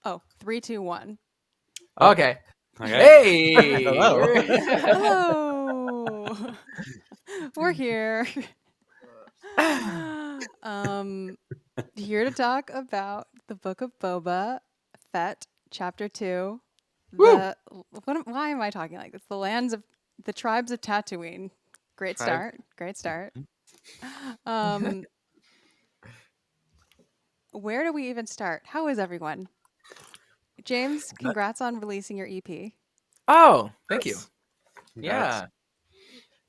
Oh, 3, 2, 1. Okay. Okay. Hey. Hello. Hello. We're here. Here to talk about the Book of Boba Fett, Chapter 2. Woo! Why am I talking like this? The Tribes of Tatooine. Great Tribe. start. Great start. Um, where do we even start? How is everyone? James, congrats on releasing your EP. Oh, thank you. Congrats. Yeah.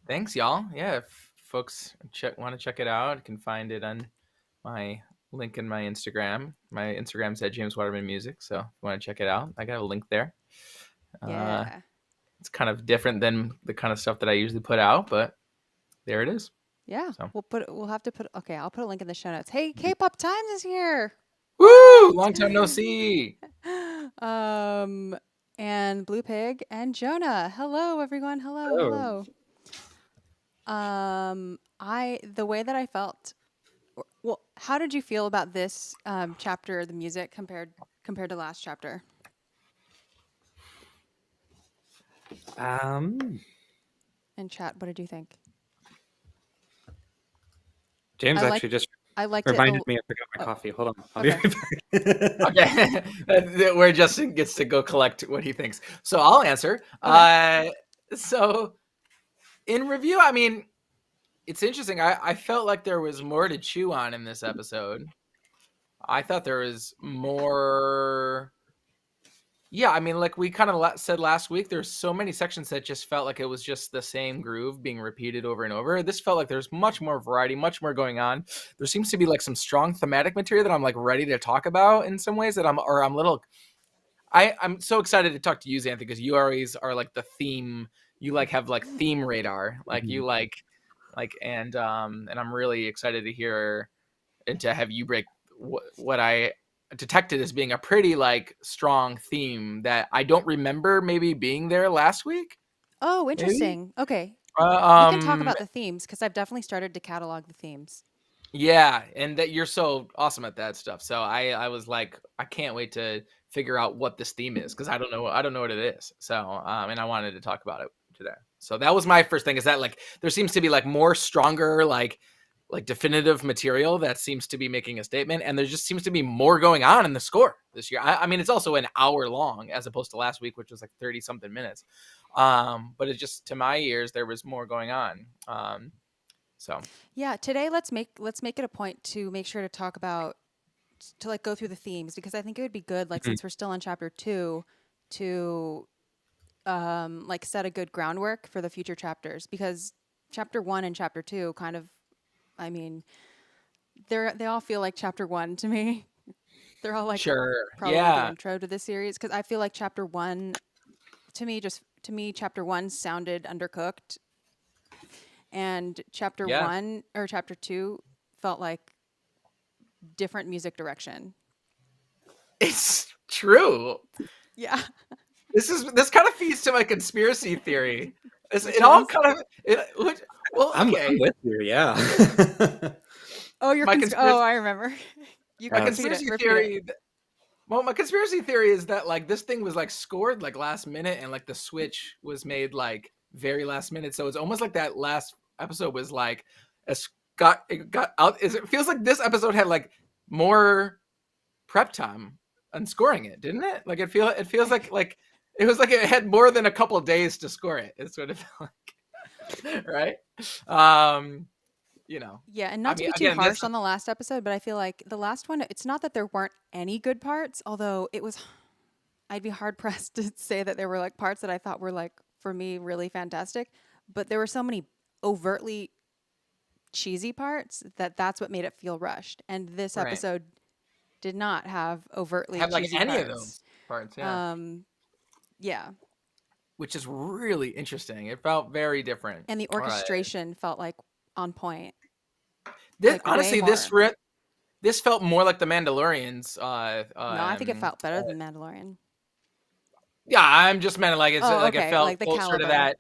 Thanks, y'all. Yeah, if folks want to check it out, you can find it on my link in my Instagram. My Instagram's at James Waterman Music, so if you want to check it out, I got a link there. Yeah. It's kind of different than the kind of stuff that I usually put out, but there it is. Yeah. So. We'll have to put okay, I'll put a link in the show notes. Hey, K-pop Times is here. Woo! Long time no see. And Blue Pig and Jonah. Hello everyone. Hello. The way that I felt, well, how did you feel about this chapter, the music compared to last chapter? In chat, what did you think? James I actually just I liked reminded it. me I forgot my coffee. Hold on. I'll Okay. be right back. Okay. Where Justin gets to go collect what he thinks. So I'll answer. Okay. So in review, I mean, it's interesting. I felt like there was more to chew on in this episode. I thought there was more. Yeah, I mean, like we kind of said last week, there's so many sections that just felt like it was just the same groove being repeated over and over. This felt like there's much more variety, much more going on. There seems to be like some strong thematic material that I'm like ready to talk about in some ways that I'm so excited to talk to you, Xanthe, because you always are like the theme. You like have like theme radar, like you and I'm really excited to hear and to have you break what I detected as being a pretty like strong theme that I don't remember maybe being there last week. Oh, interesting. Maybe? Okay. We can talk about the themes because I've definitely started to catalog the themes. Yeah, and that you're so awesome at that stuff. So I was like, I can't wait to figure out what this theme is because I don't know what it is. So and I wanted to talk about it today. So that was my first thing, is that like there seems to be like more stronger like definitive material that seems to be making a statement, and there just seems to be more going on in the score this year. I mean, it's also an hour long as opposed to last week, which was like 30 something minutes. But it just, to my ears, there was more going on. So yeah, today let's make it a point to make sure to talk about to like go through the themes, because I think it would be good, like since we're still on chapter 2, to like set a good groundwork for the future chapters, because chapter 1 and chapter 2 kind of, I mean, they all feel like chapter 1 to me. They're all like sure, probably yeah, the intro to this series, because I feel like chapter 1 to me chapter 1 sounded undercooked, and chapter yeah. 1 or chapter 2 felt like different music direction. It's true. Yeah. This kind of feeds to my conspiracy theory. I'm okay. I'm with you. Yeah. Oh, you're I remember. You my can conspiracy theory. Well, my conspiracy theory is that like this thing was like scored like last minute, and like the switch was made like very last minute. So it's almost like that last episode was like it got out. It feels like this episode had like more prep time on scoring it, didn't it? Like it feels like it was like it had more than a couple of days to score it. It's what it felt like, right? Yeah, and not to be too harsh on the last episode, but I feel like the last one, it's not that there weren't any good parts, although I'd be hard pressed to say that there were like parts that I thought were like, for me, really fantastic, but there were so many overtly cheesy parts that's what made it feel rushed. And this episode did not have overtly cheesy any parts. of those parts, yeah. Yeah. Which is really interesting. It felt very different. And the orchestration felt like on point. This, like, honestly, this felt more like the Mandalorians. No, I think it felt better than Mandalorian. Yeah, I'm just meant like it's it felt like closer to that.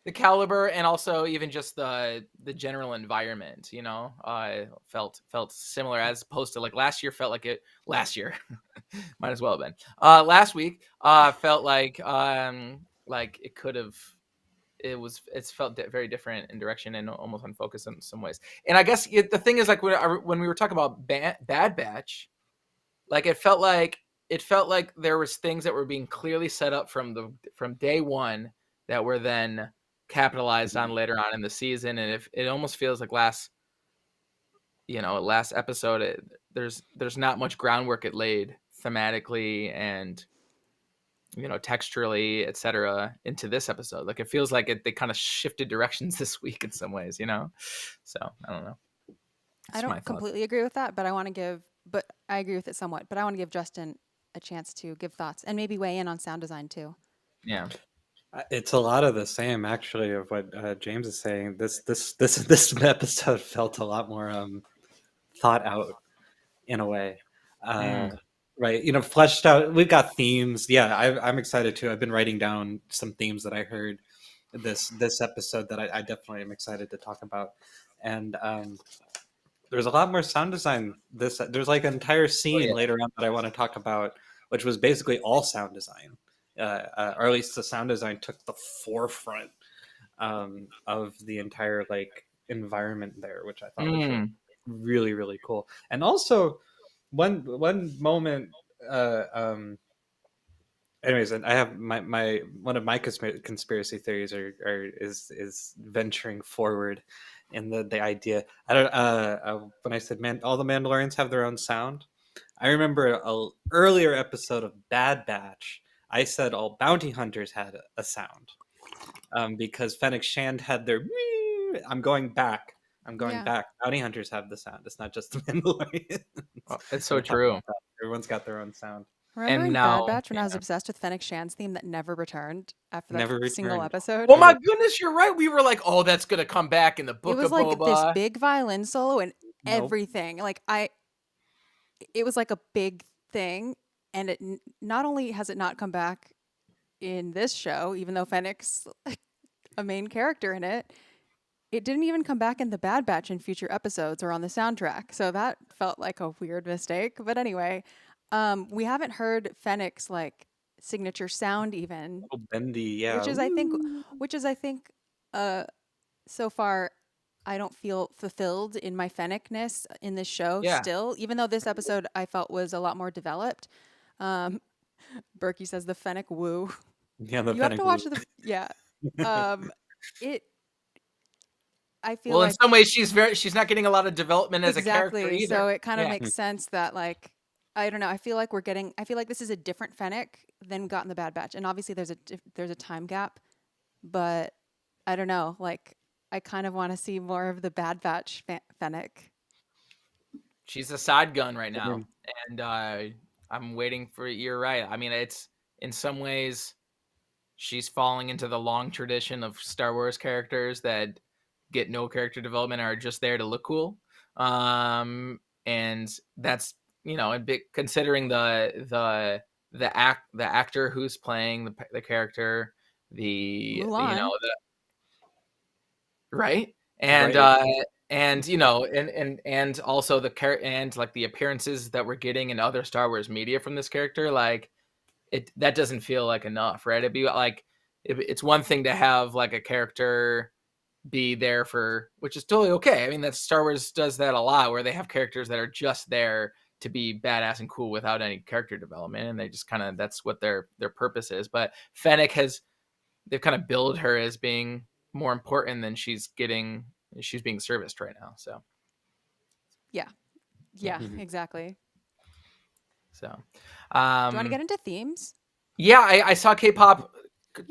the caliber and also even just the general environment, you know, felt similar as opposed to like last year. Felt like last year might as well have been last week. Felt like it could have. It's felt very different in direction and almost unfocused in some ways. And I guess the thing is, like, when we were talking about Bad Batch, like it felt like there was things that were being clearly set up from day one that were then capitalized on later on in the season. And if it almost feels like last episode, there's not much groundwork it laid thematically and texturally, etc., into this episode. Like it feels like they kind of shifted directions this week in some ways, so I don't know. I don't completely agree with that, but I agree with it somewhat. But I want to give Justin a chance to give thoughts and maybe weigh in on sound design too. Yeah, it's a lot of the same actually of what James is saying. This episode felt a lot more thought out in a way, right? Fleshed out. We've got themes. Yeah, I'm excited too. I've been writing down some themes that I heard this episode that I definitely am excited to talk about, and there's a lot more sound design. There's like an entire scene later on that I want to talk about, which was basically all sound design, or at least the sound design took the forefront of the entire like environment there, which I thought was really, really cool. And also, one moment. Anyways, I have my one of my conspiracy theories is venturing forward in the idea. I don't when I said all the Mandalorians have their own sound. I remember a earlier episode of Bad Batch. I said all bounty hunters had a sound because Fennec Shand had their. I'm going back. Bounty hunters have the sound. It's not just the Mandalorian. It's so true. Everyone's got their own sound. Remember in Bad Batch when I was obsessed with Fennec Shand's theme that never returned after that single episode? Oh my goodness, you're right. We were like, oh, that's going to come back in the book of Boba. It was like this big violin solo and everything. Like it was like a big thing. And it not only has it not come back in this show, even though Fennec's a main character in it, it didn't even come back in the Bad Batch in future episodes or on the soundtrack. So that felt like a weird mistake. But anyway, we haven't heard Fennec's like signature sound even. Oh, bendy, yeah. Which is I think so far I don't feel fulfilled in my Fennecness in this show still, even though this episode I felt was a lot more developed. Berkey says the Fennec woo. Yeah, the you Fennec have to watch woo. I feel in some ways she's not getting a lot of development as a character either. So it kind of makes sense that like I don't know. I feel like this is a different Fennec than we got in the Bad Batch, and obviously there's a time gap, but I don't know. Like I kind of want to see more of the Bad Batch Fennec. She's a side gun right now, and I'm waiting for. You're right. I mean, it's in some ways she's falling into the long tradition of Star Wars characters that get no character development, are just there to look cool, and that's a bit considering the actor who's playing the character, Mulan. Right, and and also and like the appearances that we're getting in other Star Wars media from this character, like that doesn't feel like enough, right? It'd be like it's one thing to have like a character be there for, which is totally okay. I mean, that Star Wars does that a lot, where they have characters that are just there to be badass and cool without any character development, and they just kind of, that's what their purpose is. But Fennec they've kind of billed her as being more important than she's being serviced right now. So yeah, exactly. So do you want to get into themes? Yeah, I saw K-pop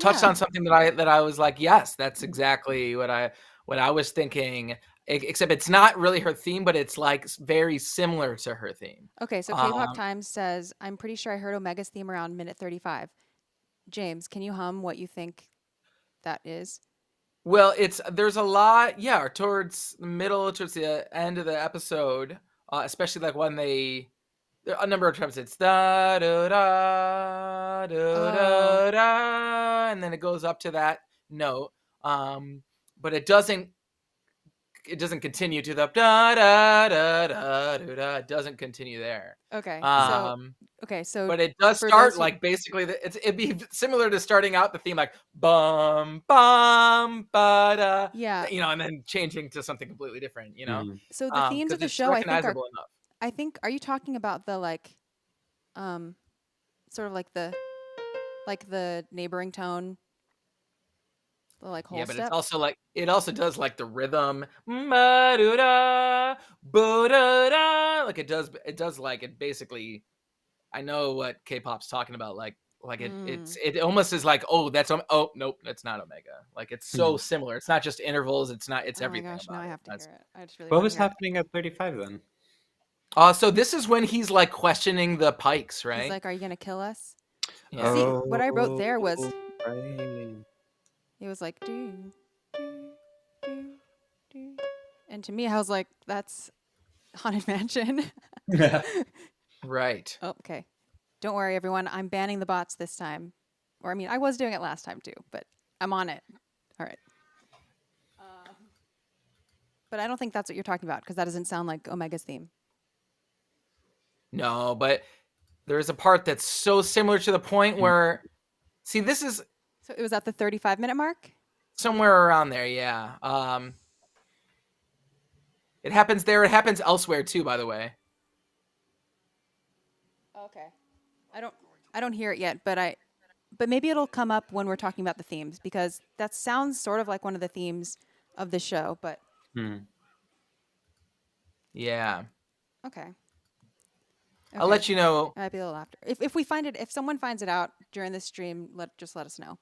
touched on something that I was like, yes, that's exactly what I was thinking, except it's not really her theme, but it's like very similar to her theme. Okay, so K-pop Times says, I'm pretty sure I heard Omega's theme around minute 35. James, can you hum what you think that is? Well, there's a lot, towards the end of the episode, especially like when a number of times it's da da da da da da, and then it goes up to that note. But it doesn't continue to the da da da da da da. It doesn't continue there. Okay. So but it does start like basically it'd be similar to starting out the theme like bum bum ba da, yeah, and then changing to something completely different, So the themes of the show, I think are you talking about the like sort of like the neighboring tone, the like whole but step? it's also like it also does like the rhythm like it does like it basically. I know what K-pop's talking about, like it almost is like, oh, that's nope, that's not Omega. Like it's so similar. It's not just intervals. It's everything. Oh my gosh, now I have to hear it. I just really what was happening at 35 then? So this is when he's like questioning the Pikes, right? He's like, "Are you gonna kill us?" Yeah. See, what I wrote there was, right. It was like, do, do, do, do. And to me, I was like, that's Haunted Mansion. Right. Oh, okay. Don't worry, everyone. I'm banning the bots this time. Or, I mean, I was doing it last time too, but I'm on it. All right. But I don't think that's what you're talking about, because that doesn't sound like Omega's theme. No, but there's a part that's so similar to the point where, see, this is... So it was at the 35-minute mark? Somewhere around there, yeah. It happens there. It happens elsewhere too, by the way. Okay. I don't hear it yet, but maybe it'll come up when we're talking about the themes, because that sounds sort of like one of the themes of the show, but... Yeah. Okay. I'll let you know. Might be a little after. If we find it, if someone finds it out during the stream, just let us know.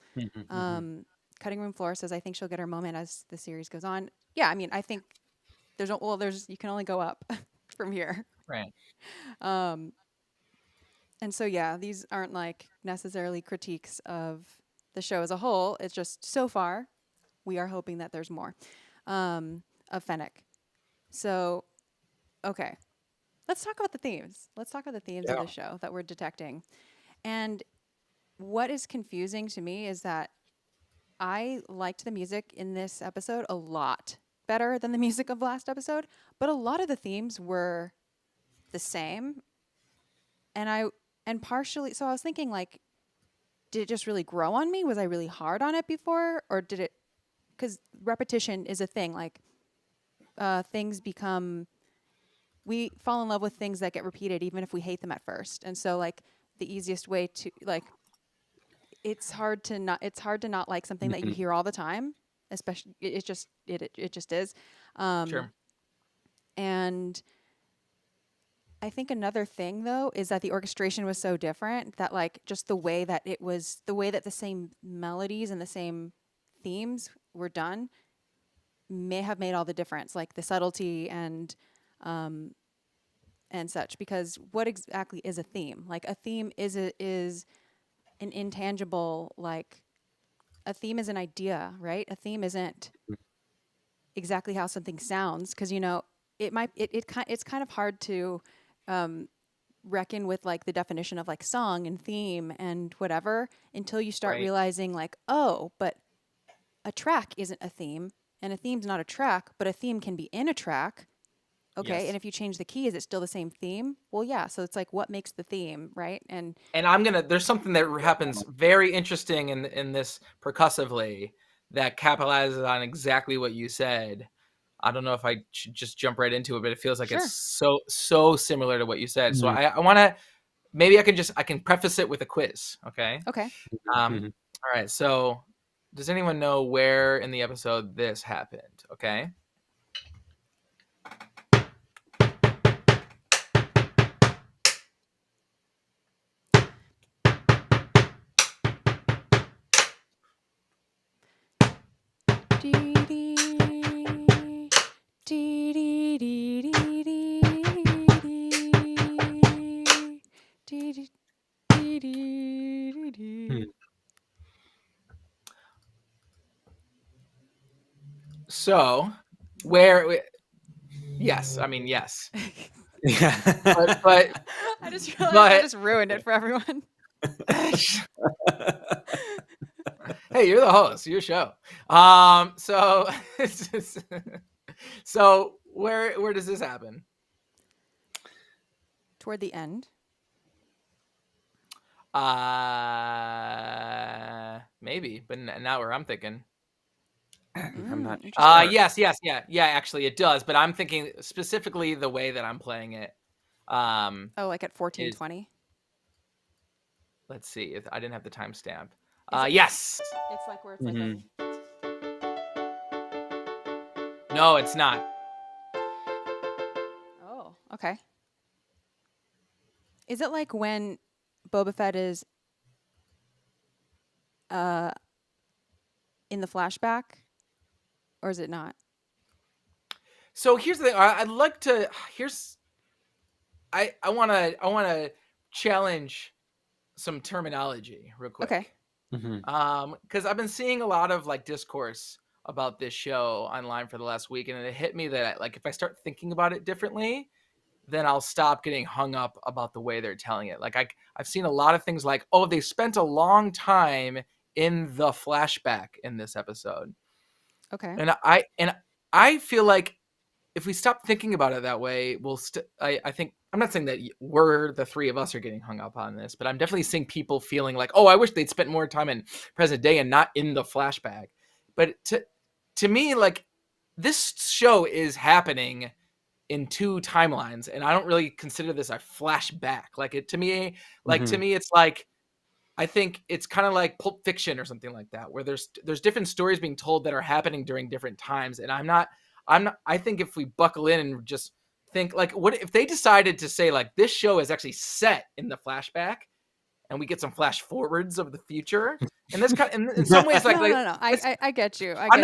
Cutting Room Floor says, I think she'll get her moment as the series goes on. Yeah, I mean, I think you can only go up from here. Right. And so, yeah, these aren't like necessarily critiques of the show as a whole. It's just so far, we are hoping that there's more of Fennec. So, okay. Let's talk about the themes. Let's talk about the themes of the show that we're detecting. And what is confusing to me is that I liked the music in this episode a lot better than the music of last episode, but a lot of the themes were the same. And partially, so I was thinking, like, did it just really grow on me? Was I really hard on it before? Or did it, because repetition is a thing, like, things become, we fall in love with things that get repeated even if we hate them at first. And so, like, the easiest way to, like, it's hard to not like something that you hear all the time, especially, it just is. Sure. And I think another thing, though, is that the orchestration was so different that, like, just the way that the same melodies and the same themes were done may have made all the difference, like the subtlety and such. Because what exactly is a theme? Like, a theme is an intangible, like, a theme is an idea, right? A theme isn't exactly how something sounds, because, it's kind of hard to reckon with, like, the definition of, like, song and theme and whatever until you start realizing, like, oh, but a track isn't a theme, and a theme's not a track, but a theme can be in a track. Okay, yes. And if you change the key, is it still the same theme? Well, yeah. So it's like, what makes the theme, right? And there's something that happens very interesting in this percussively that capitalizes on exactly what you said. I don't know if I should just jump right into it, but it feels like it's so similar to what you said. So I want to, maybe I can preface it with a quiz. Okay. Okay. All right. So does anyone know where in the episode this happened? Okay. So, yes, I mean, yes. Yeah. But I just realized I just ruined it for everyone. Hey, you're the host. Your show. So, so where does this happen? Toward the end. Maybe, but not where I'm thinking. I'm not Yes, yeah. Actually, it does. But I'm thinking specifically the way that I'm playing it. Like at 14:20. Let's see. I didn't have the timestamp. Is it- Yes. It's like where it's like a... No, it's not. Oh, okay. Is it like when Boba Fett is in the flashback, or is it not? So here's the thing. I'd like to. I want to challenge some terminology real quick. Okay. Because I've been seeing a lot of like discourse about this show online for the last week, and it hit me that like if I start thinking about it differently, then I'll stop getting hung up about the way they're telling it. Like I've seen a lot of things like, oh, they spent a long time in the flashback in this episode. Okay. And I feel like if we stop thinking about it that way, I think, I'm not saying that we're the three of us are getting hung up on this, but I'm definitely seeing people feeling like, oh, I wish they'd spent more time in present day and not in the flashback. But to me, like, this show is happening in two timelines, and I don't really consider this a flashback. To me, it's like, I think it's kind of like Pulp Fiction or something like that, where there's different stories being told that are happening during different times. And I think if we buckle in and just think like, what if they decided to say like this show is actually set in the flashback, and we get some flash forwards of the future, and this kind of, in some ways like no. I get you. I'm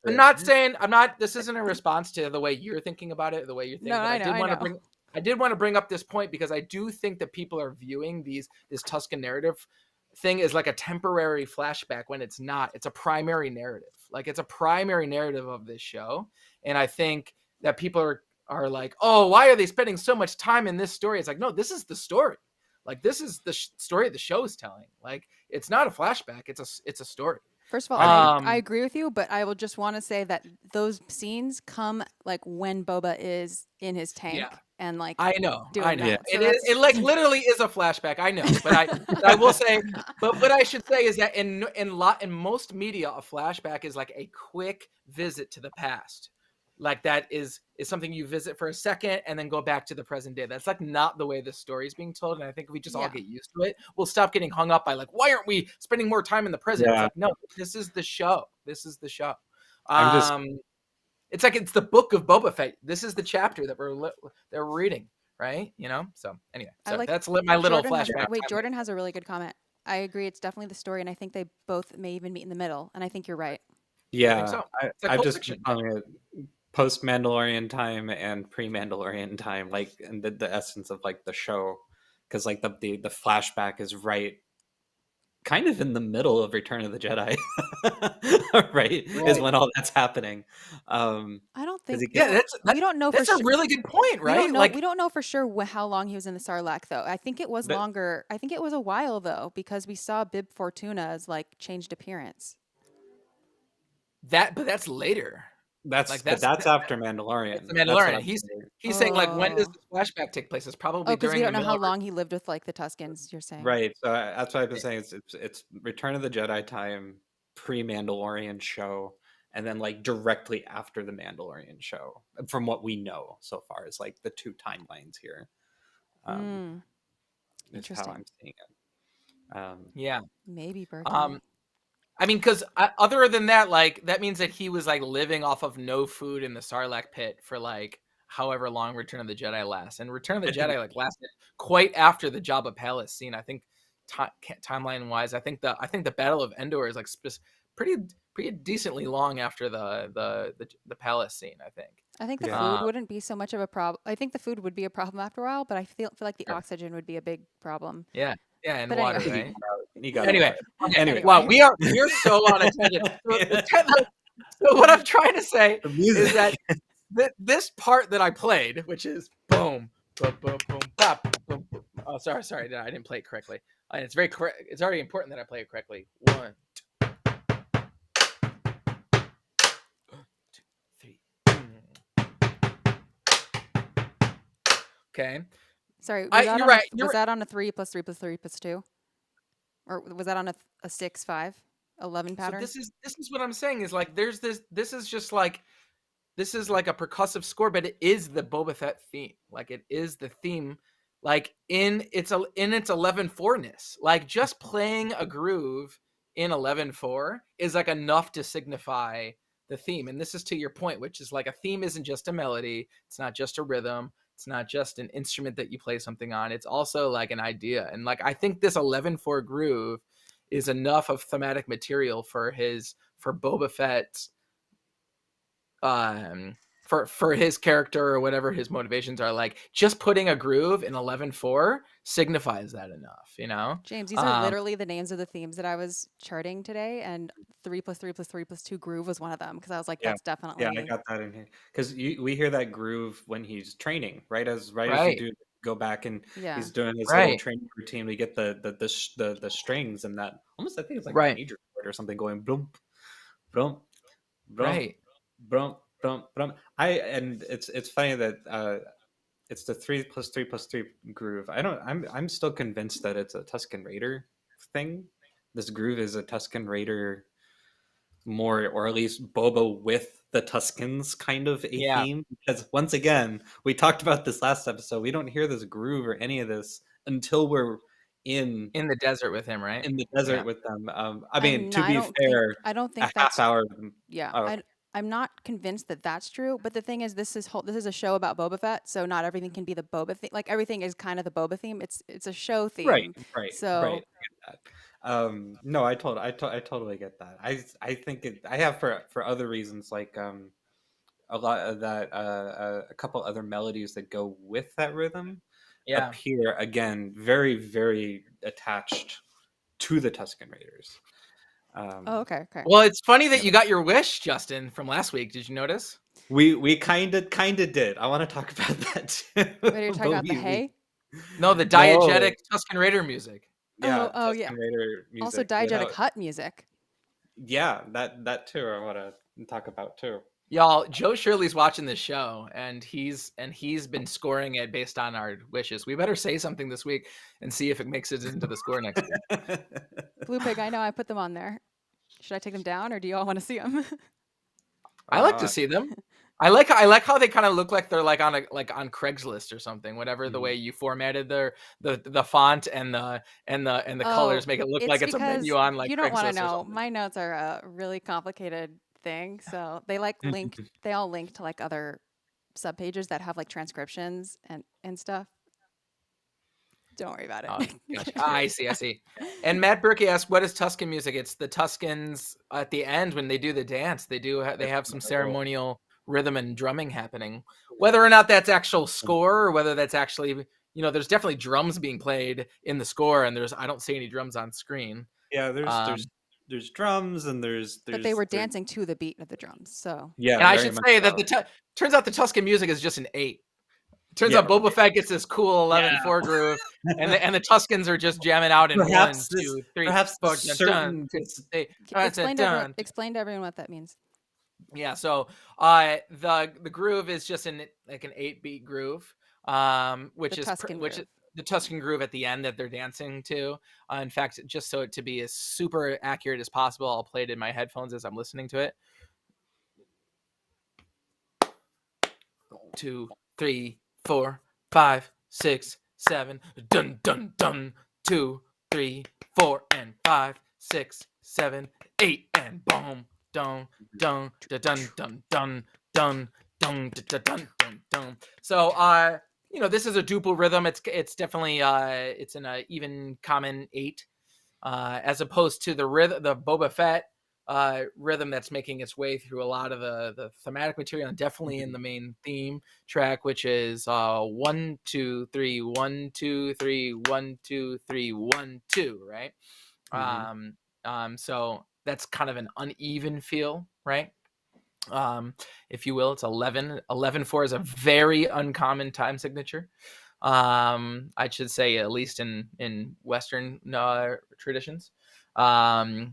not saying this isn't a response to the way you're thinking about it, the way you're thinking. No, I did want to bring up this point because I do think that people are viewing this Tusken narrative thing is like a temporary flashback when it's not. It's a primary narrative. Like it's a primary narrative of this show. And I think that people are like, oh, why are they spending so much time in this story? It's like, no, this is the story. Like this is the story the show is telling. Like it's not a flashback. It's a story. First of all, I agree with you, but I will just want to say that those scenes come like when Boba is in his tank and like I know. That. Yeah. So it like literally is a flashback. I know, but I will say, but what I should say is that in most media, a flashback is like a quick visit to the past. Like that is something you visit for a second and then go back to the present day. That's like not the way the story is being told. And I think if we just all get used to it, we'll stop getting hung up by like, why aren't we spending more time in the present? It's like, no, this is the show. This is the show. It's like it's the book of Boba Fett. This is the chapter that we're reading, right? You know. So anyway, that's my little flashback. Jordan has a really good comment. I agree. It's definitely the story, and I think they both may even meet in the middle. And I think you're right. Yeah, I've just been calling it post-Mandalorian time and pre-Mandalorian time, like, and the essence of like the show, because like the flashback is right kind of in the middle of Return of the Jedi. right is when all that's happening. I don't think we don't know. That's a really good point, right? We don't know for sure how long he was in the Sarlacc, though. I think it was longer. I think it was a while though, because we saw Bib Fortuna's like changed appearance. But that's later. That's after Mandalorian. It's the Mandalorian. He's saying like, when does the flashback take place? It's probably because we don't know how long he lived with like the Tuskens. You're saying, right? So that's what I've been saying. It's Return of the Jedi time, pre-Mandalorian show, and then like directly after the Mandalorian show. From what we know so far, is like the two timelines here. Is how I'm seeing it. Yeah, maybe Burton. I mean, because other than that, like, that means that he was, like, living off of no food in the Sarlacc pit for, like, however long Return of the Jedi lasts. And Return of the Jedi, like, lasted quite after the Jabba Palace scene. I think, timeline-wise, I think the Battle of Endor is, like, pretty decently long after the palace scene, I think. I think the food wouldn't be so much of a problem. I think the food would be a problem after a while, but I feel like the oxygen would be a big problem. Yeah, and but water, anyway. Right? Anyway. Wow, we're so on a tangent. So what I'm trying to say is that this part that I played, which is boom, boom, boom, boom, pop, boom, boom. Oh, sorry, I didn't play it correctly. And it's very correct. It's already important that I play it correctly. 1, 2. Okay. Sorry, was You're right. was that on a 3 plus 3 plus 3 plus 2? Or was that on a 6, 5, 11 So pattern? this is what I'm saying is like there's this is just like this is like a percussive score, but it is the Boba Fett theme. Like it is the theme, like in its 11/4-ness. Like just playing a groove in 11/4 is like enough to signify the theme. And this is to your point, which is like a theme isn't just a melody. It's not just a rhythm. It's not just an instrument that you play something on. It's also like an idea. And like I think this 11/4 groove is enough of thematic material for Boba Fett's for his character or whatever his motivations are. Like just putting a groove in 11/4 signifies that enough, you know. James, these are literally the names of the themes that I was charting today, and 3 plus 3 plus 3 plus 2 groove was one of them because I was like, that's definitely. Yeah, I got that in here because we hear that groove when he's training, right? As you do go back and he's doing his little training routine. We get the strings and that almost I think it's like a major chord or something going boom, boom, boom, boom, boom, boom. And it's funny that it's the 3 plus 3 plus 3 groove. I'm still convinced that it's a Tusken Raider thing. This groove is a Tusken Raider more, or at least Boba with the Tuskens kind of a theme. Because once again, we talked about this last episode. We don't hear this groove or any of this until we're in the desert with him, right? In the desert with them. I mean, to be fair, I don't think a that's half hour. I'm not convinced that that's true, but the thing is, this is a show about Boba Fett, so not everything can be the Boba theme. Like everything is kind of the Boba theme. It's a show theme, right. No, I totally get that. I think I have for other reasons, like a lot of that a couple other melodies that go with that rhythm appear again very, very attached to the Tusken Raiders. Okay. Well, it's funny that you got your wish, Justin, from last week. Did you notice? We kind of did. I want to talk about that too. Wait, are you talking about the hay? No, the diegetic Tusken Raider music. Yeah. Oh, yeah. Raider music. Also, diegetic hut music. Yeah, that too. I want to talk about too. Y'all, Joe Shirley's watching this show, and he's been scoring it based on our wishes. We better say something this week and see if it makes it into the score next week. Blue Pig, I know I put them on there. Should I take them down, or do you all want to see them? I like to see them. I like how they kind of look like they're like on Craigslist or something. Whatever the way you formatted the font and the colors make it look like it's a menu on like you don't want to Craigslist know. My notes are a really complicated thing, so they like link. They all link to like other subpages that have like transcriptions and stuff. Don't worry about it. Oh, I see. And Matt Berkey asked, "What is Tusken music?" It's the Tuskens at the end when they do the dance. They have some ceremonial rhythm and drumming happening. Whether or not that's actual score or whether that's actually, there's definitely drums being played in the score, and I don't see any drums on screen. Yeah, there's drums and there's. But they were dancing to the beat of the drums, so yeah. And I should say that turns out the Tusken music is just an 8. Turns out Boba Fett gets this cool 11/4 groove, and the Tuskens are just jamming out in 1, 2, 3. Perhaps explain to everyone what that means. Yeah, so the groove is just an 8-beat groove, which is the Tusken groove at the end that they're dancing to. In fact, just so to be as super accurate as possible, I'll play it in my headphones as I'm listening to it. 2, 3, 4, 5, 6, 7. Dun dun dun. 2, 3, 4, and 5, 6, 7, 8, and boom. Dun dun dun dun dun dun dun dun dun dun dun. So this is a duple rhythm. It's definitely it's in a even common 8, as opposed to the Boba Fett rhythm that's making its way through a lot of the thematic material, and definitely in the main theme track, which is 1 2 3 1 2 3 1 2 3 1 2, right? So that's kind of an uneven feel, right? If you will. It's 11/4 is a very uncommon time signature. I should say, at least in Western traditions. Yeah,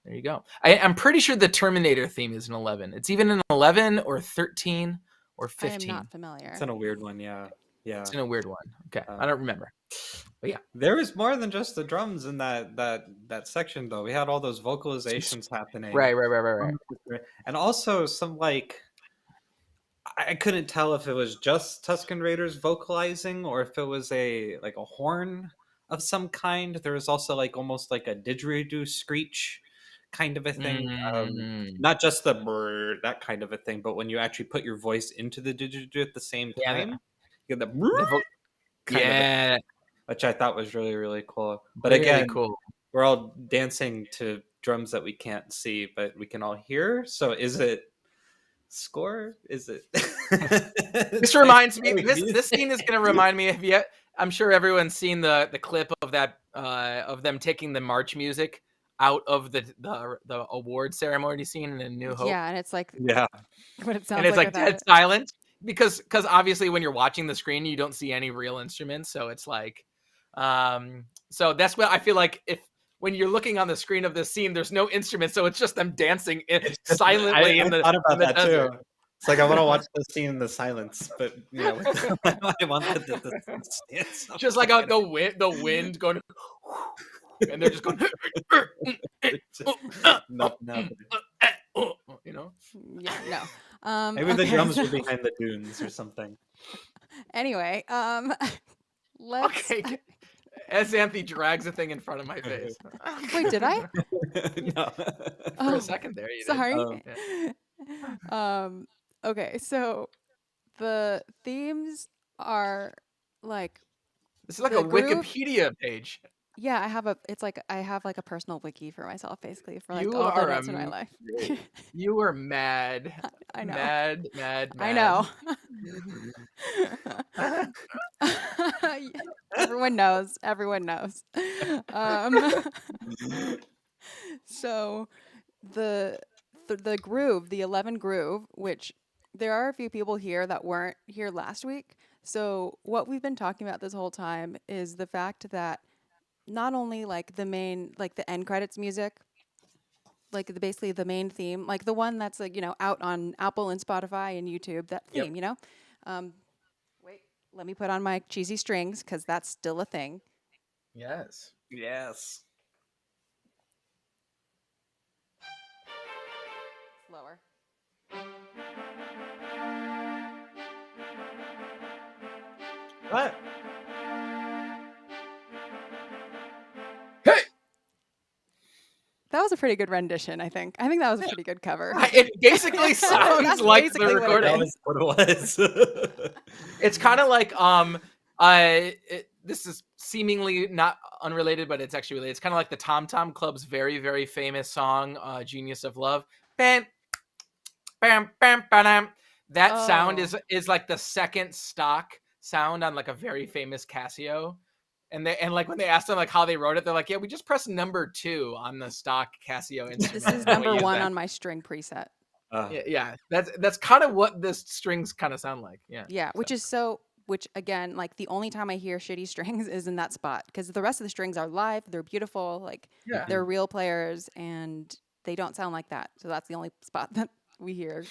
there you go. I'm pretty sure the Terminator theme is an 11. It's even an 11 or 13 or I am 15. not familiar. It's in a weird one, yeah. It's in a weird one. Okay, I don't remember. But yeah, there was more than just the drums in that section, though. We had all those vocalizations happening, right. and also some like I couldn't tell if it was just Tusken Raiders vocalizing or if it was a horn of some kind. There was also like almost like a didgeridoo screech kind of a thing. Not just the brrr, that kind of a thing, but when you actually put your voice into the didgeridoo at the same time, you get the brrr kind of a, which I thought was really, really cool. But really again, cool. We're all dancing to drums that we can't see, but we can all hear. So is it score? Is it? This reminds me. This scene is going to remind me of yet. I'm sure everyone's seen the clip of that of them taking the march music out of the award ceremony scene in A New Hope. Yeah, and it's like what it sounds and it's like dead it. silent because obviously when you're watching the screen you don't see any real instruments, so it's like so that's what I feel like when you're looking on the screen of this scene, there's no instruments, so it's just them dancing silently in the. I thought about that desert. too. It's like I want to watch the scene in the silence, but I want the dance. Just like the wind going, and they're just going. Nothing. Yeah, no. Maybe the drums were behind the dunes or something. Anyway, let's. Okay. As Xanthe drags a thing in front of my face. Wait, did I? No. For a second there, you sorry. did. Okay, so the themes are like. This is like a Wikipedia page. Yeah, I have a personal wiki for myself, basically, for like you all the notes in my life. You are mad. I know. Mad. I know. Everyone knows. So the groove, the 11 groove, which there are a few people here that weren't here last week. So what we've been talking about this whole time is the fact that not only like the main, like the end credits music, like basically the main theme, like the one that's like, out on Apple and Spotify and YouTube, that theme, wait, let me put on my cheesy strings because that's still a thing. Yes. Slower. What? Hey! That was a pretty good rendition, I think. I think that was a pretty good cover. It basically sounds like the recording. That was what it was. It's kind of like this is seemingly not unrelated, but it's actually related. It's kind of like the Tom Tom Club's very, very famous song, "Genius of Love." Bam, bam, bam, bam. That sound is like the second stock sound on like a very famous Casio. And like when they asked them like how they wrote it, they're like, yeah, we just pressed number 2 on the stock Casio instrument. This is number 1 on my string preset. Yeah, that's kind of what the strings kind of sound like. Yeah, which again, like the only time I hear shitty strings is in that spot, because the rest of the strings are live, they're beautiful, like they're real players, and they don't sound like that. So that's the only spot that we hear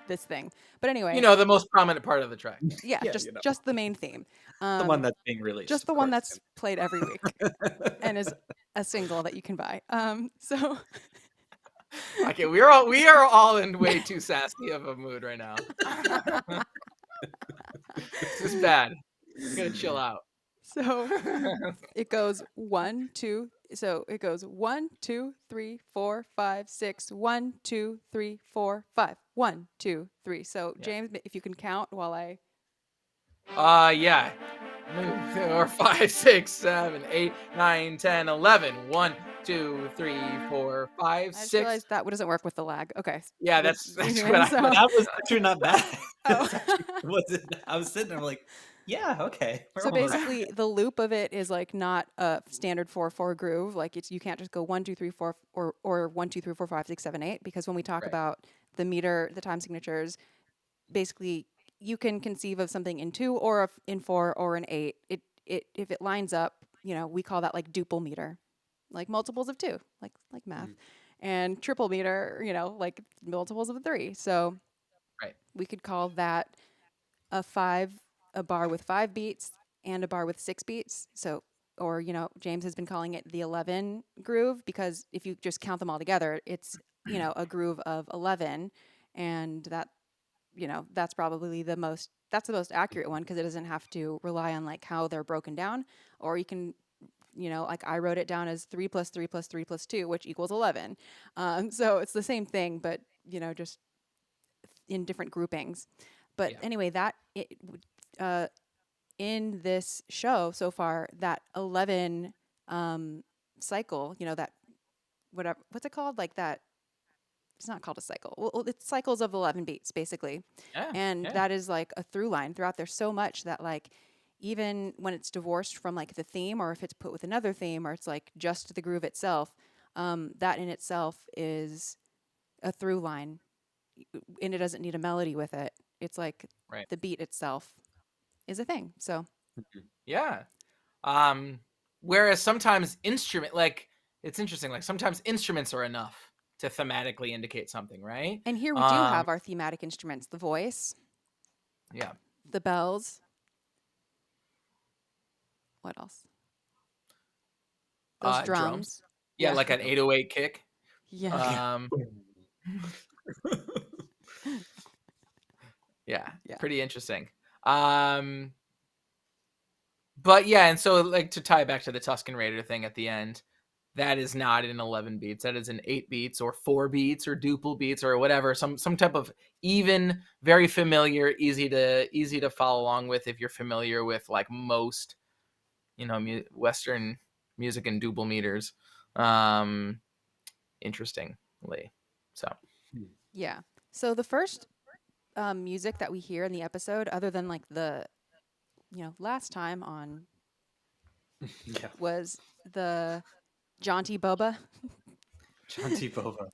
this thing. But anyway, the most prominent part of the track. Yeah, just the main theme. The one that's being released. Just the one that's played every week and is a single that you can buy. So okay, we are all in way too sassy of a mood right now. This is bad. You gotta chill out. So it goes 1, 2. So it goes 1, 2, 3, 4, 5, 6. 1, 2, 3, 4, 5. 1, 2, 3. So James, if you can count while I. Yeah. 4, 5, 6, 7, 8, 9, 10, 11. 1, 2, 3, 4, 5, 6. I just realized that doesn't work with the lag. Okay. Yeah, that's what that was actually not bad. Oh. I was sitting there like, yeah, okay. So basically, the loop of it is like not a standard 4/4 groove. Like you can't just go 1, 2, 3, 4 or 1, 2, 3, 4, 5, 6, 7, 8. Because when we talk about the meter, the time signatures, basically you can conceive of something in 2 or in 4 or in 8. If it lines up, we call that like duple meter, like multiples of 2, like math, and triple meter, like multiples of 3. So Right. We could call that a bar with 5 beats and a bar with 6 beats. So, or, James has been calling it the 11 groove because if you just count them all together, it's, a groove of 11. And that's probably that's the most accurate one because it doesn't have to rely on like how they're broken down. Or you can, like I wrote it down as 3 plus 3 plus 3 plus 2, which equals 11. So it's the same thing, but, just in different groupings. But Yeah. anyway, uh, in this show so far, that 11 cycle, that whatever, what's it called? Like that, it's not called a cycle. Well, it's cycles of 11 beats, basically. Yeah. And Yeah. that is like a through line throughout there so much that, like, even when it's divorced from like the theme, or if it's put with another theme, or it's like just the groove itself, that in itself is a through line, and it doesn't need a melody with it. It's like Right. the beat itself is a thing. So Yeah. Whereas sometimes it's interesting. Like sometimes instruments are enough to thematically indicate something, right? and here we do have our thematic instruments: the voice, Yeah. the bells. What else? Those drums. Yeah, like an 808 kick. Yeah. Yeah, Yeah. pretty interesting. But yeah, and so like to tie back to the Tusken Raider thing at the end, that is not in 11 beats. That is in 8 beats or 4 beats or duple beats or whatever. Some type of even, very familiar, easy to follow along with if you're familiar with like most, Western music and duple meters. Interestingly, so. Yeah. So the first music that we hear in the episode, other than like the, last time on, Yeah. was the jaunty Boba, Jaunty Boba.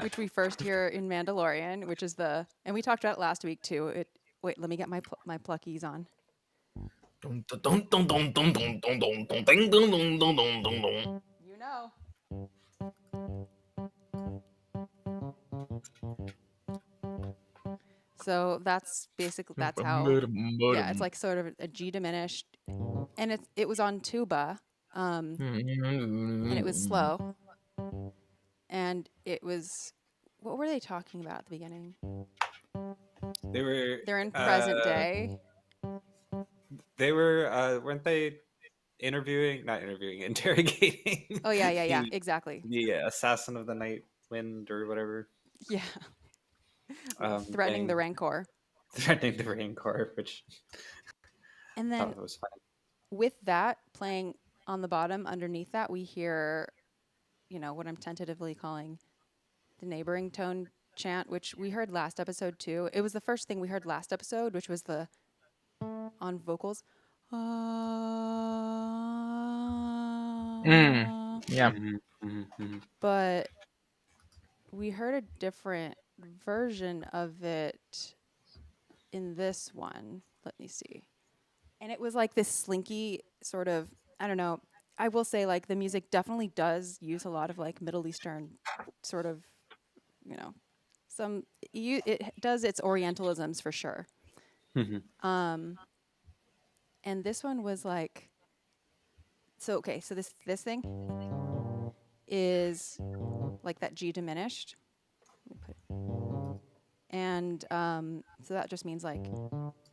which we first hear in Mandalorian, which is and we talked about it last week too. Wait, let me get my pluckies on. You know. So that's how. Yeah, it's like sort of a G diminished, and it was on tuba, and it was slow, and it was. What were they talking about at the beginning? They're in present day. They were weren't they interrogating Oh yeah, the exactly. assassin of the night wind or whatever. Yeah, threatening the Rancor. Threatening the Rancor, which And I then thought was funny. with that playing on the bottom underneath that, we hear, what I'm tentatively calling the neighboring tone chant, which we heard last episode too. It was the first thing we heard last episode, which was the on vocals. Yeah. But we heard a different version of it in this one. Let me see. And it was like this slinky sort of, I don't know. I will say, like, the music definitely does use a lot of like Middle Eastern sort of, it does its Orientalisms for sure. And this one was like, so this thing is like that G diminished. And so that just means like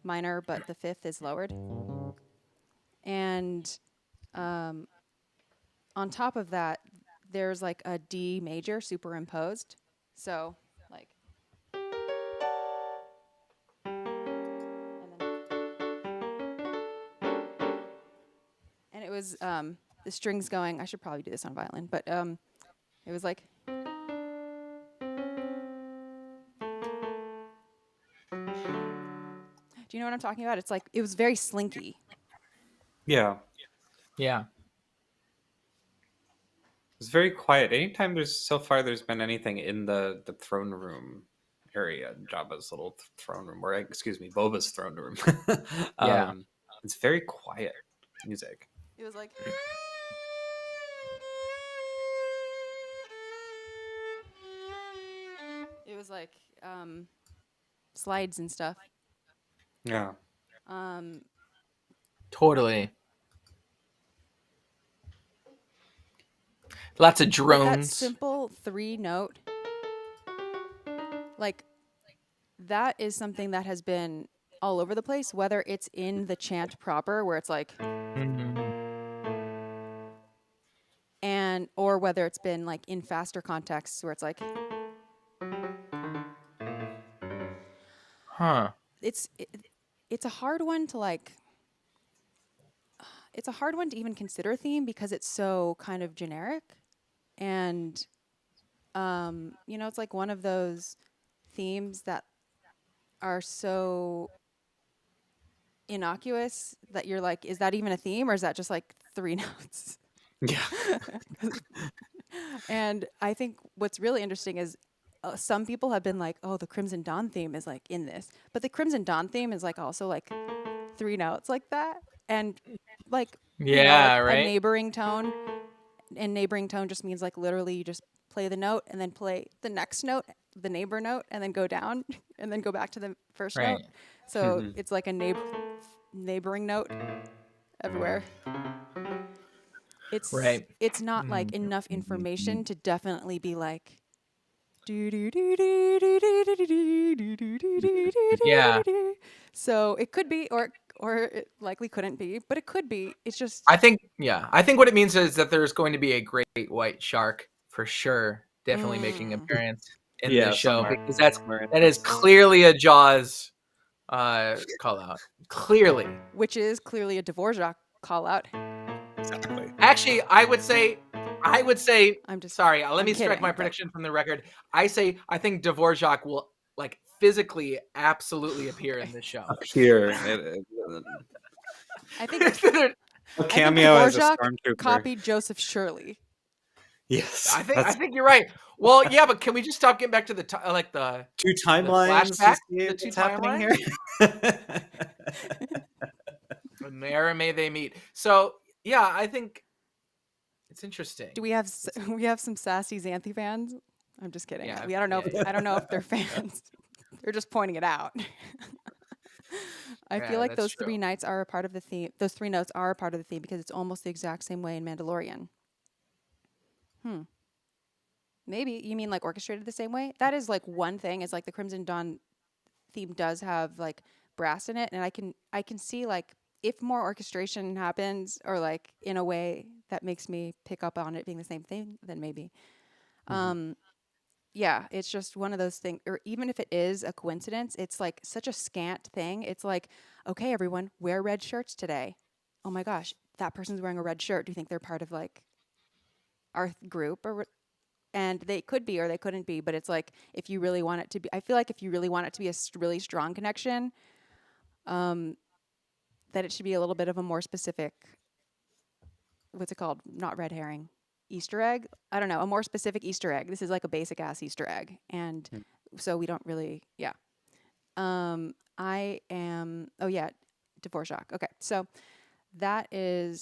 minor, but the fifth is lowered. And on top of that, there's like a D major superimposed. So like, and it was the strings going. I should probably do this on violin, but it was like. Do you know what I'm talking about? It's like it was very slinky. Yeah. Yeah. It's very quiet. Anytime there's been anything in the throne room area, Jabba's little throne room, or excuse me, Boba's throne room. Yeah. It's very quiet music. It was like. It was like slides and stuff. Yeah. Totally. Lots of That drones. simple 3-note, like that is something that has been all over the place, whether it's in the chant proper where it's like, and or whether it's been like in faster contexts where it's like, it's a hard one to like, it's a hard one to even consider a theme because it's so kind of generic. And you know, it's like one of those themes that are so innocuous that you're like, is that even a theme or is that just like 3 notes? Yeah. And I think what's really interesting is some people have been like, oh, the Crimson Dawn theme is like in this, but the Crimson Dawn theme is like also like 3 notes like that, and like you know, like right. a neighboring tone, and neighboring tone just means like literally you just play the note and then play the next note, the neighbor note, and then go down and then go back to the first note. So it's like a neighboring note everywhere. It's not like enough information to definitely be like Yeah. So it could be, or it likely couldn't be, but it could be. It's just I think what it means is that there's going to be a great white shark for sure, definitely making an appearance in the show, because that is clearly a Jaws call out. Clearly. Which is clearly a Dvorak call out. Exactly. Actually, I would say I'm just sorry, let me strike my prediction from the record. I think Dvorak will like physically absolutely appear in this show. Appear. I think a cameo as a Dvorak stormtrooper. copied Joseph Shirley. Yes. I think you're right. Well, yeah, but can we just stop getting back to the two timelines? The flashback, the two happening here. Where may they meet? So yeah, I think it's interesting. Do we have some sassy Xanthe fans? I'm just kidding. I don't know if they're fans. They're just pointing it out. I feel like those 3 notes are a part of the theme. Those 3 notes are a part of the theme because it's almost the exact same way in Mandalorian. Maybe you mean like orchestrated the same way? That is like one thing. Is like the Crimson Dawn theme does have like brass in it, and I can see like if more orchestration happens or like in a way that makes me pick up on it being the same thing, then maybe. Yeah, it's just one of those things, or even if it is a coincidence, it's like such a scant thing. It's like, okay, everyone, wear red shirts today. Oh my gosh, that person's wearing a red shirt. Do you think they're part of like our group? And they could be or they couldn't be, but it's like if you really want it to be, I feel like if you really want it to be a really strong connection, that it should be a little bit of a more specific, what's it called? Not red herring. Easter egg? I don't know, a more specific Easter egg. This is like a basic ass Easter egg. And so we don't really, I am, Dvorak. Okay. So that's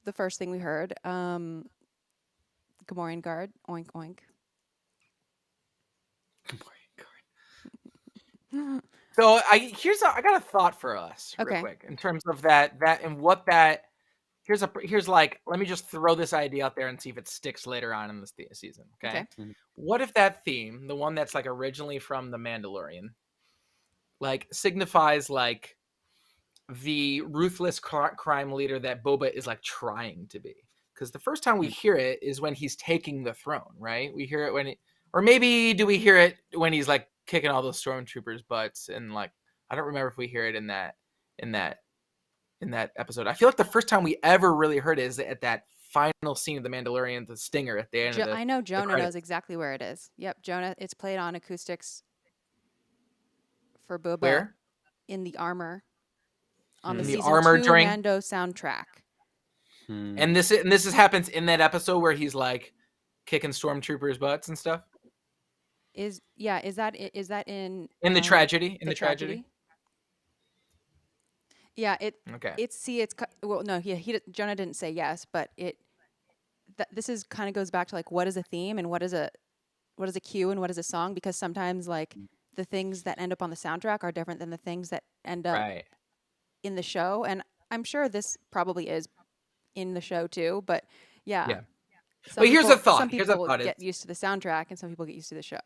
the first thing we heard. Gamorrean guard, oink, oink. Gamorrean guard. So I got a thought for us real quick in terms of that and what that, here's like, let me just throw this idea out there and see if it sticks later on in this season. Okay. What if that theme, the one that's like originally from The Mandalorian, like signifies like the ruthless crime leader that Boba is like trying to be? Because the first time we hear it is when he's taking the throne, right? We hear it or maybe do we hear it when he's like kicking all those stormtroopers' butts? And like, I don't remember if we hear it in that episode. I feel like the first time we ever really heard it is at that final scene of The Mandalorian, the stinger at the end. I know Jonah knows exactly where it is. Yep, Jonah. It's played on acoustics for Boba. Where? In the armor. On the season armor 2 during Mando soundtrack. And this happens in that episode where he's like kicking stormtroopers' butts and stuff. Is that in the tragedy? In the tragedy? Yeah, Jonah didn't say yes, but this is kind of goes back to like what is a theme and what is a cue and what is a song, because sometimes like the things that end up on the soundtrack are different than the things that end up Right. in the show. And I'm sure this probably is in the show too, but yeah. Yeah. But here's a Some thought. Here's a people thought. get used to the soundtrack and some people get used to the show.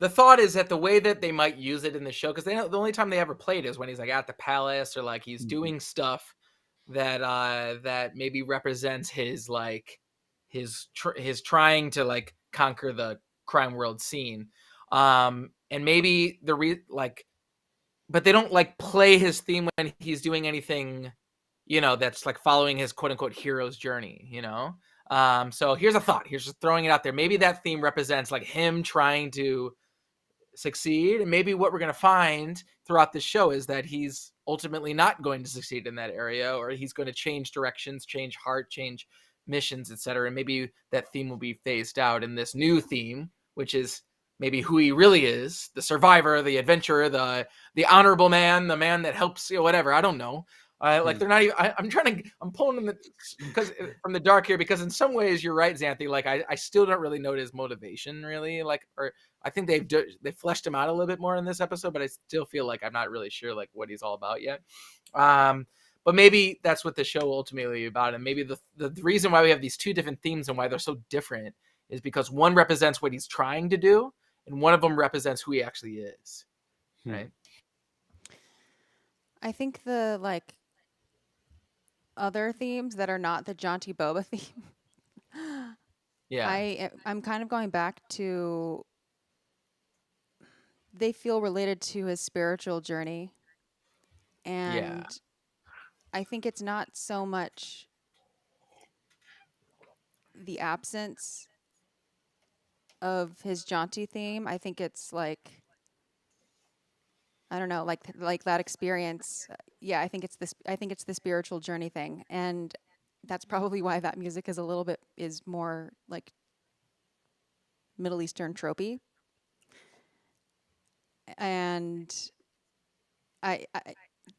The thought is that the way that they might use it in the show, because the only time they ever played is when he's like at the palace or like he's doing stuff that that maybe represents his like his trying to like conquer the crime world scene, and maybe but they don't like play his theme when he's doing anything, that's like following his quote unquote hero's journey, So here's a thought. Here's just throwing it out there. Maybe that theme represents like him trying to succeed, and maybe what we're going to find throughout the show is that he's ultimately not going to succeed in that area, or he's going to change directions, change heart, change missions, etc. And maybe that theme will be phased out in this new theme, which is maybe who he really is, the survivor, the adventurer, the honorable man, the man that helps, whatever. I don't know. Like they're not even. I'm pulling them because from the dark here, because in some ways you're right, Xanthe. Like I still don't really know his motivation, really. Like, or I think they fleshed him out a little bit more in this episode, but I still feel like I'm not really sure like what he's all about yet. But maybe that's what the show ultimately about, and maybe the reason why we have these two different themes and why they're so different is because one represents what he's trying to do, and one of them represents who he actually is. Right. I think the like other themes that are not the jaunty Boba theme. Yeah. I'm kind of going back to, they feel related to his spiritual journey. And I think it's not so much the absence of his jaunty theme. I think it's like, I don't know, like that experience. Yeah, I think it's the spiritual journey thing, and that's probably why that music is more like Middle Eastern tropey. And I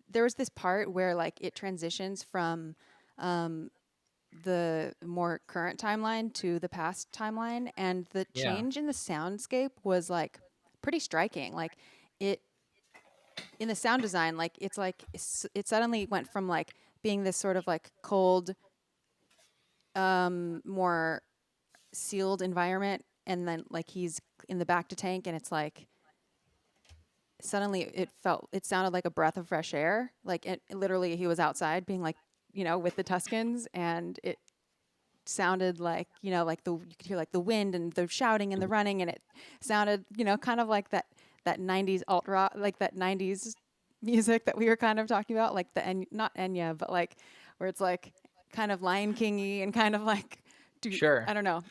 there was this part where like it transitions from the more current timeline to the past timeline, and the change in the soundscape was like pretty striking. Like it in the sound design, like it's like it suddenly went from like being this sort of like cold, more sealed environment, and then like he's in the back to tank, and it's like suddenly it sounded like a breath of fresh air. Like it literally, he was outside being like, with the Tuskens, and it sounded like, like you could hear like the wind and the shouting and the running, and it sounded, kind of like that 90s alt rock, like that 90s music that we were kind of talking about, like not Enya, but like where it's like kind of Lion King-y and kind of like, Sure. I don't know.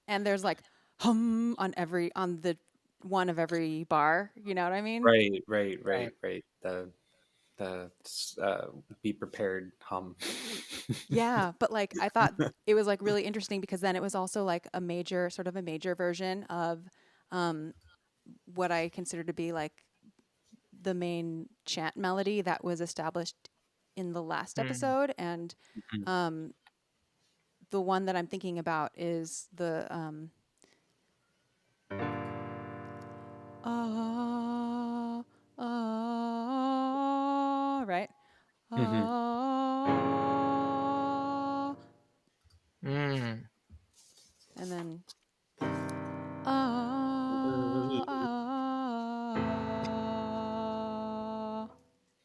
And there's like hum on the one of every bar, you know what I mean? Right. The be prepared hum. Yeah, but like I thought it was like really interesting because then it was also like a major version of what I consider to be like the main chant melody that was established in the last episode, and the one that I'm thinking about is the right. And then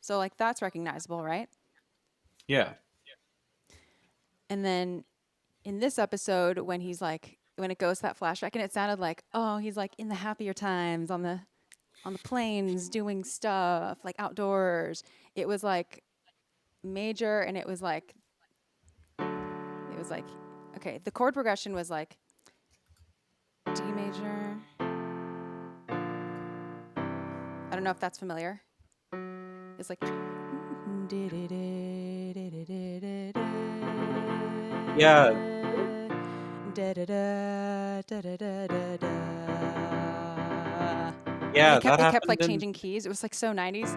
so like that's recognizable, right? Yeah. And then in this episode, when it goes to that flashback, and it sounded like, he's like in the happier times on the plains doing stuff like outdoors. It was like major, and it was like okay, the chord progression was like D major. I don't know if that's familiar. It's like yeah. Yeah, it kept like changing keys. It was like so 90s.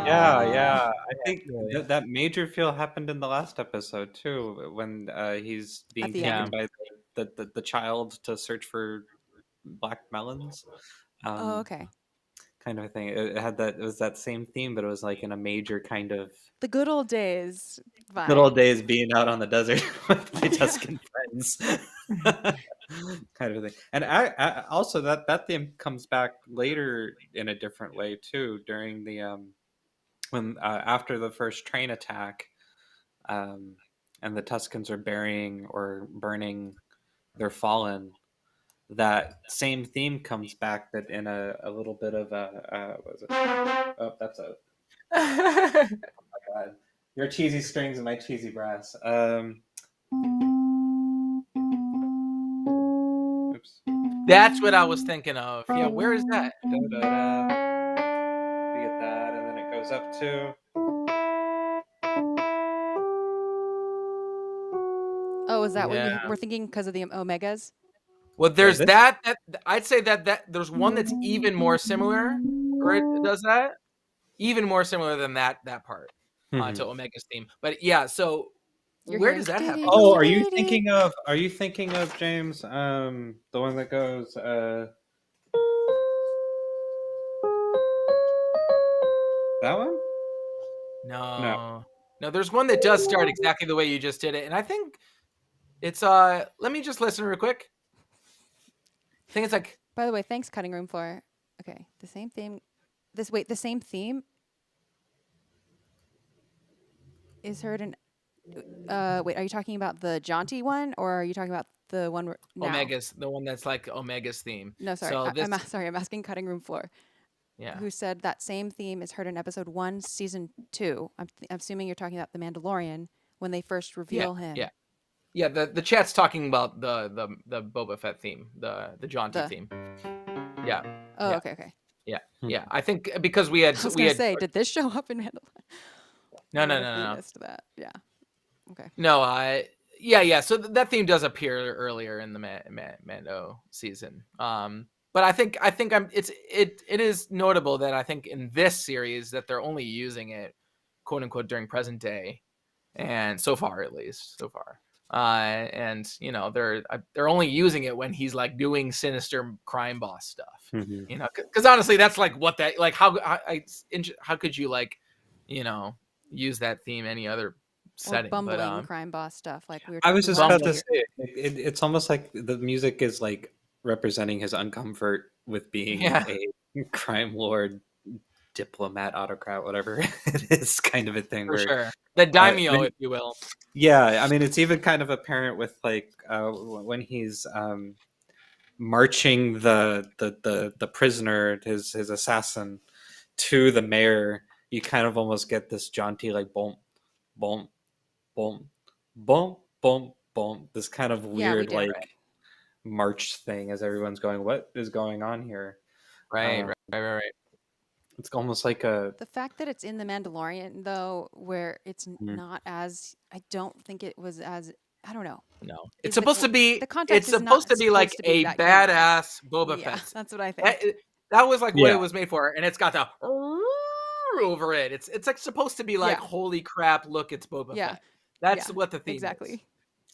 Yeah. I think that major feel happened in the last episode too, when he's being taken by the child to search for black melons. Okay. Kind of a thing. It had that. It was that same theme, but it was like in a major kind of the good old days vibe. Good old days being out on the desert with my Tusken friends. Kind of thing. And I also that theme comes back later in a different way too, during the when after the first train attack, and the Tuskens are burying or burning their fallen. That same theme comes back, but in a little bit of a what was it? Oh, that's a oh my god. Your cheesy strings and my cheesy brass. Oops. That's what I was thinking of. Yeah, where is that? Da-da-da. We get that, and then it goes up to. Oh, is that what you were thinking because of the omegas? Well, there's that I'd say that there's one that's even more similar, or it does that even more similar than that part to Omega's theme. But yeah, so where does that happen? Oh, are you thinking of James? The one that goes. That one? No. There's one that does start exactly the way you just did it, and I think it's let me just listen real quick. I think it's like. By the way, thanks, cutting room floor. Okay, the same theme. The same theme is heard in. Wait, are you talking about the jaunty one, or are you talking about the one now? Omega's, the one that's like Omega's theme? No, sorry. So I'm asking cutting room floor. Yeah. Who said that same theme is heard in episode 1, season 2? I'm assuming you're talking about the Mandalorian when they first reveal him. Yeah. The chat's talking about the Boba Fett theme, the jaunty theme. Yeah. Oh, okay. Yeah. I think because we had. I was gonna say, did this show up in Mandalorian? No. We missed that. Yeah. Okay. No. Yeah. So that theme does appear earlier in the Mando season. But I think it is notable that I think in this series that they're only using it, quote unquote, during present day, and so far at least. And they're only using it when he's like doing sinister crime boss stuff. Because honestly, that's like what that like how could you like use that theme any other setting? Or bumbling crime boss stuff like we were. I was just about to say it's almost like the music is like representing his uncomfort with being a crime lord, diplomat, autocrat, whatever it is, kind of a thing. For sure, the daimyo, if you will. Yeah, I mean, it's even kind of apparent with like when he's marching the prisoner, his assassin, to the mayor. You kind of almost get this jaunty like boom, boom, boom, boom, boom, boom. This kind of weird march thing as everyone's going, what is going on here? Right. It's almost like the fact that it's in the Mandalorian though, where it's not as, I don't think it was as, I don't know. No, it's supposed to be. The context it's supposed to be like a badass Boba Fett. That's what I think. That was like what it was made for, and it's got the over it. It's like supposed to be like, holy crap! Look, it's Boba Fett. That's what the theme exactly. Is.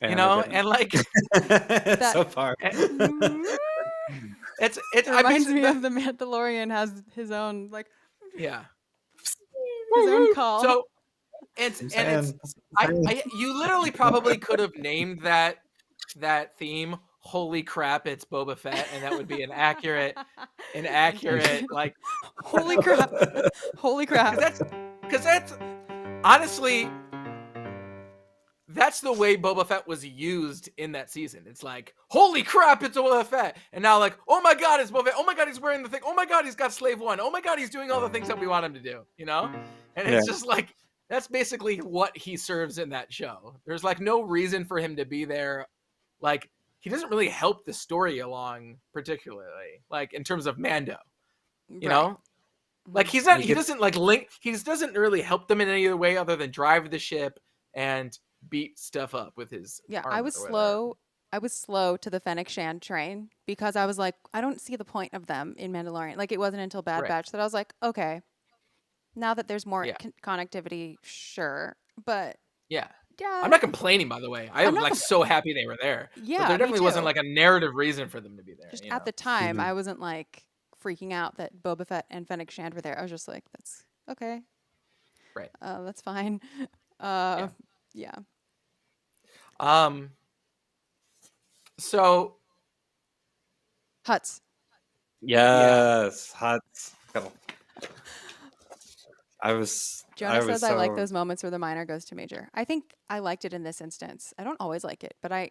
And like so far. It reminds me of the Mandalorian has his own his own call. So you literally probably could have named that theme "Holy crap, it's Boba Fett," and that would be an accurate like holy crap, holy crap. Because that's honestly. That's the way Boba Fett was used in that season. It's like, holy crap, it's Boba Fett. And now like, oh my God, it's Boba Fett. Oh my God, he's wearing the thing. Oh my God, he's got Slave One. Oh my God, he's doing all the things that we want him to do, And it's just like, that's basically what he serves in that show. There's like no reason for him to be there. Like, he doesn't really help the story along particularly, like in terms of Mando, you know? Like he doesn't like link, he doesn't really help them in any other way other than drive the ship and beat stuff up with his I was slow to the Fennec Shan train because I was like, I don't see the point of them in Mandalorian. Like it wasn't until Bad Batch that I was like, okay, Now that there's more Yeah. connectivity, sure, but Yeah. yeah, I'm not complaining, by the way. I'm I'm not like so happy they were there. But yeah, there me definitely wasn't too. like a narrative reason for them to be there, Just you at know? the time, Mhm. I wasn't like freaking out that Boba Fett and Fennec Shand were there. I was just like, that's okay. Right. That's fine. Yeah. Yeah. Um. So Huts. Yes, Huts. I Jonah was says I like so those moments where the minor goes to major. I think I liked it in this instance. I don't always like it, but I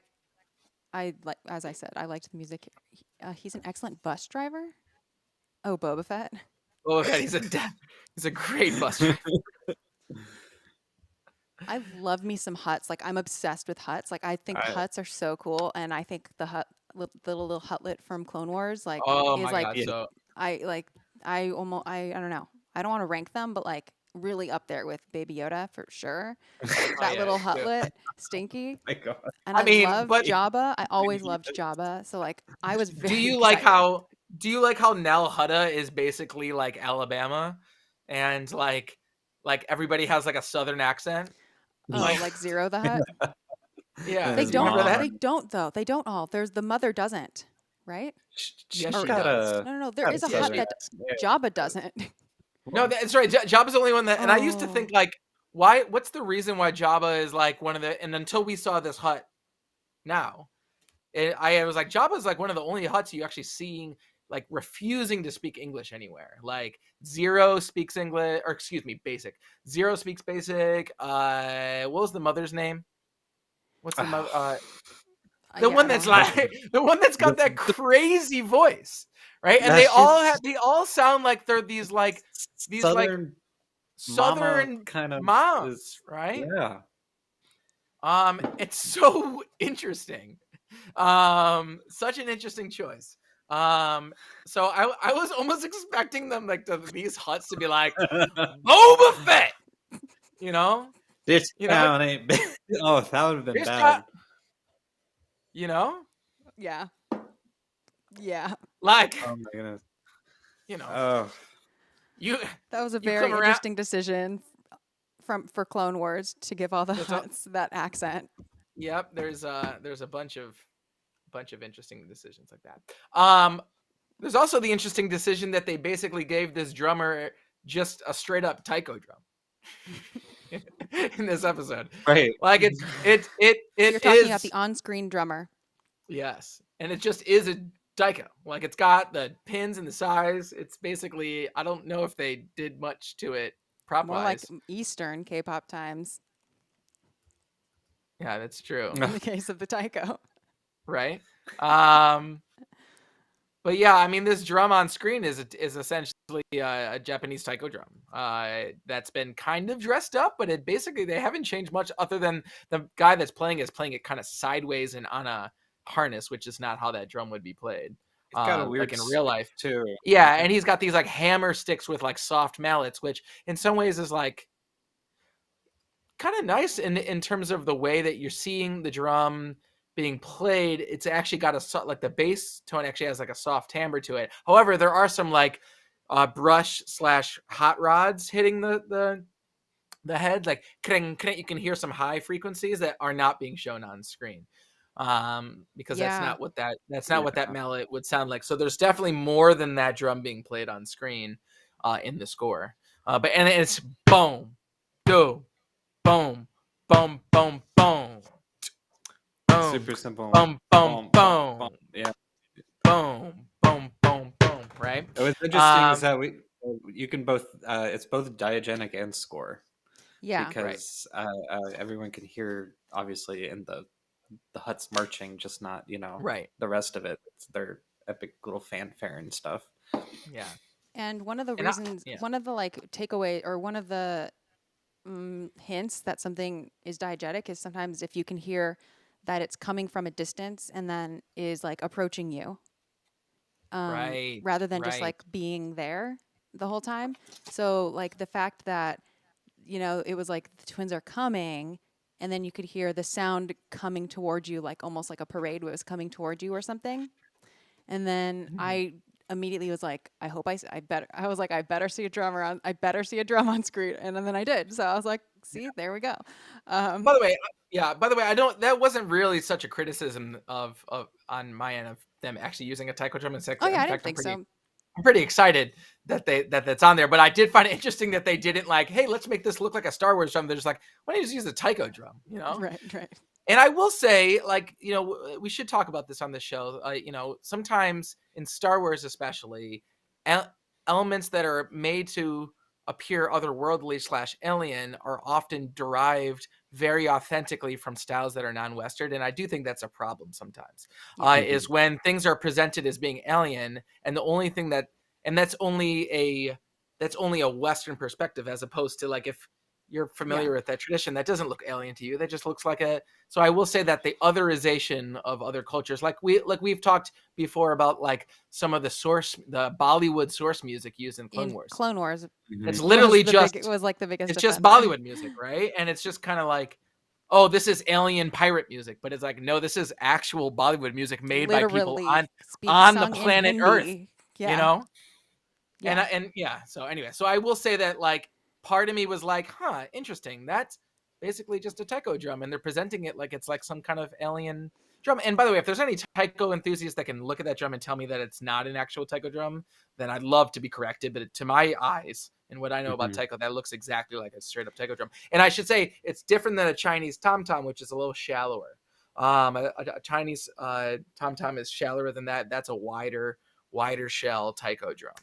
like, as I said, I liked the music. He's an excellent bus driver. Oh, Boba Fett. oh god, he's a great bus driver. I love me some huts. Like I'm obsessed with huts. Like I think I huts are so cool, and I think the the little hutlet from Clone Wars, like, Oh is my like god, so I like I don't know. I don't want to rank them, but like really up there with Baby Yoda for sure. oh That yeah, little yeah. hutlet, Stinky, my God. and I I mean, love but Jabba. I always loved Jabba, so like I was do very you like excited. how Nal Hutta is basically like Alabama and like everybody has like a southern accent? Oh, Like like Zero the Hut. yeah, And They his you remember don't. that? They mom. don't though. They don't all. There's the mother doesn't, right? Yes, She's Or she got does. a no, no, no. There got a is a Yeah, hut she southern that does. accent. Jabba doesn't. No, that's right. Jabba's the only one that, and I used to think Oh. like, what's the reason why Jabba is like one of the, and until we saw this hut now, I was like, Jabba's like one of the only huts you actually seeing like refusing to speak English anywhere. Like Zero speaks English, or excuse me, basic. Zero speaks basic. What was the mother's name? What's the mother? The Yeah, one I that's don't have. like the one that's got that crazy voice, right? And Yeah, she's they all sound like they're these like southern mama southern kind of moms, is. right? Yeah. It's so interesting. Such an interesting choice. So I was almost expecting them like these huts to be like Boba Fett, you know, This you know, town ain't been. Oh, that would have been this guy, bad. you know, Yeah. Yeah. like, Oh my goodness. you know, Oh, you That was a you come very around. interesting decision for Clone Wars to give all the There's a, huts that accent. yep, there's a bunch of interesting decisions like that. There's also the interesting decision that they basically gave this drummer just a straight up taiko drum in this episode. right. Like it You're talking about is the on-screen drummer. yes, and it just is a taiko. Like it's got the pins and the size. It's basically I don't know if they did much to it prop More like wise. Eastern K-pop times Yeah, that's true. in the case of the taiko. Right. But yeah, I mean, this drum on screen is essentially a Japanese taiko drum. That's been kind of dressed up, but it basically they haven't changed much other than the guy that's playing is playing it kind of sideways and on a harness, which is not how that drum would be played. It's got a Like weird in real life. too. Yeah, and he's got these like hammer sticks with like soft mallets, which in some ways is like kind of nice in terms of the way that you're seeing the drum being played. It's actually got like the bass tone actually has like a soft timbre to it. However, there are some like brush / hot rods hitting the head, like you can hear some high frequencies that are not being shown on screen, because that's Yeah. not what that mallet would sound like. So there's definitely more than that drum being played on screen in the score. But it's boom, do, boom, boom, boom, boom. Boom, Super simple. boom, boom, boom, Yeah. boom, boom, boom, boom. Right. What's interesting is that you can both. It's both diegetic and score. Yeah. Because everyone can hear obviously in the huts marching, just not Right. the rest of it. It's their epic little fanfare and stuff. Yeah. And one of the reasons, one of the like takeaway or one of the hints that something is diegetic is sometimes if you can hear that it's coming from a distance and then is like approaching you, Right. rather than just like being there the whole time. So like the fact that it was like the twins are coming, and then you could hear the sound coming towards you, like almost like a parade was coming towards you or something. And then immediately was like, I better see a drummer on, I better see a drum on screen. And then I did. So I was like, see, there we go. By the way, that wasn't really such a criticism of on my end of them actually using a taiko drum. In fact, I didn't think so. I'm pretty excited that that's on there, but I did find it interesting that they didn't like, hey, let's make this look like a Star Wars drum. They're just like, why don't you just use the taiko drum, you know? Right. And I will say, like, you know, we should talk about this on the show. You know, sometimes in Star Wars, especially, elements that are made to appear otherworldly / alien are often derived very authentically from styles that are non-Western. And I do think that's a problem sometimes, is when things are presented as being alien, and the only thing that's only a Western perspective, as opposed to like, if you're familiar with that tradition, that doesn't look alien to you. That just looks like so I will say that the otherization of other cultures, like we've talked before about like some of the Bollywood source music used in Clone Wars. Clone Wars. It's literally it was like the biggest. It's just Bollywood music, right? And it's just kind of like, oh, this is alien pirate music, but it's like, no, this is actual Bollywood music made by people on the planet Earth. Yeah. You know? Yeah. And so anyway, so I will say that, like, part of me was like, interesting. That's basically just a taiko drum, and they're presenting it like it's like some kind of alien drum. And by the way, if there's any taiko enthusiasts that can look at that drum and tell me that it's not an actual taiko drum, then I'd love to be corrected. But to my eyes and what I know about taiko, that looks exactly like a straight up taiko drum. And I should say it's different than a Chinese tom-tom, which is a little shallower. A Chinese tom-tom is shallower than that. That's a wider shell taiko drum.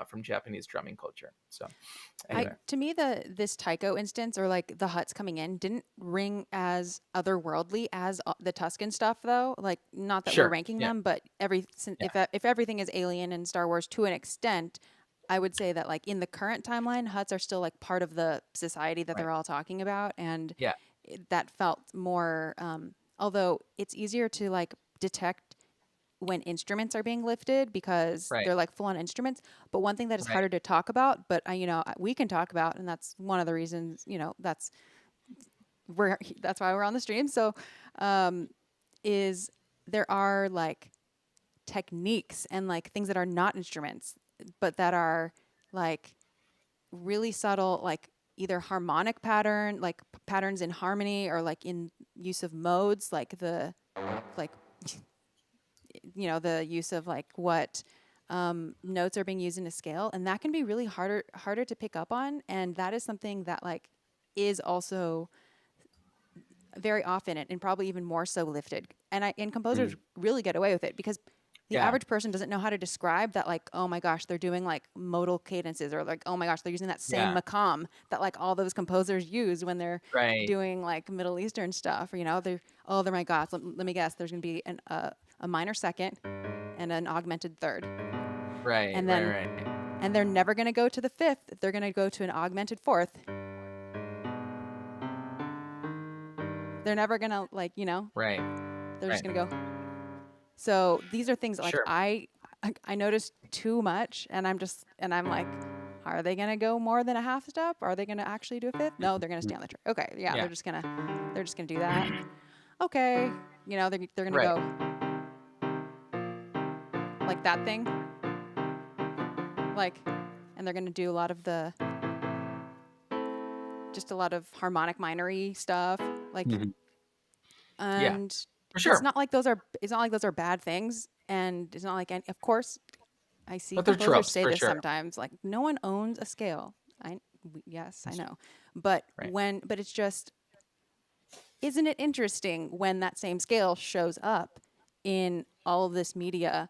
From Japanese drumming culture. So anyway. To me, this taiko instance, or like the Hutts coming in, didn't ring as otherworldly as the Tusken stuff, though. Like, not that we're ranking them, but if everything is alien in Star Wars to an extent, I would say that, like, in the current timeline, Hutts are still like part of the society that they're all talking about, and that felt more. Although it's easier to like detect when instruments are being lifted, because they're like full on instruments. But one thing that is harder to talk about, but we can talk about, and that's one of the reasons, that's why we're on the stream. So, is there are like techniques and like things that are not instruments, but that are like really subtle, like either harmonic patterns in harmony, or like in use of modes, like the use of like what notes are being used in a scale, and that can be really harder to pick up on. And that is something that like is also very often, and probably even more so, lifted. And composers really get away with it, because the average person doesn't know how to describe that, like, oh my gosh, they're doing like modal cadences, or like, oh my gosh, they're using that same maqam that like all those composers use when they're doing like Middle Eastern stuff, or they're my gosh, let me guess, there's going to be a minor second and an augmented third. Right. And then and they're never going to go to the fifth. They're going to go to an augmented fourth. They're never going to they're just going to go. So these are things like I noticed too much, and I'm like, are they going to go more than a half step? Are they going to actually do a fifth? No, they're going to stay on the track. Okay. Yeah. They're just going to do that. Okay. They're going to go like that thing. Like, and they're going to do a lot of harmonic minory stuff. Like, and for sure. It's not like those are bad things. And it's not like, of course, I see composers say this sometimes, like, no one owns a scale. Yes, I know. But but it's just, isn't it interesting when that same scale shows up in all of this media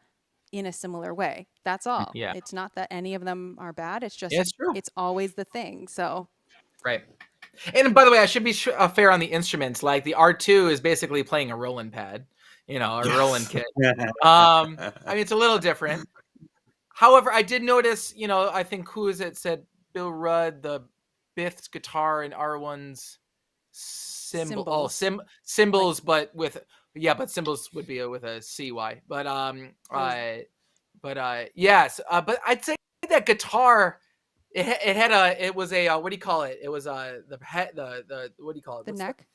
in a similar way? That's all. Yeah. It's not that any of them are bad. It's just, it's always the thing. So. Right. And by the way, I should be fair on the instruments. Like the R2 is basically playing a Roland pad, a Roland kit. I mean, it's a little different. However, I did notice, I think said Bill Rudd, the Bith's guitar and R1's cymbals, cymbals, but with cymbals would be with a CY. But yes. But I'd say that guitar. It was a what do you call it? It was the what do you call it? The neck.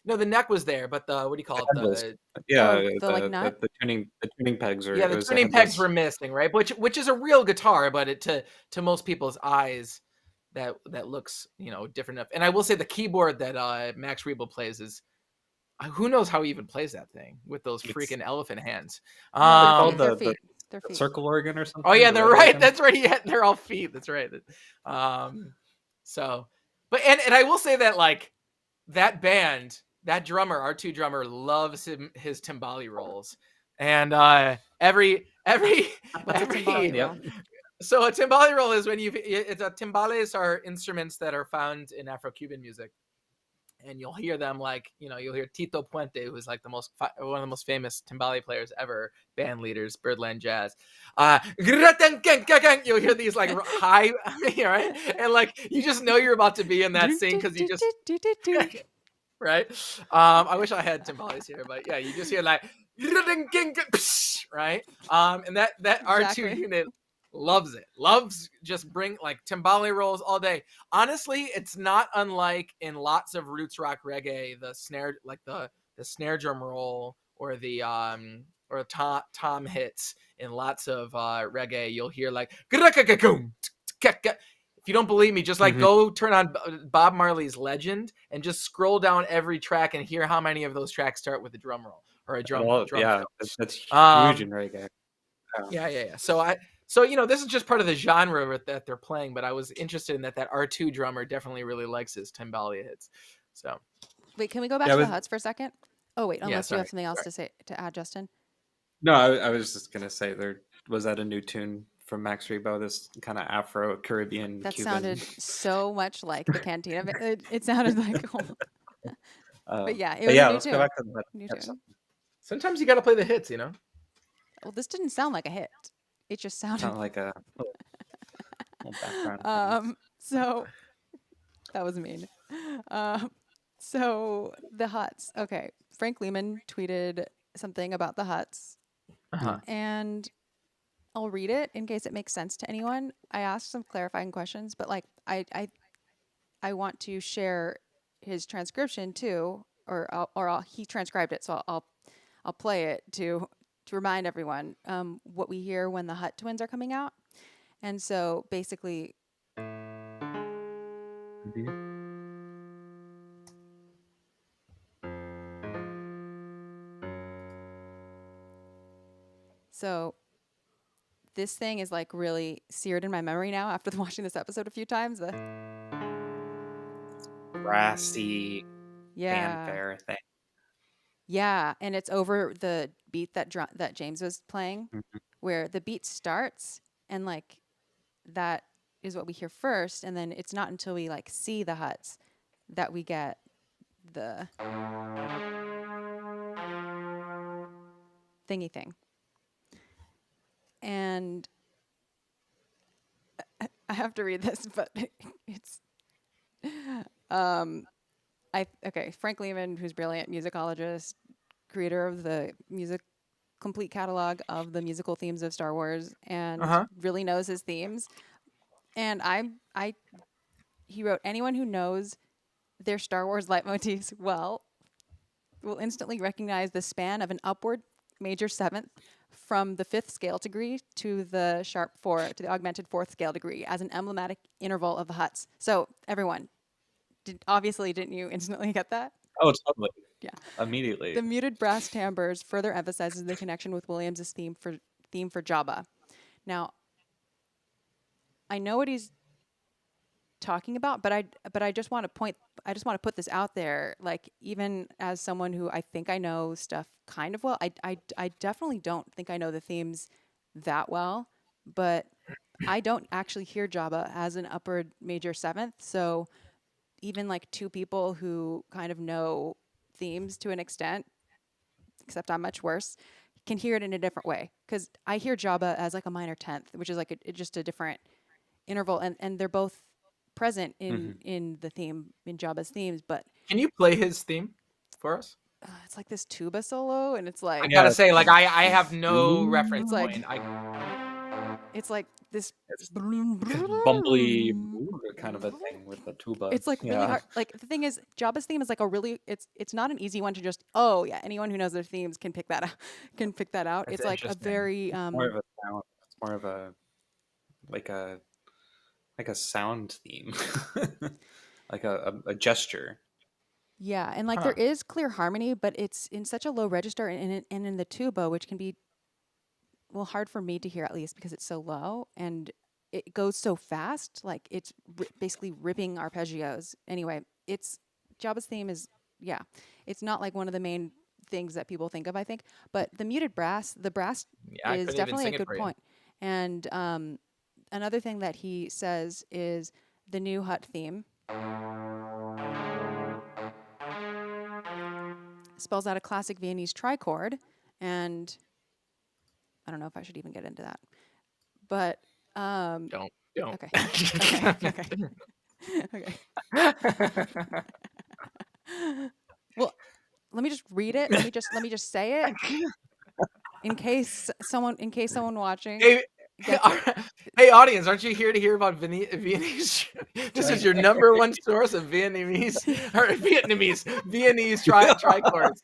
No, the neck was there, but the what do you call it? Headless. The tuning pegs are. Yeah, the tuning pegs were missing, right? Which is a real guitar, but to most people's eyes, that looks different enough. And I will say the keyboard that Max Rebo plays is, who knows how he even plays that thing with those freaking elephant hands. They're called Their the feet. circle organ or something. Oh yeah, they're right. Organ. That's right. Yeah, they're all feet. That's right. So, but and I will say that like that band, that drummer, R2 drummer, loves his timbali rolls, and every timbali roll? So a timbali roll is when timbales are instruments that are found in Afro-Cuban music. And you'll hear them like, you'll hear Tito Puente, who's like one of the most famous timbale players ever, band leaders, Birdland Jazz. You'll hear these like high, right? And like, you just know you're about to be in that scene because you just, right? I wish I had timbales here, but yeah, you just hear like, right? And that R2 unit loves just bring like timbale rolls all day. Honestly, it's not unlike in lots of roots rock reggae, the snare, like the snare drum roll or the or tom hits in lots of reggae. You'll hear like, if you don't believe me, just like go turn on Bob Marley's Legend and just scroll down every track and hear how many of those tracks start with a drum roll or a drum. Yeah, that's huge in reggae. Yeah. So, this is just part of the genre that they're playing, but I was interested in that R2 drummer definitely really likes his timbale hits. So, wait, can we go back to the huts for a second? Oh, wait, unless you have something else to add, Justin. No, I was just going to say was that a new tune from Max Rebo, this kind of Afro-Caribbean that Cuban. Sounded so much like the Cantina. It sounded like, but yeah, it was a new let's tune. go back to the new tune. Sometimes you got to play the hits, Well, this didn't sound like a hit. It just sounded like a little background. So that was mean. So the huts. Okay, Frank Lehman tweeted something about the huts, and I'll read it in case it makes sense to anyone. I asked some clarifying questions, but like I want to share his transcription too, he transcribed it, so I'll play it to remind everyone what we hear when the Hut twins are coming out. And so basically, so this thing is like really seared in my memory now after watching this episode a few times. The brassy fanfare thing. Yeah, and it's over the beat that James was playing, where the beat starts, and like that is what we hear first, and then it's not until we like see the huts that we get the thingy thing. And I have to read this, but it's Frank Lehman, who's brilliant musicologist, creator of the complete catalog of the musical themes of Star Wars, and really knows his themes. And he wrote, anyone who knows their Star Wars leitmotifs well will instantly recognize the span of an upward major seventh from the 5th scale degree to the sharp 4 to the augmented 4th scale degree as an emblematic interval of the huts. So everyone, didn't you instantly get that? Oh, totally. Yeah. Immediately. The muted brass timbres further emphasizes the connection with Williams' theme for Jabba. Now, I know what he's talking about, but I just want to put this out there. Like, even as someone who I think I know stuff kind of well, I definitely don't think I know the themes that well, but I don't actually hear Jabba as an upward major 7th. So even like two people who kind of know themes to an extent, except I'm much worse, can hear it in a different way. Because I hear Jabba as like a minor 10th, which is like just a different interval, and they're both present in the theme, in Jabba's themes. But can you play his theme for us? It's like this tuba solo, and it's like, I gotta say, like I have no reference like, point. It's like this It's bumbly kind of a thing with the tuba. It's like really hard. Like the thing is, Jabba's theme is like a really it's not an easy one to just anyone who knows their themes can pick that out. That's It's like a very more of a sound. It's more of a like a sound theme, like a gesture. yeah, and like there is clear harmony, but it's in such a low register, and in the tuba, which can be hard for me to hear at least because it's so low and it goes so fast. Like it's basically ripping arpeggios. Anyway, it's Jabba's theme is it's not like one of the main things that people think of, I think. But the muted brass, the brass is definitely a good point. And another thing that he says is the new Hutt theme spells out a classic Viennese trichord, and I don't know if I should even get into that, but don't. Okay. Okay. Well, let me just read it. Let me just say it in case someone watching. Hey, audience, aren't you here to hear about Viennese? This is your number one source of Viennese trichords.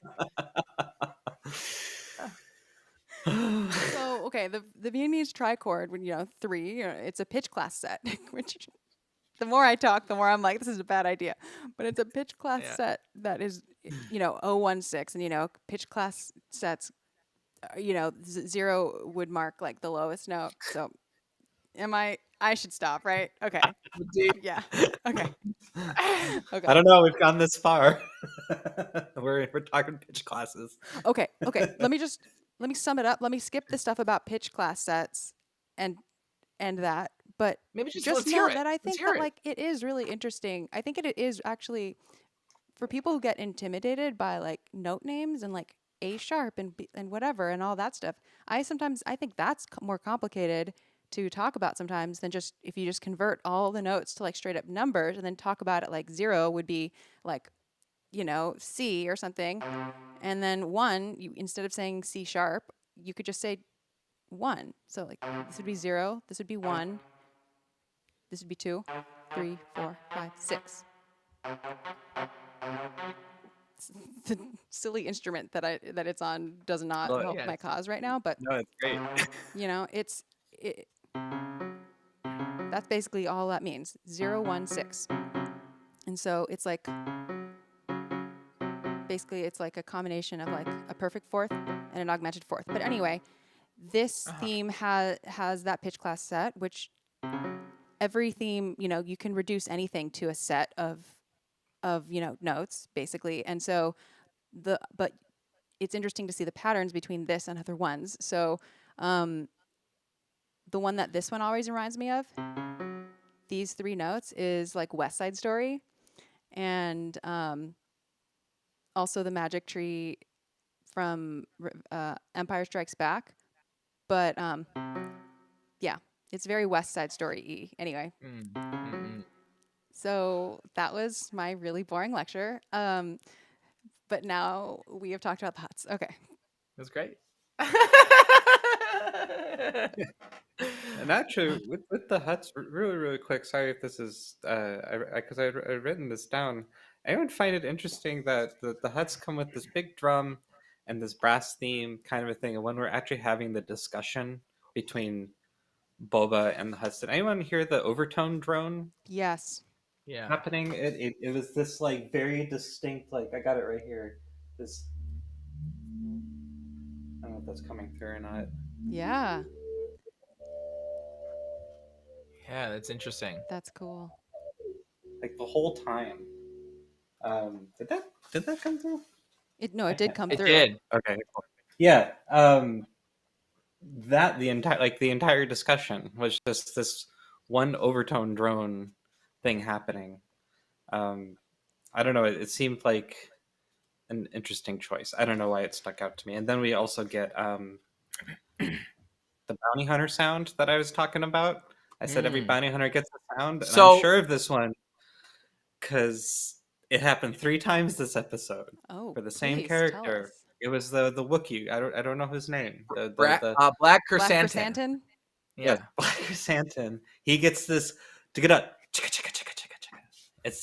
So okay, the Viennese trichord, when 3, it's a pitch class set, which the more I talk, the more I'm like, this is a bad idea. But it's a pitch class set that is 016, and pitch class sets, 0 would mark like the lowest note. So I should stop, right? Okay. Yeah. Okay. Okay. I don't know. We've gone this far. we're talking pitch classes. Okay. Let me sum it up. Let me skip the stuff about pitch class sets and that. But maybe just know that I think that like it is really interesting. I think it is actually for people who get intimidated by like note names and like A sharp and whatever and all that stuff. I think that's more complicated to talk about sometimes than just if you just convert all the notes to like straight up numbers and then talk about it like 0 would be like C or something, and then 1 you instead of saying C sharp you could just say 1. So like this would be 0, this would be 1, this would be 2, 3, 4, 5, 6. The silly instrument that it's on does not help my cause right now, but no, it's great. That's basically all that means. 0, 1, 6. And so it's like basically it's like a combination of like a perfect fourth and an augmented fourth. But anyway, this theme has that pitch class set, which every theme, you can reduce anything to a set of notes basically. And so but it's interesting to see the patterns between this and other ones. So the one that this one always reminds me of, these 3 notes, is like West Side Story, and also the magic tree from Empire Strikes Back. But it's very West Side Story-y. Anyway, so that was my really boring lecture. But now we have talked about the Hutts. Okay, that's great. And actually, with the Hutts, really quick. Sorry if this is because I've written this down. I would find it interesting that the Hutts come with this big drum and this brass theme kind of a thing. And when we're actually having the discussion between Boba and the Hutts, did anyone hear the overtone drone? Yes. Yeah. Happening. It was this like very distinct. Like I got it right here. This. I don't know if that's coming through or not. Yeah. Yeah, that's interesting. That's cool. Like the whole time. Did that come through? It did come through. It did. Okay. Cool. Yeah. That the entire discussion was just this one overtone drone thing happening. I don't know. It seemed like an interesting choice. I don't know why it stuck out to me. And then we also get the bounty hunter sound that I was talking about. I said every bounty hunter gets a sound, and I'm sure of this one because it happened 3 times this episode for the same character. It was the Wookiee. I don't know his name. Black Chrysanthemum. Yeah. Black Chrysanthemum. He gets this to get up. Chicka chicka chicka chicka chicka. It's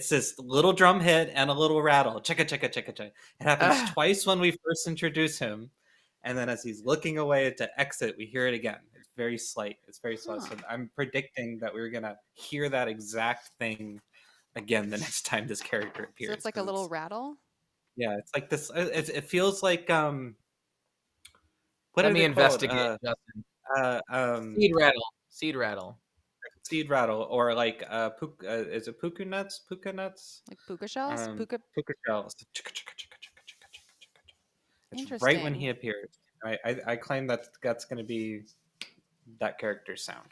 this little drum hit and a little rattle. Chicka chicka chicka chicka. It happens twice when we first introduce him, and then as he's looking away to exit, we hear it again. It's very slight. It's very slow. So I'm predicting that we're gonna hear that exact thing again the next time this character appears. So it's like a little rattle. Yeah, it's like this. It feels like What Let me investigate, Justin. Seed rattle. Seed rattle. Seed rattle, or like is it puka nuts? Puka nuts? Like puka shells? Puka shells. It's right when he appears. I claim that's going to be that character's sound.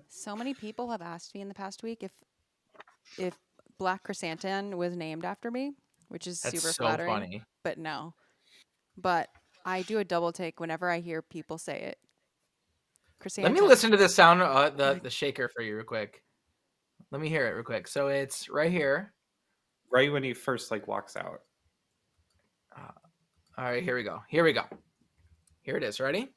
So many people have asked me in the past week if Black Chrysanthemum was named after me, which is super flattering. Funny. But no. But I do a double take whenever I hear people say it. Let me listen to the sound, the shaker for you real quick. Let me hear it real quick. So it's right here. Right when he first walks out. All right, here we go. Here we go. Here it is. Ready?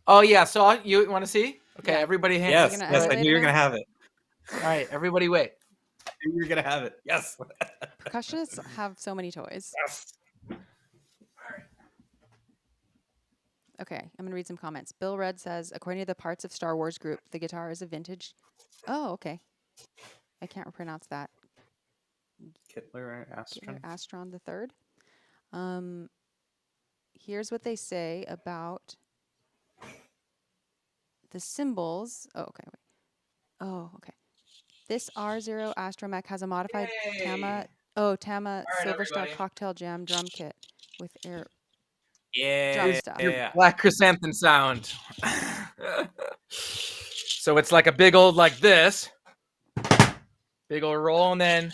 Oh yeah. So you want to see? Okay, everybody. Yes, I knew you were gonna have it. All right, everybody, wait. I knew you were gonna have it. Yes. Percussionists have so many toys. Yes. Okay, I'm going to read some comments. Bill Red says, according to the Parts of Star Wars group, the guitar is a vintage. Oh, okay. I can't pronounce that. Kittler Astron the Third. Here's what they say about the symbols. Oh, okay. Wait. Oh, okay. This R0 Astromech has a modified Tama Silver Star Cocktail Jam drum kit with air. Yeah. Black Chrysanthemum sound. So it's like a big old like this. Big old roll, and then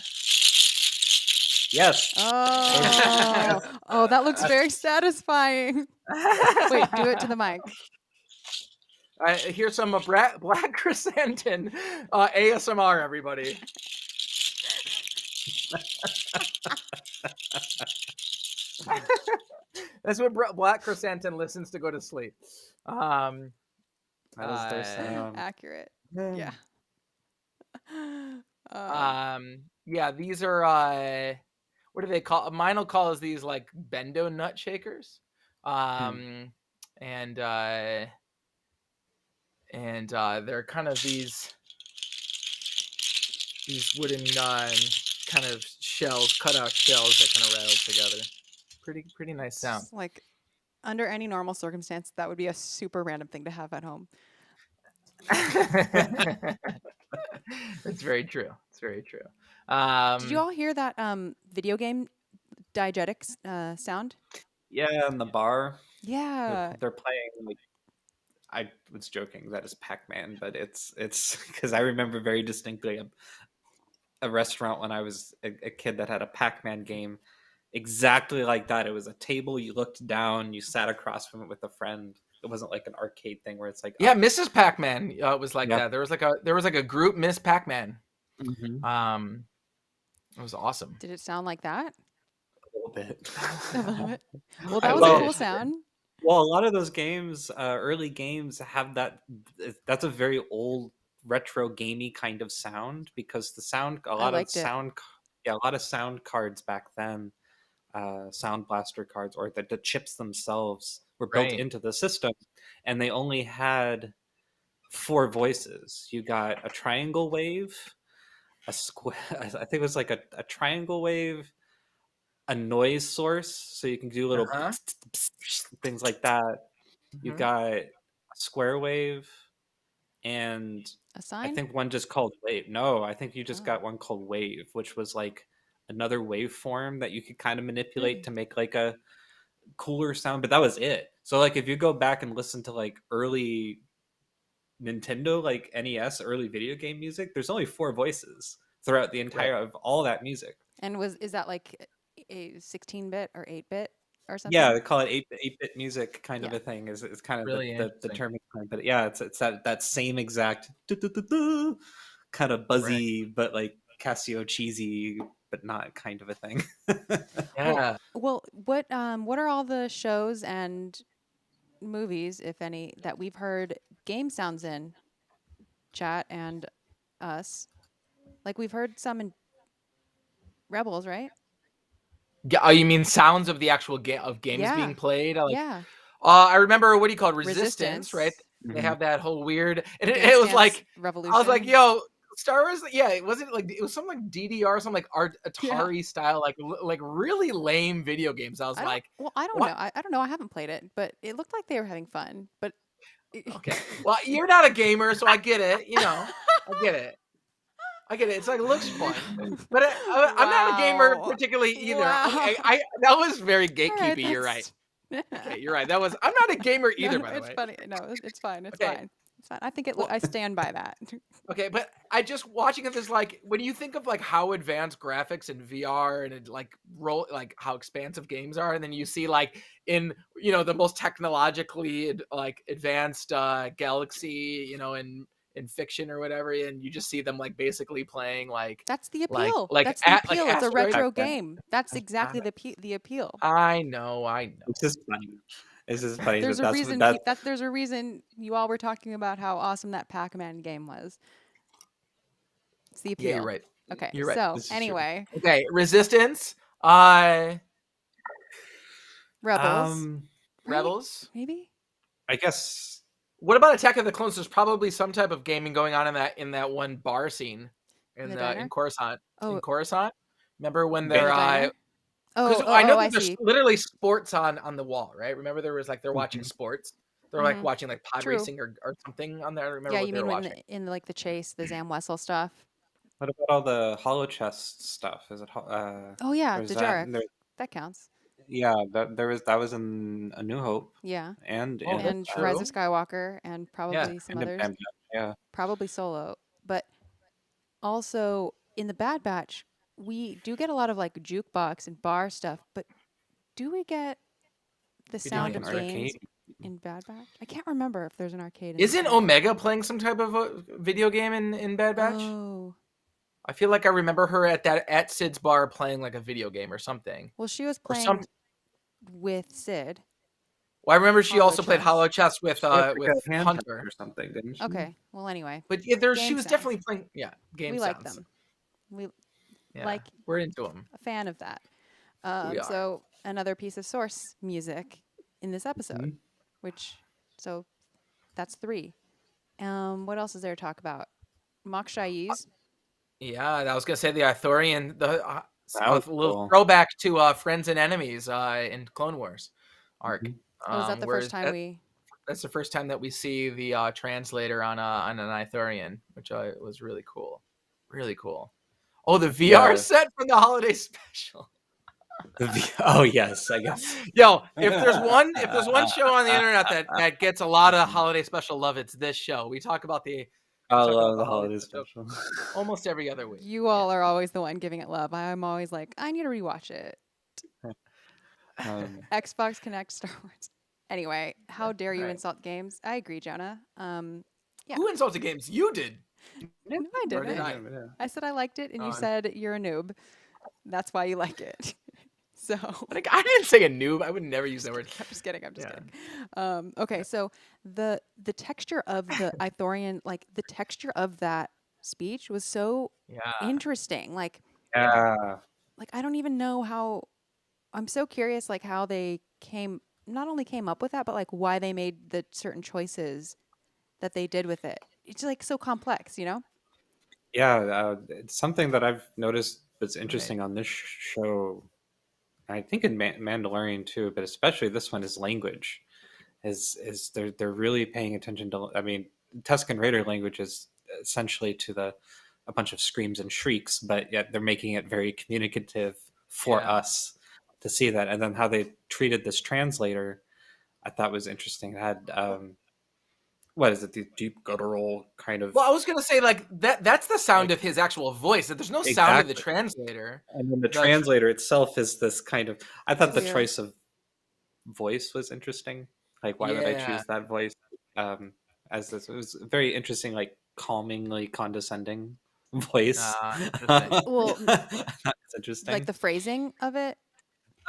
yes. Oh, that looks very satisfying. Wait, do it to the mic. Here's some Black Chrysanthemum ASMR, everybody. That's what Black Chrysanthemum listens to go to sleep. That is their sound. Accurate. Yeah. Yeah, these are what do they call? Mine will call these like bendo nut shakers. And they're kind of these wooden kind of shells, cutout shells that kind of rattle together. Pretty nice sound. Like under any normal circumstance, that would be a super random thing to have at home. It's very true. It's very true. Did you all hear that video game diegetic sound? Yeah, in the bar. Yeah. They're playing I was joking that is Pac-Man, but it's because I remember very distinctly a restaurant when I was a kid that had a Pac-Man game exactly like that. It was a table, you looked down, you sat across from it with a friend. It wasn't like an arcade thing where it's like Mrs. Pac-Man was like that. There was like a group Miss Pac-Man. Mm-hmm. It was awesome. Did it sound like that? A little bit. Well, that was a cool sound. Well, a lot of those games, early games, have that. That's a very old retro gamey kind of sound because a lot of sound cards back then, sound blaster cards, or the chips themselves were built into the system, and they only had 4 voices. You got a triangle wave, a square. I think it was like a triangle wave, a noise source, so you can do little things like that. You got a square wave, and a sign. I think one just called wave. No, I think you just got one called wave, which was like another waveform that you could kind of manipulate to make like a cooler sound, but that was it. So like if you go back and listen to like early Nintendo, like NES, early video game music, there's only 4 voices throughout the entire of all that music. And is that like a 16-bit or 8-bit or something? Yeah, they call it 8-bit music kind of a thing. Is kind of really the term. But yeah, it's that same exact kind of buzzy but like Casio cheesy but not kind of a thing. Yeah. Well, what are all the shows and movies, if any, that we've heard game sounds in, chat and us? Like we've heard some in Rebels, right? Yeah, oh, you mean sounds of the actual games Yeah. being played? Like, Yeah. I remember what do you call it? Resistance, right? They Mhm. have that whole weird, and it Dance was Dance like, Revolution. I was like, yo, Star Wars, yeah, it wasn't like, it was something like DDR, something like Atari style, like really lame video games. I was like, I don't what? know. I don't know. I haven't played it, but it looked like they were having fun. But Okay, well, you're not a gamer, so I get it. You know, I get it. It's like, it looks fun, but I'm not a gamer Wow. particularly either. Wow. Okay, that was very All gatekeepy. You're right. Okay, you're right. I'm not a gamer either, by the it's way. funny. No, it's fine. It's Okay. fine. It's fine. I think Well, I stand by that. okay, but I just watching it is like, when you think of like how advanced graphics and VR and like like how expansive games are, and then you see like in the most technologically like advanced galaxy, in fiction or whatever, and you just see them like basically playing like That's the appeal. like That's the appeal. It's a asteroid. retro game. That's exactly the appeal. I know. It's just funny. It's just funny. There's that a that's reason. what that. There's a reason you all were talking about how awesome that Pac-Man game was. It's the appeal. Yeah, you're right. Okay. You're right. So This is true. anyway, Okay, Resistance. Rebels. Rebels. Maybe. I guess. What about Attack of the Clones? There's probably some type of gaming going on in that one bar scene in Coruscant. Oh. In Coruscant. Remember when they're I know that there's see. literally sports on the wall, right? Remember there was like they're watching sports. They're like watching like pod True. racing or something on there. I don't remember Yeah, what you they were mean watching. in like the chase, the Zam Wessel stuff. What about all the hollow chest stuff? Is it? Oh yeah, or is Diegetic. That counts. Yeah, that was in A New Hope. Yeah. And And Rise of Skywalker and probably some and in others. Bad Batch, yeah. Probably Solo. But also in the Bad Batch, we do get a lot of like jukebox and bar stuff, but do we get the sound of games in Bad Batch? I can't remember if there's an arcade. Isn't Omega playing some type of a video game in Bad Batch? Oh. I feel like I remember her at Sid's bar playing like a video game or something. Well, she was playing with Sid. Well, I remember she also played Hollow Chess with Hunter or something, didn't she? Okay. Well, anyway. But yeah, she was definitely playing. Yeah, game sounds. Like them. We're into them. A fan of that. We are. So another piece of source music in this episode, so that's 3. What else is there to talk about? Mok Shai's. Yeah, I was gonna say the Ithorian, a little cool. throwback to Friends and Enemies in Clone Wars arc. Was that the first time That's the first time that we see the translator on an Ithorian, which was really cool. Really cool. Oh, the VR set from the holiday special. Oh yes, I guess. Yo, if there's one show on the internet that gets a lot of holiday special love, it's this show. We talk about the holiday special almost every other week. You all are always the one giving it love. I'm always like, I need to rewatch it. Xbox Connect Star Wars. Anyway, how dare you insult games? I agree, Jonah. Yeah. Who insulted games? You did. No, I didn't. I said I liked it, and you said you're a noob. That's why you like it. So I didn't say a noob. I would never use that word. I'm just kidding. Kidding. Okay, so the texture of the Ithorian, like the texture of that speech was so interesting. Like I don't even know how. I'm so curious, like how they not only came up with that, but like why they made the certain choices that they did with it. It's like so complex, you know? Yeah, it's something that I've noticed that's interesting on this show. I think in Mandalorian too, but especially this one is language. Is they're really paying attention to. I mean, Tusken Raider language is essentially a bunch of screams and shrieks, but yet they're making it very communicative for us to see that. And then how they treated this translator, I thought was interesting. It had what is it? The deep guttural kind of. Well, I was gonna say like that's the sound of his actual voice. That there's no sound of the translator. And then the translator itself is this kind of. I thought the choice of voice was interesting. Like, why would I choose that voice? As this, it was very interesting, like calmingly condescending voice. Well, That's interesting. Like the phrasing of it.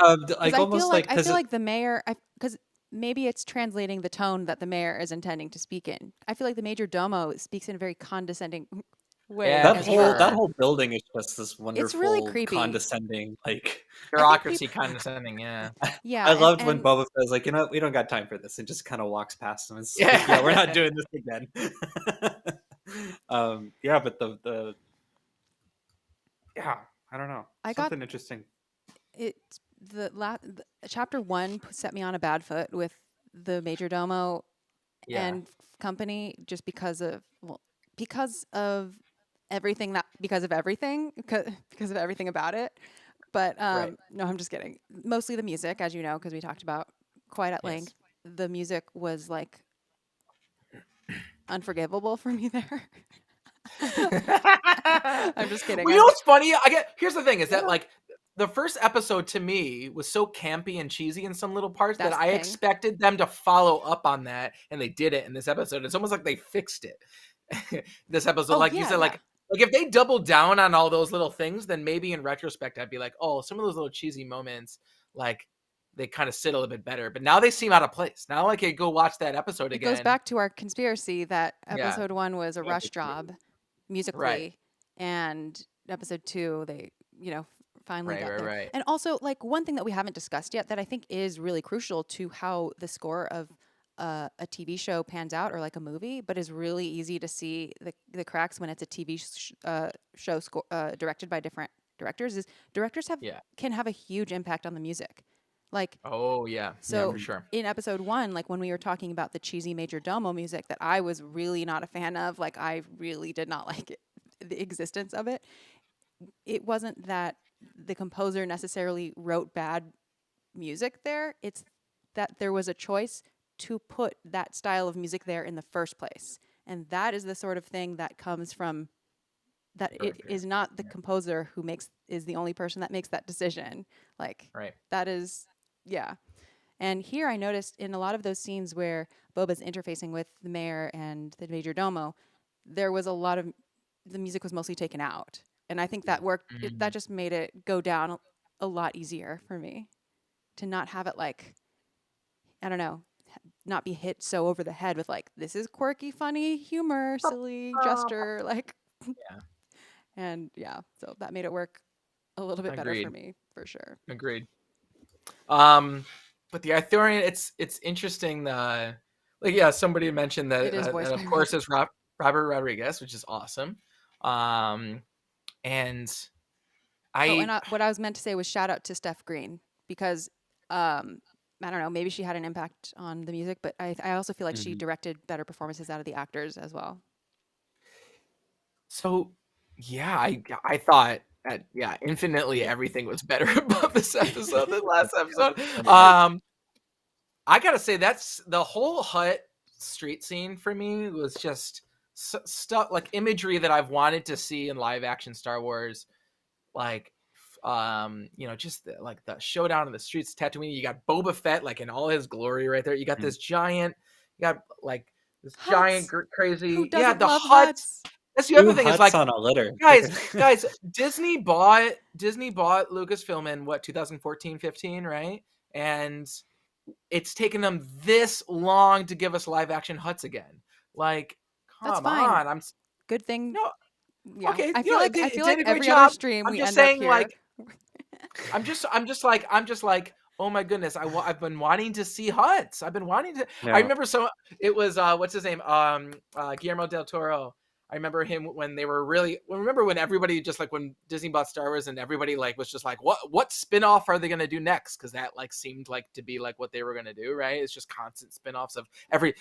Like almost like I feel like the mayor, because maybe it's translating the tone that the mayor is intending to speak in. I feel like the major domo speaks in a very condescending way. Yeah, that for whole that sure. whole building is just this It's really wonderful creepy. condescending like Bureaucracy condescending, yeah. Yeah, I loved when and Boba Fett was like, you know what, we don't got time for this, and just kind of walks past them. It's like, Yeah. yeah, we're not doing this again. Yeah, but the yeah, I don't know, I got something interesting. it. Chapter 1 set me on a bad foot with the major domo Yeah. and company, just because of because of everything because of everything about it. But Right. no, I'm just kidding. Mostly the music, as you know, because we talked about quite at length. Yes. The music was like unforgivable for me there. I'm just kidding. Well, you know what's funny? Here's the thing: is that like the first episode to me was so campy and cheesy in some little parts that That's the I thing. expected them to follow up on that, and they did it in this episode. It's almost like they fixed it. This episode, Oh, like you yeah, said, yeah. like if they doubled down on all those little things, then maybe in retrospect I'd be like, oh, some of those little cheesy moments, like they kind of sit a little bit better. But now they seem out of place. Now, like, I go watch that episode It again. goes back to our conspiracy that Yeah. episode 1 was a rush job musically, Right. and episode 2 they, finally got there. Right. And also, like, one thing that we haven't discussed yet that I think is really crucial to how the score of a TV show pans out, or like a movie, but is really easy to see the cracks when it's a TV show directed by different directors, is directors can have a huge impact on the music. Like, oh yeah, so for sure. In episode 1, like when we were talking about the cheesy major domo music that I was really not a fan of, like I really did not like it, the existence of it. It wasn't that the composer necessarily wrote bad music there. It's that there was a choice to put that style of music there in the first place. And that is the sort of thing that comes from that it is not the composer who is the only person that makes that decision. Like, that is, yeah. And here I noticed in a lot of those scenes where Boba's interfacing with the mayor and the major domo, there was a lot of, the music was mostly taken out. And I think that worked, that just made it go down a lot easier for me to not have it like, I don't know, not be hit so over the head with like, this is quirky, funny, humor, silly gesture, like, yeah. And yeah, so that made it work a little bit better for me, for sure. Agreed. But the Ithorian, it's interesting. Like, yeah, somebody mentioned that, It is voiced of by course, is Robert Rodriguez, which is awesome. And what I was meant to say was shout out to Steph Green, because I don't know, maybe she had an impact on the music, but I also feel like she directed better performances out of the actors as well. So yeah, I thought that infinitely everything was better about this episode than last episode. I gotta say, that's the whole Hutt street scene for me was just stuff like imagery that I've wanted to see in live action Star Wars, like just like the showdown in the streets of Tatooine. You got Boba Fett like in all his glory right there. You got this giant, giant crazy, the Hutts. That's the other thing. It's like, on a litter. guys, Disney bought Lucasfilm in 2014, 15, right? And it's taken them this long to give us live action Hutts again. Like, come on. I'm good thing. No, yeah. Okay, I feel like every job. other stream I'm we just end saying, up here. like, I'm just like, oh my goodness, I've been wanting to see Hutts. I've been wanting to. Yeah. I remember it was what's his name? Guillermo del Toro. I remember him when they were remember when everybody just like when Disney bought Star Wars and everybody like was just like, what spinoff are they gonna do next? Because that like seemed like to be like what they were gonna do, right? It's just constant spinoffs of every,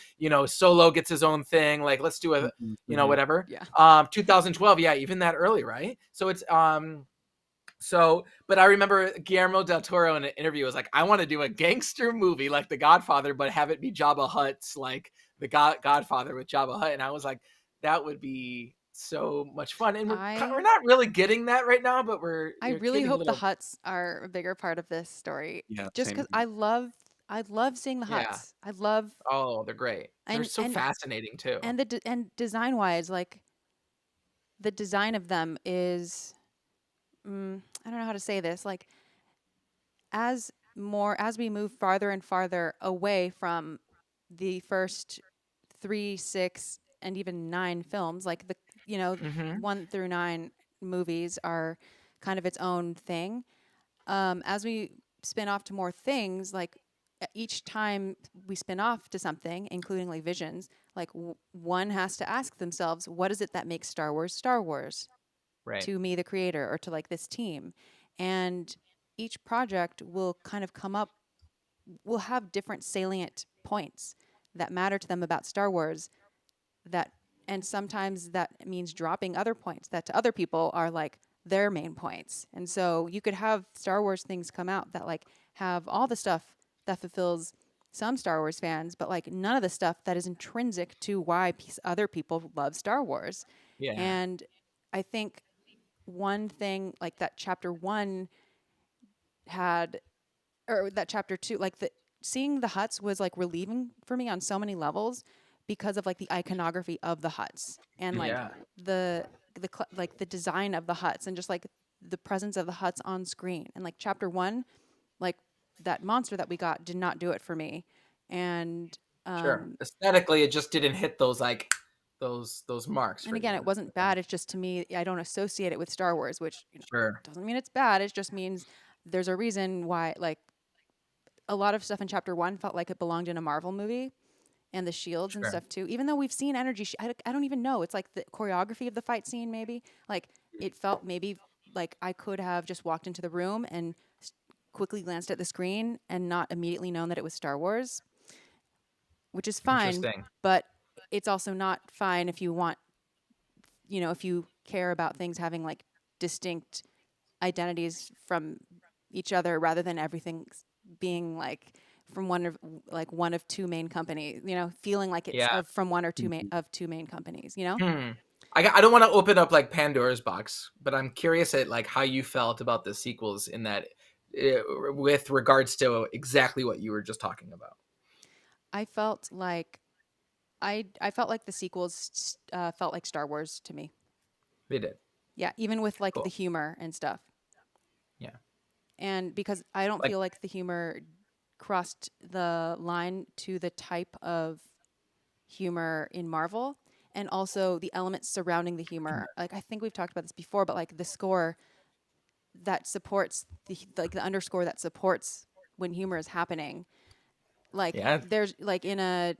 Solo gets his own thing. Like, let's do a whatever. Yeah. 2012, yeah, even that early, right? So it's but I remember Guillermo del Toro in an interview was like, I want to do a gangster movie like The Godfather, but have it be Jabba Hutt's like the Godfather with Jabba Hutt. And I was like, that would be so much fun. And we're not really getting that right now, but I really hope the Hutts are a bigger part of this story. Yeah, just because I love seeing the Hutts. Yeah. They're great. They're so fascinating too. And design wise, like the design of them is, I don't know how to say this, like as we move farther and farther away from the first 3, 6, and even 9 films, like the Mm-hmm. 1 through 9 movies are kind of its own thing. As we spin off to more things, like each time we spin off to something, including like visions, like one has to ask themselves, what is it that makes Star Wars Star Wars Right. to me, the creator, or to like this team? And each project will kind of come up, will have different salient points that matter to them about Star Wars, that and sometimes that means dropping other points that to other people are like their main points. And so you could have Star Wars things come out that like have all the stuff that fulfills some Star Wars fans, but like none of the stuff that is intrinsic to why other people love Star Wars. Yeah. And I think one thing like that chapter 1 had, or that chapter 2, like the seeing the huts was like relieving for me on so many levels because of like the iconography of the huts and like Yeah. the like the design of the huts and just like the presence of the huts on screen. And like chapter 1, like that monster that we got did not do it for me. And Sure. Aesthetically, it just didn't hit those like those marks for and again, you. it wasn't bad. It's just, to me, I don't associate it with Star Wars, which Sure. doesn't mean it's bad. It just means there's a reason why, like, a lot of stuff in chapter 1 felt like it belonged in a Marvel movie, and the shields and Sure. stuff too. Even though we've seen energy, I don't even know. It's like the choreography of the fight scene, maybe. Like, it felt maybe like I could have just walked into the room and quickly glanced at the screen and not immediately known that it was Star Wars, which is fine, Interesting. but it's also not fine if you want, if you care about things having like distinct identities from each other rather than everything being like from one of two main companies, feeling like it's Yeah. from one or two main companies, I don't want to open up like Pandora's box, but I'm curious at like how you felt about the sequels in that with regards to exactly what you were just talking about. I felt like I felt like the sequels felt like Star Wars to me. They did. Yeah, even with like Cool. the humor and stuff. Yeah. And because I don't Like feel like the humor crossed the line to the type of humor in Marvel, and also the elements surrounding the humor. Like I think we've talked about this before, but like the score that supports the underscore that supports when humor is happening. Like yeah. there's like in a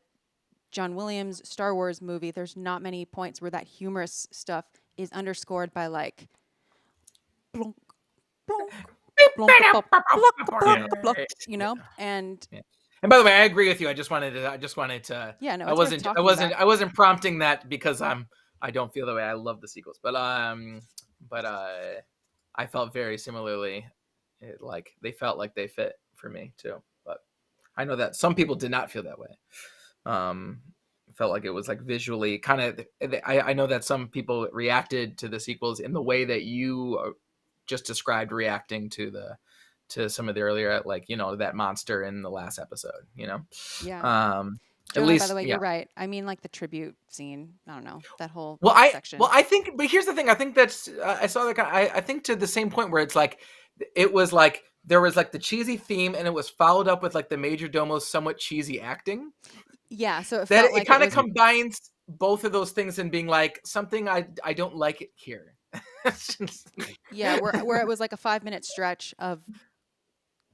John Williams Star Wars movie, there's not many points where that humorous stuff is underscored by like blunk, blunk, blunk, blunk, blunk, blunk, and Yeah. And by the way, I agree with you. I just wanted to. yeah, no, I it's worth wasn't. I talking wasn't. about. I wasn't prompting that because I don't feel the way. I love the sequels, but I felt very similarly. Like they felt like they fit for me too. But I know that some people did not feel that way. Felt like it was like visually kind of. I know that some people reacted to the sequels in the way that you just described reacting to some of the earlier, like that monster in the last episode. Yeah. At Jonah, by the least, way, yeah. you're right. I mean, like the tribute scene. I don't know, that whole Well, section. I think, but here's the thing. I think that's I saw that. I think to the same point where it's like it was like there was like the cheesy theme, and it was followed up with like the major domo's somewhat cheesy acting. Yeah, so it That felt it like it kind of was. combines both of those things and being like something I don't like it here. Yeah, where it was like a 5-minute stretch of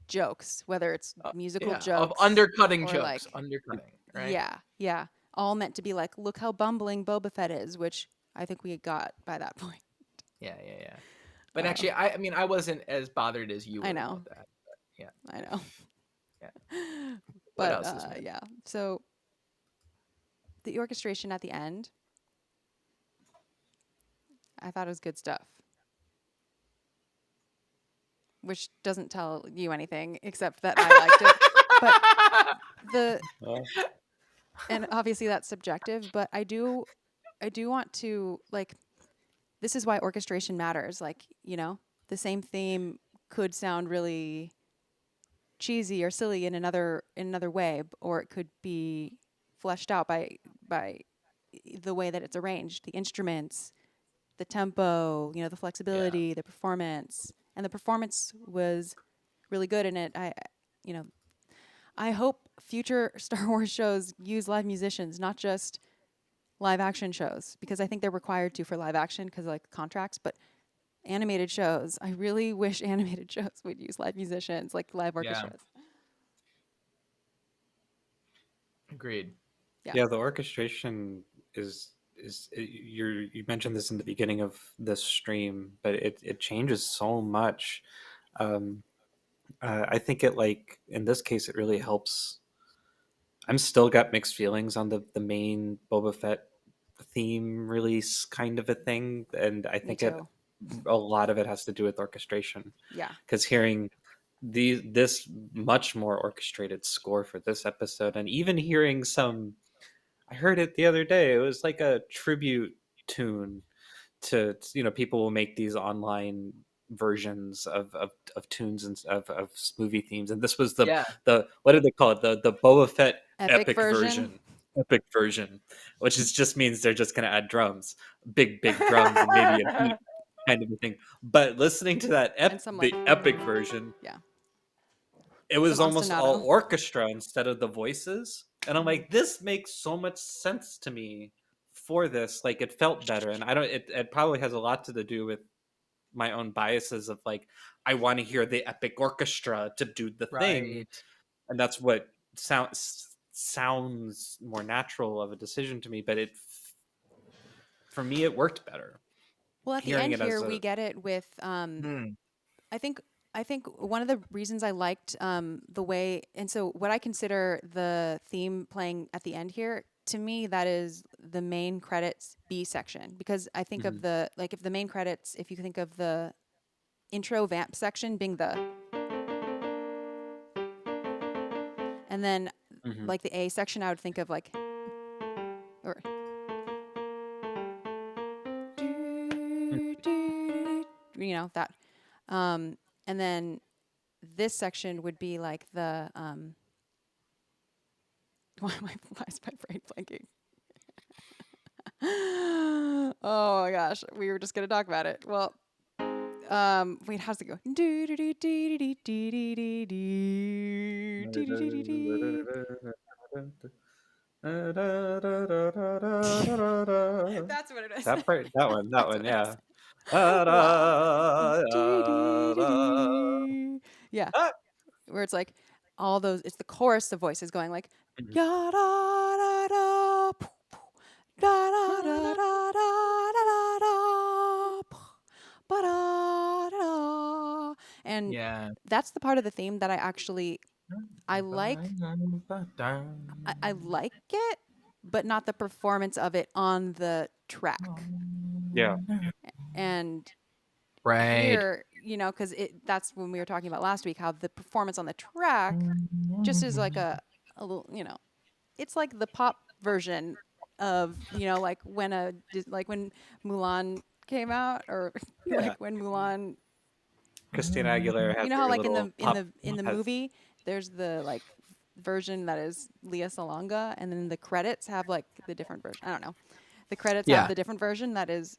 jokes, whether it's musical Yeah, of jokes undercutting or jokes, like, undercutting, right? yeah, all meant to be like, look how bumbling Boba Fett is, which I think we got by that point. Yeah. But actually, I mean, I wasn't as bothered as you were I know, about that. But yeah, I know. yeah. What But else is new? yeah, so the orchestration at the end, I thought it was good stuff, which doesn't tell you anything except that I liked it. But and obviously that's subjective, but I do want to like, this is why orchestration matters. Like, the same theme could sound really cheesy or silly in another way, or it could be fleshed out by the way that it's arranged, the instruments, the tempo, the Yeah. flexibility, the performance, and the performance was really good in it. I hope future Star Wars shows use live musicians, not just live action shows, because I think they're required to for live action because like contracts, but animated shows, I really wish animated shows would use live musicians, like live orchestras. Agreed. Yeah, the orchestration is you mentioned this in the beginning of this stream, but it changes so much. I think it, like in this case, it really helps. I'm still got mixed feelings on the main Boba Fett theme release kind of a thing, and I think a lot of it has to do with orchestration. Yeah, because hearing this much more orchestrated score for this episode, and even hearing some, I heard it the other day. It was like a tribute tune to people will make these online versions of tunes and of movie themes, and this was the what did they call it, the Boba Fett epic version, which just means they're just going to add drums, big drums, and maybe a beat kind of a thing. But listening to that the epic version, it was almost all orchestra instead of the voices, and I'm like, this makes so much sense to me for this. Like, it felt better, and I don't. It probably has a lot to do with my own biases of like, I want to hear the epic orchestra to do the thing, and that's what sounds more natural of a decision to me. But for me, it worked better. Well, at the end here, we get it with. I think one of the reasons I liked the way, and so what I consider the theme playing at the end here, to me, that is the main credits B section, because I think of the, like, if the main credits, if you think of the intro vamp section being the, and then like the A section, I would think of like, or that, and then this section would be like the why is my brain blanking? Oh my gosh, we were just gonna talk about it. Well, wait, how's it go? That's what it is. That one, yeah. Yeah, where it's like all those, it's the chorus of voices going like ya da da da da da da da da da da, and that's the part of the theme that I actually I like it, but not the performance of it on the track. Yeah. And here, because that's when we were talking about last week, how the performance on the track just is like a little, it's like the pop version of, like when Mulan came out, or like when Mulan, Christina Aguilera has, how like in the movie there's the like version that is Lea Salonga, and then the credits have like the different version. I don't know. The credits have the different version that is.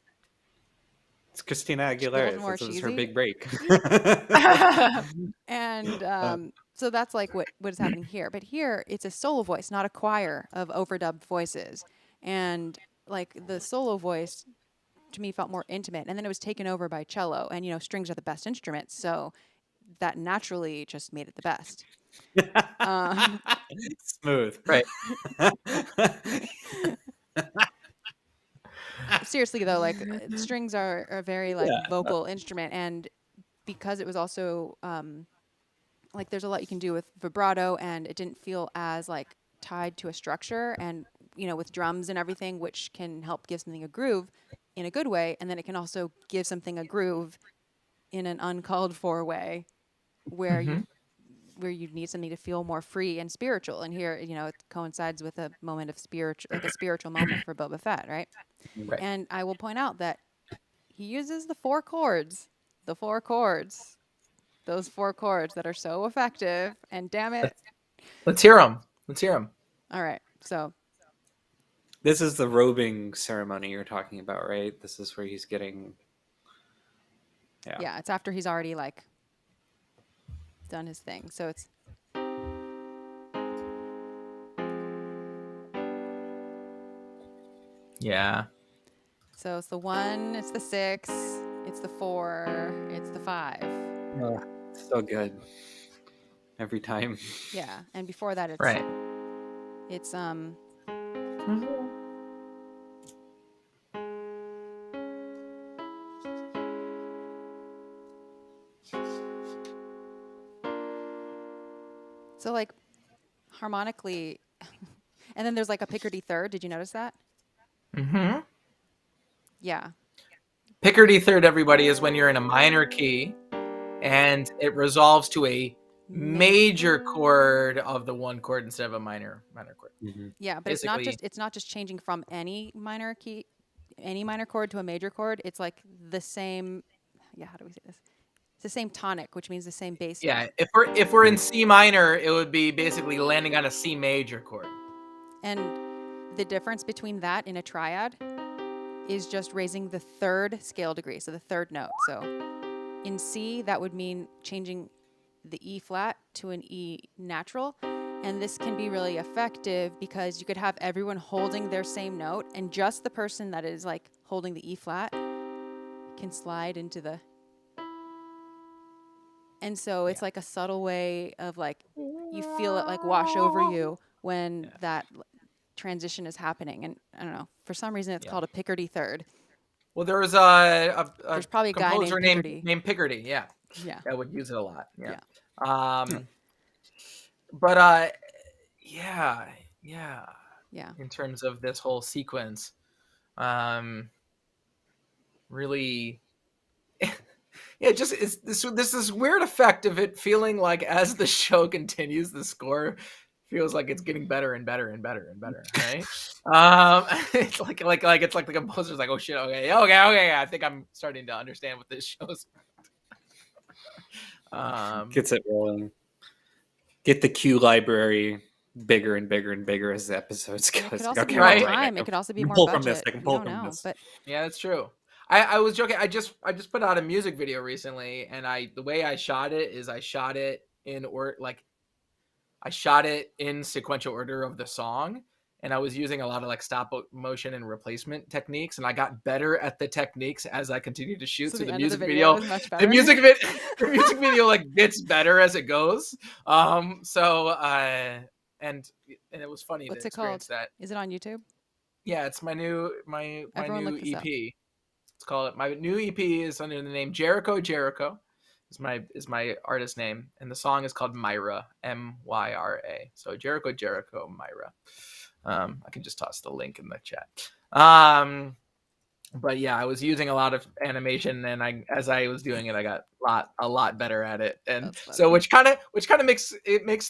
It's Christina Aguilera. This is her big break. And so that's like what is happening here. But here it's a solo voice, not a choir of overdubbed voices. And like the solo voice to me felt more intimate. And then it was taken over by cello, and strings are the best instruments, so that naturally just made it the best. Smooth, right? Seriously though, like strings are a very like vocal instrument, and because it was also like there's a lot you can do with vibrato, and it didn't feel as like tied to a structure, and with drums and everything, which can help give something a groove in a good way, and then it can also give something a groove in an uncalled for way, where you need something to feel more free and spiritual. And here, it coincides with a moment of spiritual moment for Boba Fett, right? And I will point out that he uses the four chords, those four chords that are so effective. And damn it, let's hear them. All right, so this is the robing ceremony you're talking about, right? This is where he's getting Yeah, it's after he's already like done his thing. So it's Yeah. So it's the 1, it's the 6, it's the 4, it's the 5. Oh, so good. Every time. Yeah, and before that it's Right. It's so like harmonically, and then there's like a Picardy third. Did you notice that? Mm-hmm. Yeah. Picardy third, everybody, is when you're in a minor key and it resolves to a major chord of the 1 chord instead of a minor chord. Mm-hmm. Yeah, but Basically, it's not just changing from any minor chord to a major chord. It's like the same. Yeah, how do we say this? It's the same tonic, which means the same bass note. if we're in C minor, it would be basically landing on a C major chord. And the difference between that in a triad is just raising the 3rd scale degree, so the 3rd note. So in C, that would mean changing the E flat to an E natural. And this can be really effective because you could have everyone holding their same note, and just the person that is like holding the E flat can slide into the. And so it's like a subtle way of like, you feel it like wash over you when that transition is happening. And I don't know, for some reason it's called a Picardy third. Well, there was There's probably a guy composer named Picardy. named Picardy, Yeah. that would use it a lot. Yeah. Yeah. But yeah. In terms of this whole sequence, really, yeah, just it's this weird effect of it feeling like as the show continues, the score feels like it's getting better and better and better and better, right? It's like it's like the composer's like, oh shit, okay, I think I'm starting to understand what this show's. Gets it rolling. Get the cue library bigger and bigger and bigger as the episodes go. It could Like, also okay, be more right. time. It could also be more pull budget. from this. I can We pull don't from know, this. but Yeah, that's true. I was joking. I just put out a music video recently, and the way I shot it is I shot it in sequential order of the song, and I was using a lot of like stop motion and replacement techniques, and I got better at the techniques as I continued to shoot. So the music video was much better. the music video like gets better as it goes. And it was funny What's to it called? experience that. Is it on YouTube? Yeah, it's my new Everyone new look this up. EP. Let's call it. My new EP is under the name Jericho. Jericho is my artist name, and the song is called Myra, Myra. So Jericho, Myra. I can just toss the link in the chat. But yeah, I was using a lot of animation, and as I was doing it, I got a lot better at it, and so which kind of makes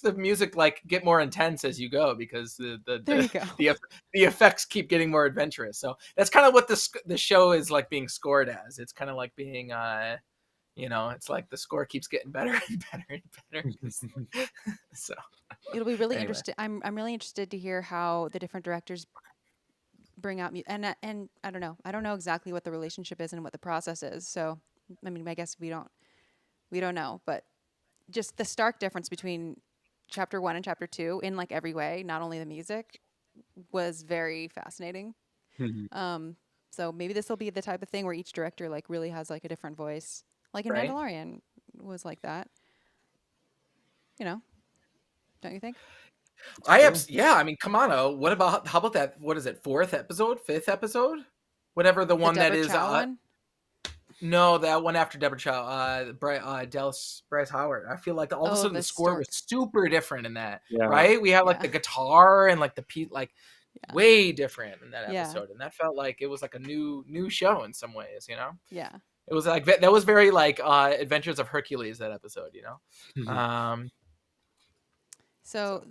the music like get more intense as you go, because the effects keep getting more adventurous. So that's kind of what the show is like being scored as. It's kind of like being it's like the score keeps getting better and better and better. So it'll be really interesting. I'm really interested to hear how the different directors bring out and I don't know exactly what the relationship is and what the process is. So I mean, I guess we don't know, but just the stark difference between chapter 1 and chapter 2 in like every way, not only the music, was very fascinating. So maybe this will be the type of thing where each director like really has like a different voice, like in Mandalorian was like that, don't you think? I mean, come on, how about that? What is it? 4th episode, 5th episode, whatever the one that is. One? No, that one after Deborah Chow, Bryce Howard. I feel like all of a sudden the score was super different in that, right? We have like the guitar and like the way different in that episode, and that felt like it was like a new show in some ways, Yeah. It was like that was very like Adventures of Hercules, that episode, So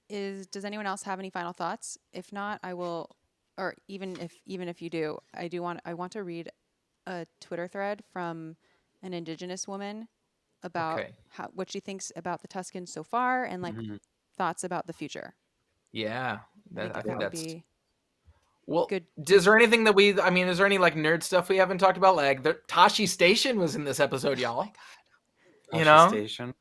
does anyone else have any final thoughts? If not, I will, or even if you do, I want to read a Twitter thread from an indigenous woman about what she thinks about the Tuskens so far, and like thoughts about the future. Yeah, I think that would be. Well, good. is there anything that is there any like nerd stuff we haven't talked about? Like Tashi Station was in this episode, y'all. Oh my God. You Tashi know? Station.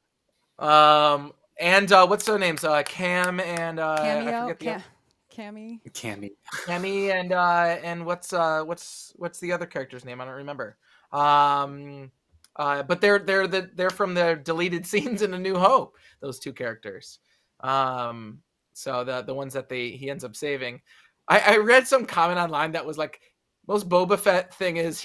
And what's their names? Cam and I Cameo, forget the other. Cammy. Cammy and what's the other character's name? I don't remember. But they're from the deleted scenes in A New Hope. Those two characters. So the ones that he ends up saving. I read some comment online that was like, most Boba Fett thing is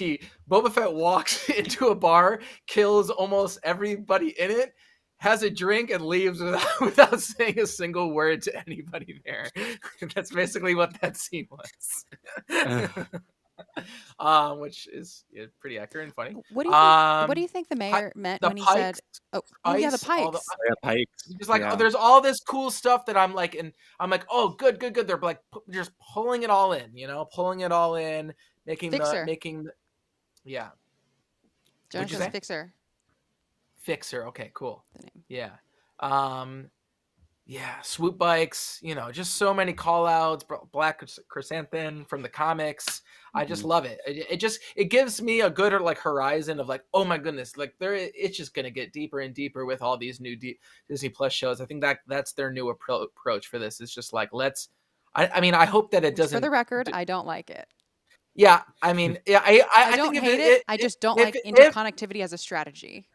Boba Fett walks into a bar, kills almost everybody in it, has a drink, and leaves without saying a single word to anybody there. That's basically what that scene was. Which is pretty accurate and funny. What do you think the mayor meant when he said, the pikes? Pikes. Just like, there's all this cool stuff that I'm like, oh, good. They're like just pulling it all in, making Fixer. Yeah. Jonas says Fixer. Fixer. Okay, cool. The name. Yeah. Yeah, swoop bikes, just so many call outs, Black Chrysanthemum from the comics. I just love it. It gives me a good like horizon of like, oh my goodness, like it's just going to get deeper and deeper with all these new Disney Plus shows. I think that's their new approach for this. It's just like, I hope that it doesn't. For the record, I don't like it. Yeah, I don't think hate it. I just don't like interconnectivity as a strategy.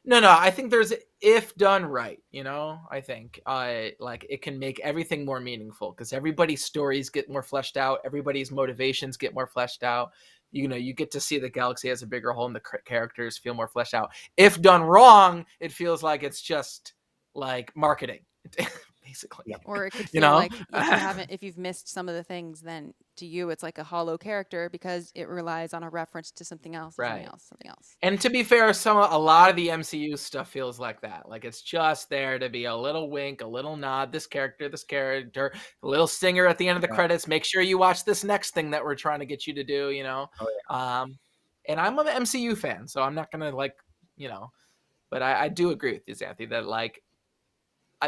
No, I think there's, if done right, I think like it can make everything more meaningful because everybody's stories get more fleshed out, everybody's motivations get more fleshed out. You get to see the galaxy as a bigger whole and the characters feel more fleshed out. If done wrong, it feels like it's just like marketing. Basically. Yeah. Or it could feel like if you've missed some of the things, then to you it's like a hollow character because it relies on a reference to something else, something else. And to be fair, a lot of the MCU stuff feels like that. Like it's just there to be a little wink, a little nod, this character, a little stinger at the end of the credits. Make sure you watch this next thing that we're trying to get you to do, Oh, yeah. And I'm an MCU fan, so I'm not going to but I do agree with you, Xanthe, that like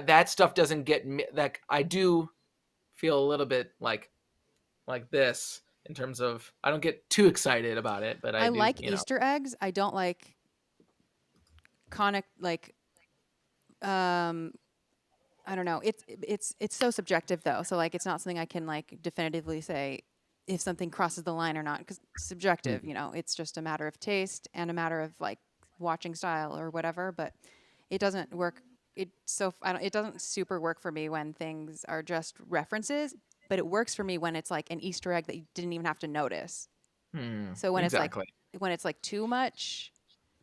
that stuff doesn't get me. Like I do feel a little bit like this in terms of I don't get too excited about it, but I do, like Easter eggs. I don't like I don't know. It's so subjective though. So like it's not something I can like definitively say if something crosses the line or not because it's subjective. It's just a matter of taste and a matter of like watching style or whatever. But it doesn't work. It doesn't super work for me when things are just references, but it works for me when it's like an Easter egg that you didn't even have to notice. So when it's like too much,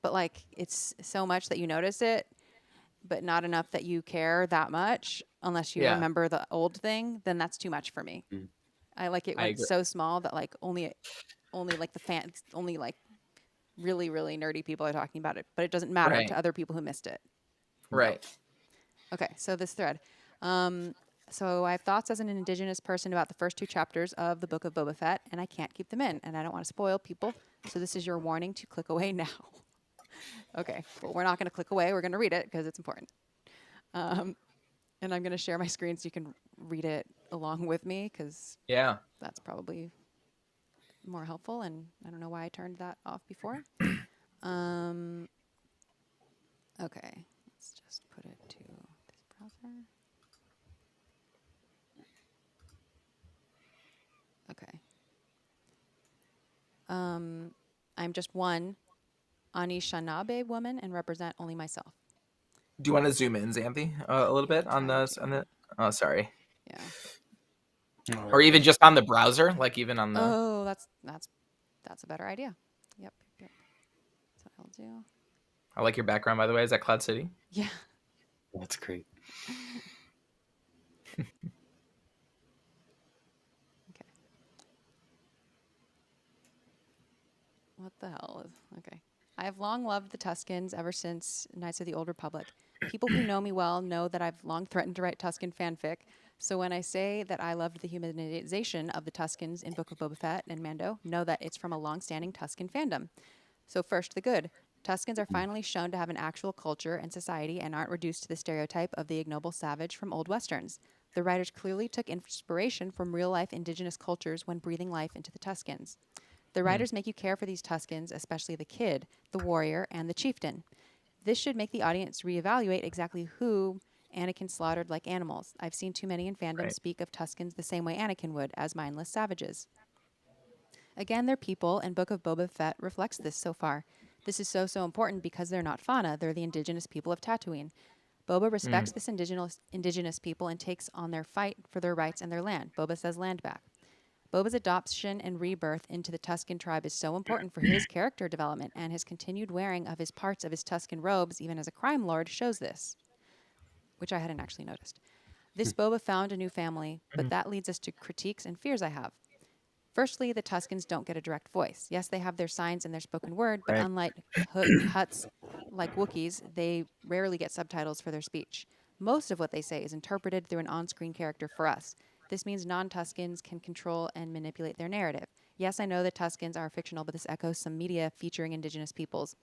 but like it's so much that you notice it, but not enough that you care that much unless you remember the old thing, then that's too much for me. I like it when it's so small that like only like the fans, only like really, really nerdy people are talking about it, but it doesn't matter to other people who missed it. Right. Okay, so this thread. So I have thoughts as an indigenous person about the first 2 chapters of the Book of Boba Fett, and I can't keep them in, and I don't want to spoil people, so this is your warning to click away now. Okay, well, we're not going to click away. We're going to read it because it's important. And I'm going to share my screen so you can read it along with me because that's probably more helpful, and I don't know why I turned that off before. Okay. Let's just put it to this browser. Okay. I'm just one Anishinaabe woman and represent only myself. Do you want to zoom in, Xanthe, a little bit on the? Oh, sorry. Yeah. Or even just on the browser, like even on the. Oh, that's a better idea. Yep. That's what I'll do. I like your background, by the way. Is that Cloud City? Yeah. That's great. Okay. What the hell is... Okay. I have long loved the Tuskens ever since Knights of the Old Republic. People who know me well know that I've long threatened to write Tusken fanfic. So when I say that I loved the humanization of the Tuskens in Book of Boba Fett and Mando, know that it's from a long-standing Tusken fandom. So first, the good. Tuskens are finally shown to have an actual culture and society and aren't reduced to the stereotype of the ignoble savage from old westerns. The writers clearly took inspiration from real-life indigenous cultures when breathing life into the Tuskens. The writers make you care for these Tuskens, especially the kid, the warrior, and the chieftain. This should make the audience reevaluate exactly who Anakin slaughtered like animals. I've seen too many in fandom speak of Tuskens the same way Anakin would, as mindless savages. Again, they're people, and Book of Boba Fett reflects this so far. This is so important because they're not fauna, they're the indigenous people of Tatooine. Boba respects this indigenous people and takes on their fight for their rights and their land. Boba says land back. Boba's adoption and rebirth into the Tusken tribe is so important for his character development, and his continued wearing of his parts of his Tusken robes, even as a crime lord, shows this, which I hadn't actually noticed. This Boba found a new family, but that leads us to critiques and fears I have. Firstly, the Tuskens don't get a direct voice. Yes, they have their signs and their spoken word, but unlike Hutts like Wookiees, they rarely get subtitles for their speech. Most of what they say is interpreted through an on-screen character for us. This means non-Tuskens can control and manipulate their narrative. Yes, I know the Tuskens are fictional, but this echoes some media featuring indigenous peoples.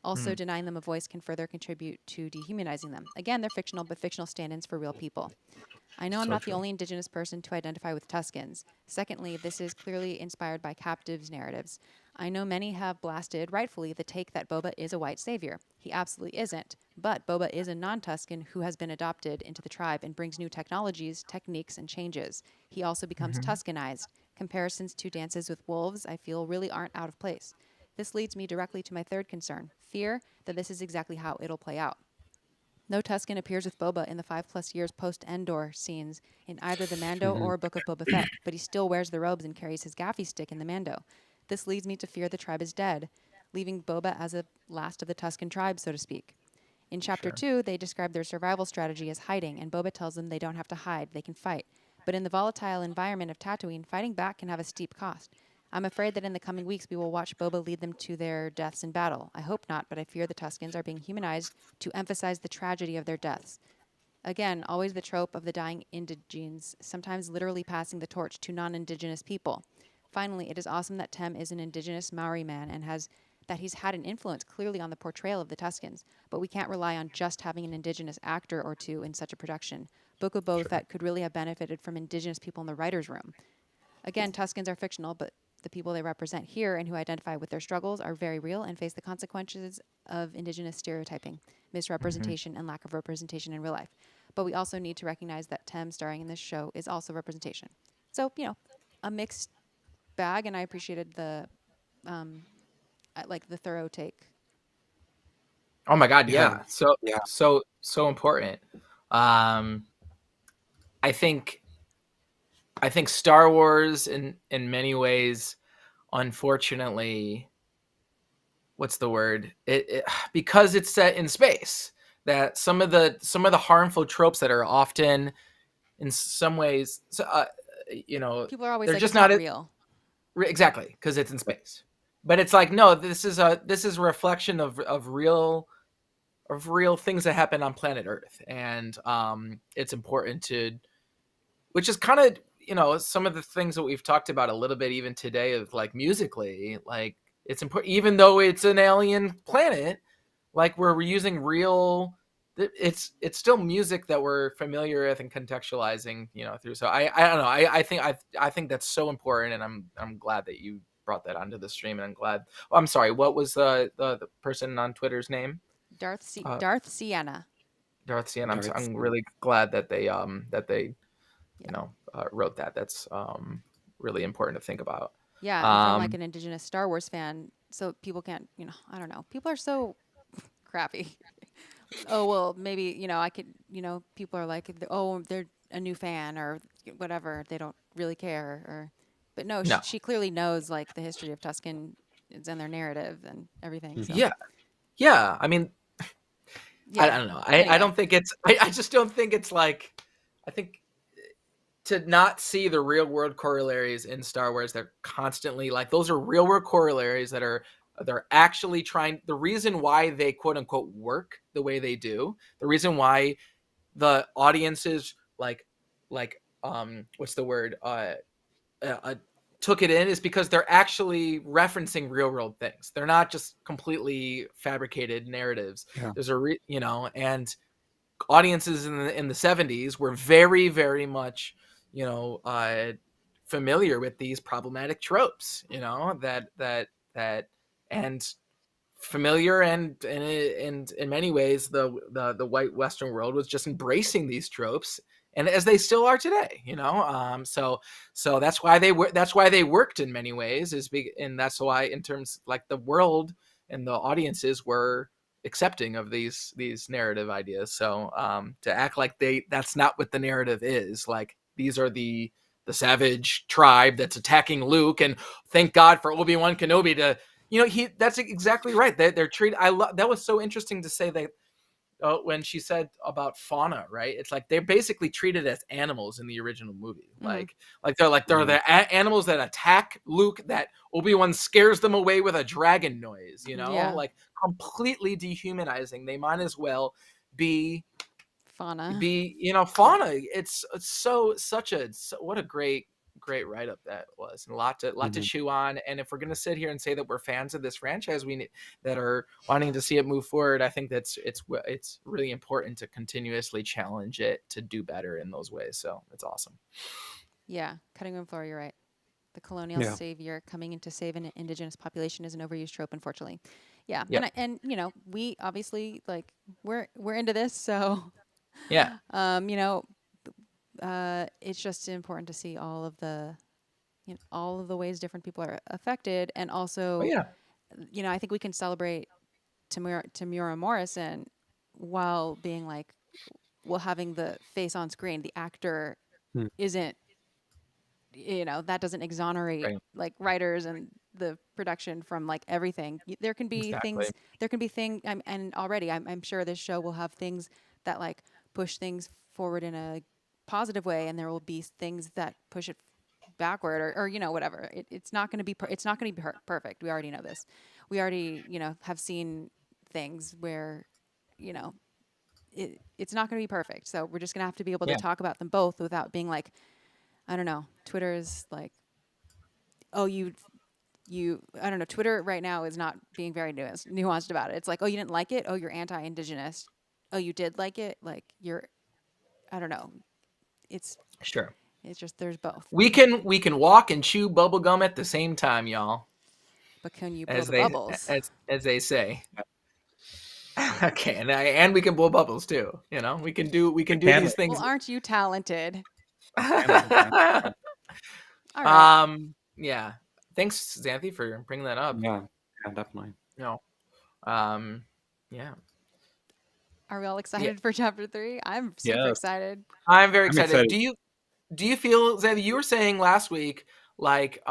Also, denying them a voice can further contribute to dehumanizing them. Again, they're fictional, but fictional stand-ins for real people. I know I'm not the only indigenous person to identify with Tuskens. Secondly, this is clearly inspired by captives' narratives. I know many have blasted, rightfully, the take that Boba is a white savior. He absolutely isn't. But Boba is a non-Tusken who has been adopted into the tribe and brings new technologies, techniques, and changes. He also becomes Tuskenized. Comparisons to Dances with Wolves, I feel, really aren't out of place. This leads me directly to my third concern, fear that this is exactly how it'll play out. No Tusken appears with Boba in the 5+ years post-Endor scenes in either the Mando or Book of Boba Fett, but he still wears the robes and carries his gaffy stick in the Mando. This leads me to fear the tribe is dead, leaving Boba as a last of the Tusken tribe, so to speak. In Chapter 2, they describe their survival strategy as hiding, and Boba tells them they don't have to hide, they can fight. But in the volatile environment of Tatooine, fighting back can have a steep cost. I'm afraid that in the coming weeks we will watch Boba lead them to their deaths in battle. I hope not, but I fear the Tuskens are being humanized to emphasize the tragedy of their deaths. Again, always the trope of the dying indigenes, sometimes literally passing the torch to non-indigenous people. Finally, it is awesome that Tem is an indigenous Maori man and that he's had an influence clearly on the portrayal of the Tuskens, but we can't rely on just having an indigenous actor or two in such a production. Book of Boba Fett could really have benefited from indigenous people in the writer's room. Again, Tuskens are fictional, but the people they represent here and who identify with their struggles are very real and face the consequences of indigenous stereotyping, misrepresentation, and lack of representation in real life. But we also need to recognize that Tem starring in this show is also representation. So, a mixed bag, and I appreciated the thorough take. Oh my God, yeah. So important. I think Star Wars in many ways, unfortunately, what's the word? It because it's set in space, that some of the harmful tropes that are often in some ways, people are always they're like, just it's not real. Exactly, because it's in space. But it's like, no, this is a reflection of real things that happen on planet Earth, and it's important to, which is kind of some of the things that we've talked about a little bit even today, of like musically, like it's important, even though it's an alien planet, like we're using real. It's still music that we're familiar with and contextualizing, through. So I don't know. I think that's so important, and I'm glad that you brought that onto the stream, and I'm glad. Oh, I'm sorry. What was the person on Twitter's name? Darth Sienna. Darth Sienna. I'm really glad that they wrote that. That's really important to think about. Yeah, and from like an indigenous Star Wars fan, so people can't, I don't know. People are so crappy. Oh, well, maybe, I could, people are like, oh, they're a new fan or whatever. They don't really care. But no. She clearly knows like the history of Tusken and their narrative and everything. So. Yeah. I mean, I don't know. Anyway. I don't think it's, I just don't think it's like, I think to not see the real world corollaries in Star Wars, they're constantly like, those are real world corollaries they're actually trying. The reason why they quote unquote work the way they do, the reason why the audiences what's the word? Took it in, is because they're actually referencing real world things. They're not just completely fabricated narratives. Yeah. There's and audiences in the 70s were very, very much, familiar with these problematic tropes, that and familiar, and in many ways the white Western world was just embracing these tropes, and as they still are today, so that's why they worked in many ways, and that's why, in terms like the world and the audiences were accepting of these narrative ideas. So to act like that's not what the narrative is, like these are the savage tribe that's attacking Luke, and thank God for Obi-Wan Kenobi to, that's exactly right. They're treated. That was so interesting to say that when she said about fauna, right? It's like they're basically treated as animals in the original movie. Mm-hmm. They're the animals that attack Luke, that Obi-Wan scares them away with a dragon noise, like completely dehumanizing. They might as well be fauna. Fauna. It's what a great write-up that was, and a lot to chew on. And if we're going to sit here and say that we're fans of this franchise, that are wanting to see it move forward, I think it's really important to continuously challenge it to do better in those ways. So it's awesome. Yeah, cutting room floor, you're right. The colonial savior coming in to save an indigenous population is an overused trope, unfortunately. Yeah, yep. And we obviously, like, we're into this, so yeah. It's just important to see all of the ways different people are affected, and also, I think we can celebrate Tamura Morrison while being like, having the face on screen, the actor isn't, that doesn't exonerate like writers and the production from like everything. There can be things. And already I'm sure this show will have things that like push things forward in a positive way, and there will be things that push it backward, or whatever. It's not going to be it's not going to be perfect. We already know this. We already have seen things where it's not going to be perfect. So we're just going to have to be able to talk about them both without being like, I don't know. Twitter is like, oh, I don't know. Twitter right now is not being very nuanced about it. It's like, oh, you didn't like it? Oh, you're anti-indigenous. Oh, you did like it? Like, you're, I don't know. It's sure. It's just, there's both. We can walk and chew bubble gum at the same time, y'all. But can you blow the bubbles? As they say. Okay, and we can blow bubbles too. We can do these things. Well, aren't you talented? All right. Yeah. Thanks, Xanthe, for bringing that up. Yeah, definitely. Yeah. Are we all excited for chapter 3? I'm super excited. I'm very excited. Do you feel, Xanthe, you were saying last week, like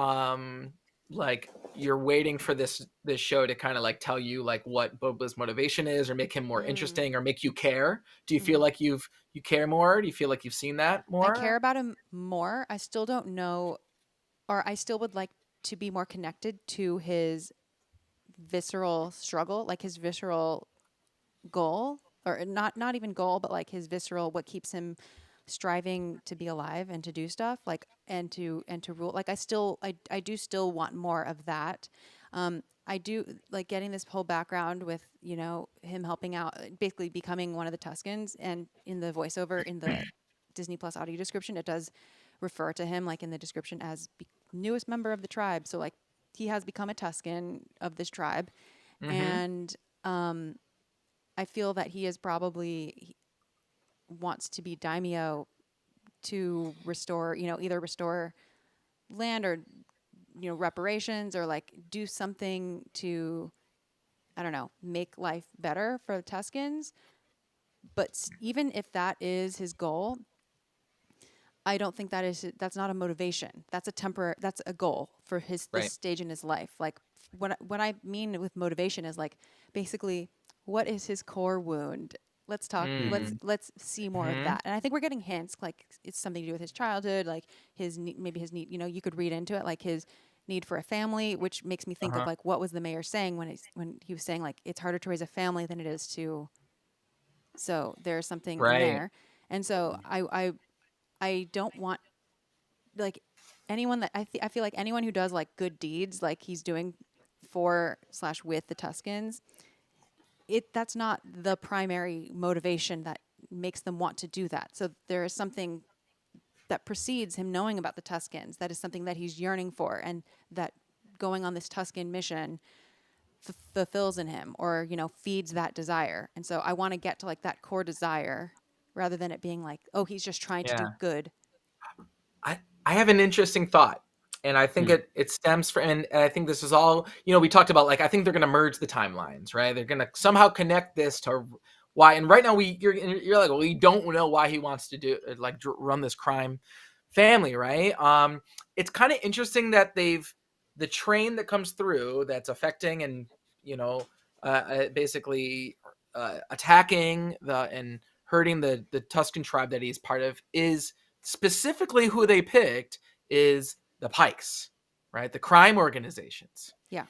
you're waiting for this show to kind of like tell you like what Boba's motivation is, or make him more interesting, or make you care? Do you feel like you care more? Do you feel like you've seen that more? I care about him more. I still don't know, or I still would like to be more connected to his visceral struggle, like his visceral goal, or not even goal, but like his visceral, what keeps him striving to be alive and to do stuff, like, and to rule. Like, I do still want more of that. I do like getting this whole background with, him helping out, basically becoming one of the Tuskens, and in the voiceover in the Disney Plus audio description, it does refer to him, like in the description, as newest member of the tribe. So like, he has become a Tusken of this tribe. And I feel that he is probably wants to be daimyo to restore, either restore land, or reparations, or like do something to, I don't know, make life better for the Tuskens. But even if that is his goal, I don't think that's not a motivation. That's a goal for this stage in his life. Like, what I mean with motivation is like, basically, what is his core wound? Let's talk. Let's see more of that. And I think we're getting hints, like it's something to do with his childhood, like maybe his need. You could read into it, like his need for a family, which makes me think of like, what was the mayor saying when he was saying like, it's harder to raise a family than it is to. So there's something in there, and so I don't want, like, anyone that I feel like anyone who does like good deeds, like he's doing for/with the Tuskens, that's not the primary motivation that makes them want to do that. So there is something that precedes him knowing about the Tuskens. That is something that he's yearning for, and that going on this Tusken mission fulfills in him, or, you know, feeds that desire. And so I want to get to like that core desire rather than it being like, oh, he's just trying to do good. I have an interesting thought, and I think it stems from, and I think this is all, you know, we talked about, like, I think they're going to merge the timelines, right? They're going to somehow connect this to why, and right now you're like, well, you don't know why he wants to do, like, run this crime family, right? It's kind of interesting that the train that comes through that's affecting and, you know, basically attacking and hurting the Tusken tribe that he's part of is specifically who they picked is the Pikes, right? The crime organizations. Yeah.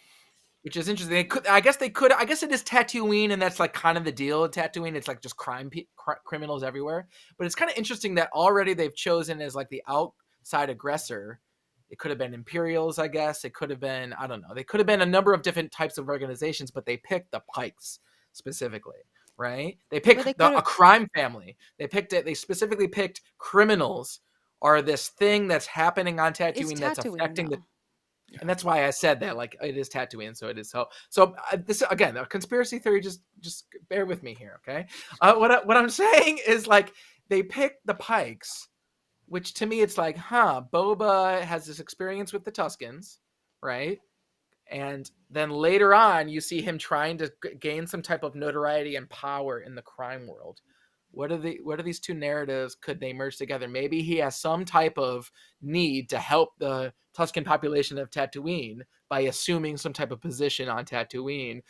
Which is interesting. I guess it is Tatooine, and that's like kind of the deal at Tatooine. It's like just criminals everywhere. But it's kind of interesting that already they've chosen as like the outside aggressor. It could have been Imperials, I guess. It could have been, I don't know. They could have been a number of different types of organizations, but they picked the Pikes specifically. Right? They picked a crime family. They specifically picked criminals are this thing that's happening on Tatooine that's affecting and that's why I said that, like, it is Tatooine, so it is so this again, a conspiracy theory, just bear with me here, okay? What I'm saying is, like, they picked the Pikes, which to me it's like, Boba has this experience with the Tuskens, right? And then later on, you see him trying to gain some type of notoriety and power in the crime world. What are these two narratives? Could they merge together? Maybe he has some type of need to help the Tusken population of Tatooine by assuming some type of position on Tatooine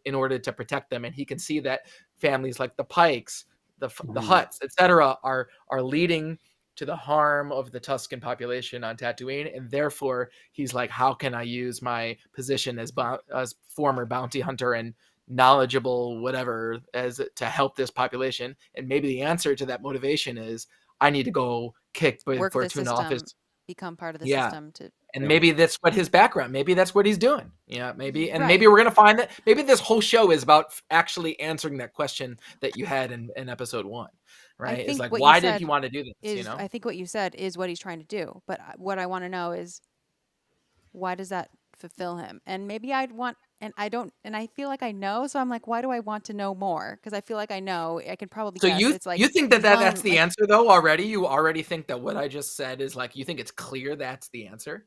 in order to protect them. And he can see that families like the Pikes, the Hutts, etc., are leading to the harm of the Tusken population on Tatooine, and therefore he's like, how can I use my position as former bounty hunter and knowledgeable whatever as to help this population? And maybe the answer to that motivation is, I need to go kick Fortuna office, become part of the system and maybe that's what his background, maybe that's what he's doing. Maybe we're going to find that maybe this whole show is about actually answering that question that you had in episode 1. Right? It's like, why did he want to do this? I think what you said is what he's trying to do. But what I want to know is, why does that fulfill him? And maybe I'd want, and I don't, and I feel like I know. So I'm like, why do I want to know more? Because I feel like I know. I can probably guess. It's like, you think that's the answer though already? You already think that what I just said is like, you think it's clear that's the answer?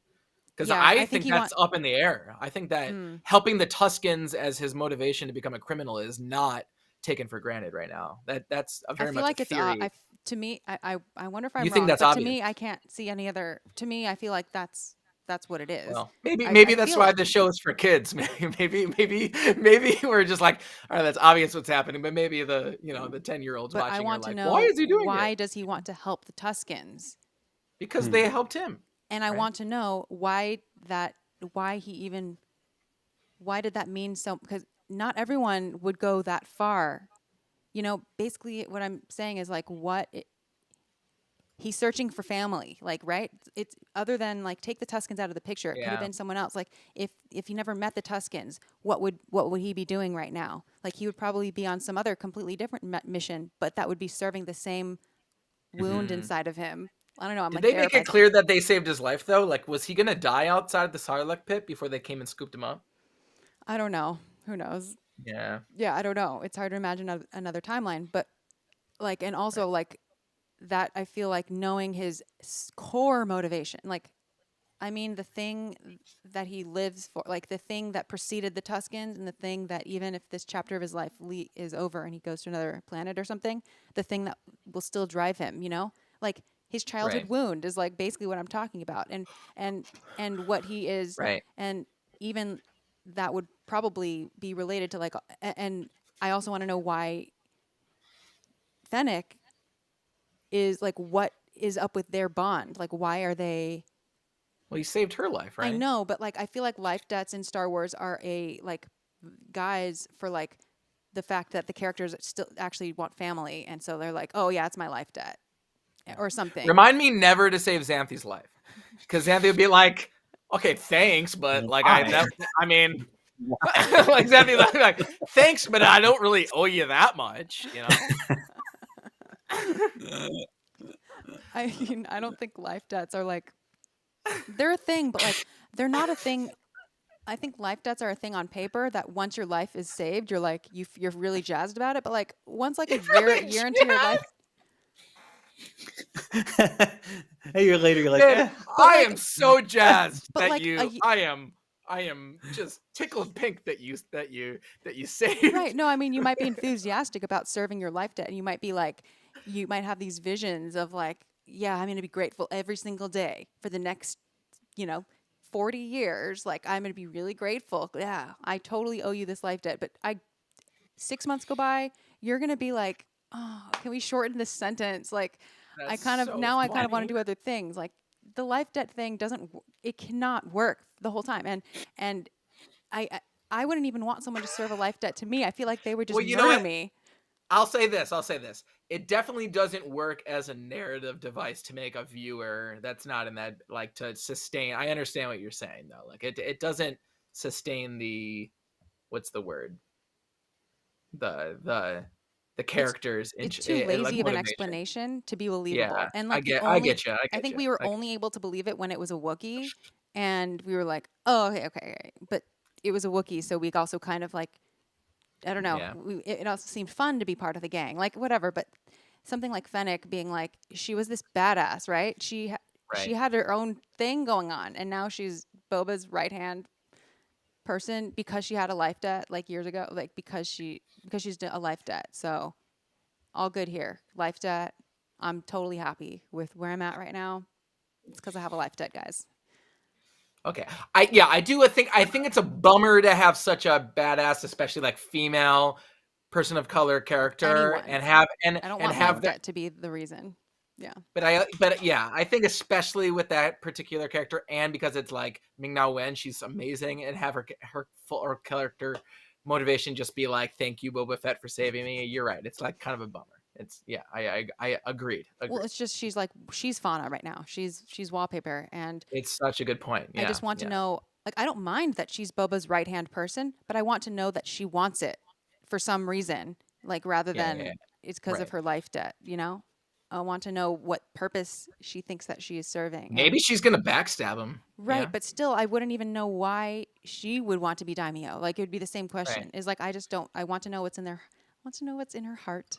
Because I think that's up in the air. I think that helping the Tuskens as his motivation to become a criminal is not taken for granted right now. That's a very much a theory. To me, I wonder if I'm you wrong. Think that's but obvious. To me, I can't see any other. To me, I feel like that's what it is. Well, maybe that's why the show is for kids. Maybe we're just like, all right, that's obvious what's happening. But maybe the 10-year-olds watching I want are like, to know, why is he doing it? Why does he want to help the Tuskens? Because they helped him. And I want to know why did that mean so? Because not everyone would go that far. Basically what I'm saying is like, he's searching for family, like, right? It's other than like, take the Tuskens out of the picture. It could have been someone else. Like if he never met the Tuskens, what would he be doing right now? Like he would probably be on some other completely different mission, but that would be serving the same wound inside of him. I don't know. Did they make it clear that they saved his life though? Like, was he going to die outside of the Sarlacc pit before they came and scooped him up? I don't know. Who knows? Yeah, I don't know. It's hard to imagine another timeline, but like, and also like that, I feel like knowing his core motivation, like, I mean, the thing that he lives for, like the thing that preceded the Tuskens, and the thing that even if this chapter of his life is over and he goes to another planet or something, the thing that will still drive him, like his childhood wound is like basically what I'm talking about, and what he is, and even that would probably be related to like, and I also want to know why Fennec is like, what is up with their bond? Like, why are they? Well, he saved her life, right? I know, but like, I feel like life debts in Star Wars are guys for like the fact that the characters still actually want family, and so they're like, oh yeah, it's my life debt, or something. Remind me never to save Xanthe's life, because Xanthe would be like, okay, thanks, but like like Xanthe like, thanks, but I don't really owe you that much, I don't think life debts are like they're a thing, but like they're not a thing. I think life debts are a thing on paper that once your life is saved, you're like you're really jazzed about it. But like once like a year into your life, a year later, you're like, Man, I like- am so jazzed but that like I am just tickled pink that you saved. right. No, I mean you might be enthusiastic about serving your life debt, and you might be like, you might have these visions of like, yeah, I'm going to be grateful every single day for the next, 40 years. Like I'm going to be really grateful. Yeah, I totally owe you this life debt. But 6 months go by, you're going to be like, oh, can we shorten this sentence? Like I kind of want to do other things. Like the life debt thing it cannot work the whole time. And I wouldn't even want someone to serve a life debt to me. I feel like they would just murder me. I'll say this. It definitely doesn't work as a narrative device to make a viewer that's not in that, like, to sustain. I understand what you're saying though. Like it doesn't sustain the, what's the word? The characters. It's too lazy like of an explanation to be believable. Yeah, And like I get you. I think we were only able to believe it when it was a Wookiee, and we were like, oh, okay. But it was a Wookiee, so we also kind of like, I don't know. Yeah. It also seemed fun to be part of the gang, like whatever. But something like Fennec being like, she was this badass, right? She had her own thing going on, and now she's Boba's right hand person because she had a life debt like years ago, like because she's a life debt. So all good here. Life debt. I'm totally happy with where I'm at right now. It's because I have a life debt, guys. Okay. I think it's a bummer to have such a badass, especially like female person of color character. Anyone. I don't want life debt to be the reason. Yeah. But I think especially with that particular character, and because it's like Ming-Na Wen, she's amazing, and have her full character motivation just be like, thank you, Boba Fett, for saving me. You're right. It's like kind of a bummer. It's I agreed. Well, it's just she's fauna right now. She's wallpaper, and it's such a good point. Yeah, I just want to know, like, I don't mind that she's Boba's right hand person, but I want to know that she wants it for some reason, like rather than it's because of her life debt. I want to know what purpose she thinks that she is serving. Maybe she's gonna backstab him. Right, yeah. But still, I wouldn't even know why she would want to be daimyo. Like it would be the same question. Is like I just don't. I want to know what's in there. I want to know what's in her heart.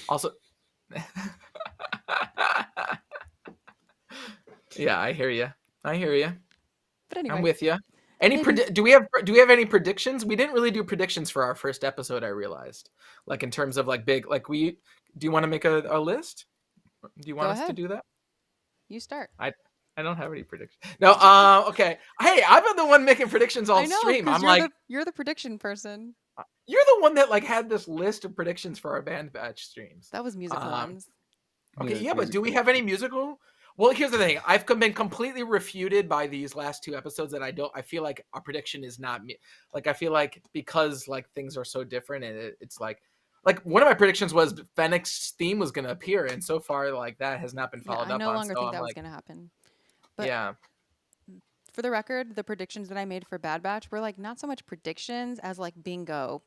Also, yeah, I hear you. But anyway, I'm with you. Do we have any predictions? We didn't really do predictions for our first episode. I realized, like in terms of like big, like do you want to make a list? Do you want us to do that? You start. I don't have any predictions. No. Okay. Hey, I've been the one making predictions all stream. I'm you're the prediction person. You're the one that like had this list of predictions for our band batch streams. That was musical ones. Okay, yeah, but do we have any musical? Well, here's the thing. I've been completely refuted by these last two episodes that I feel like our prediction is not me. Like I feel like because like things are so different, and it's like one of my predictions was Fennec's theme was going to appear, and so far like that has not been followed up on. I no longer think that was going to happen. But yeah. For the record, the predictions that I made for Bad Batch were like not so much predictions as like bingo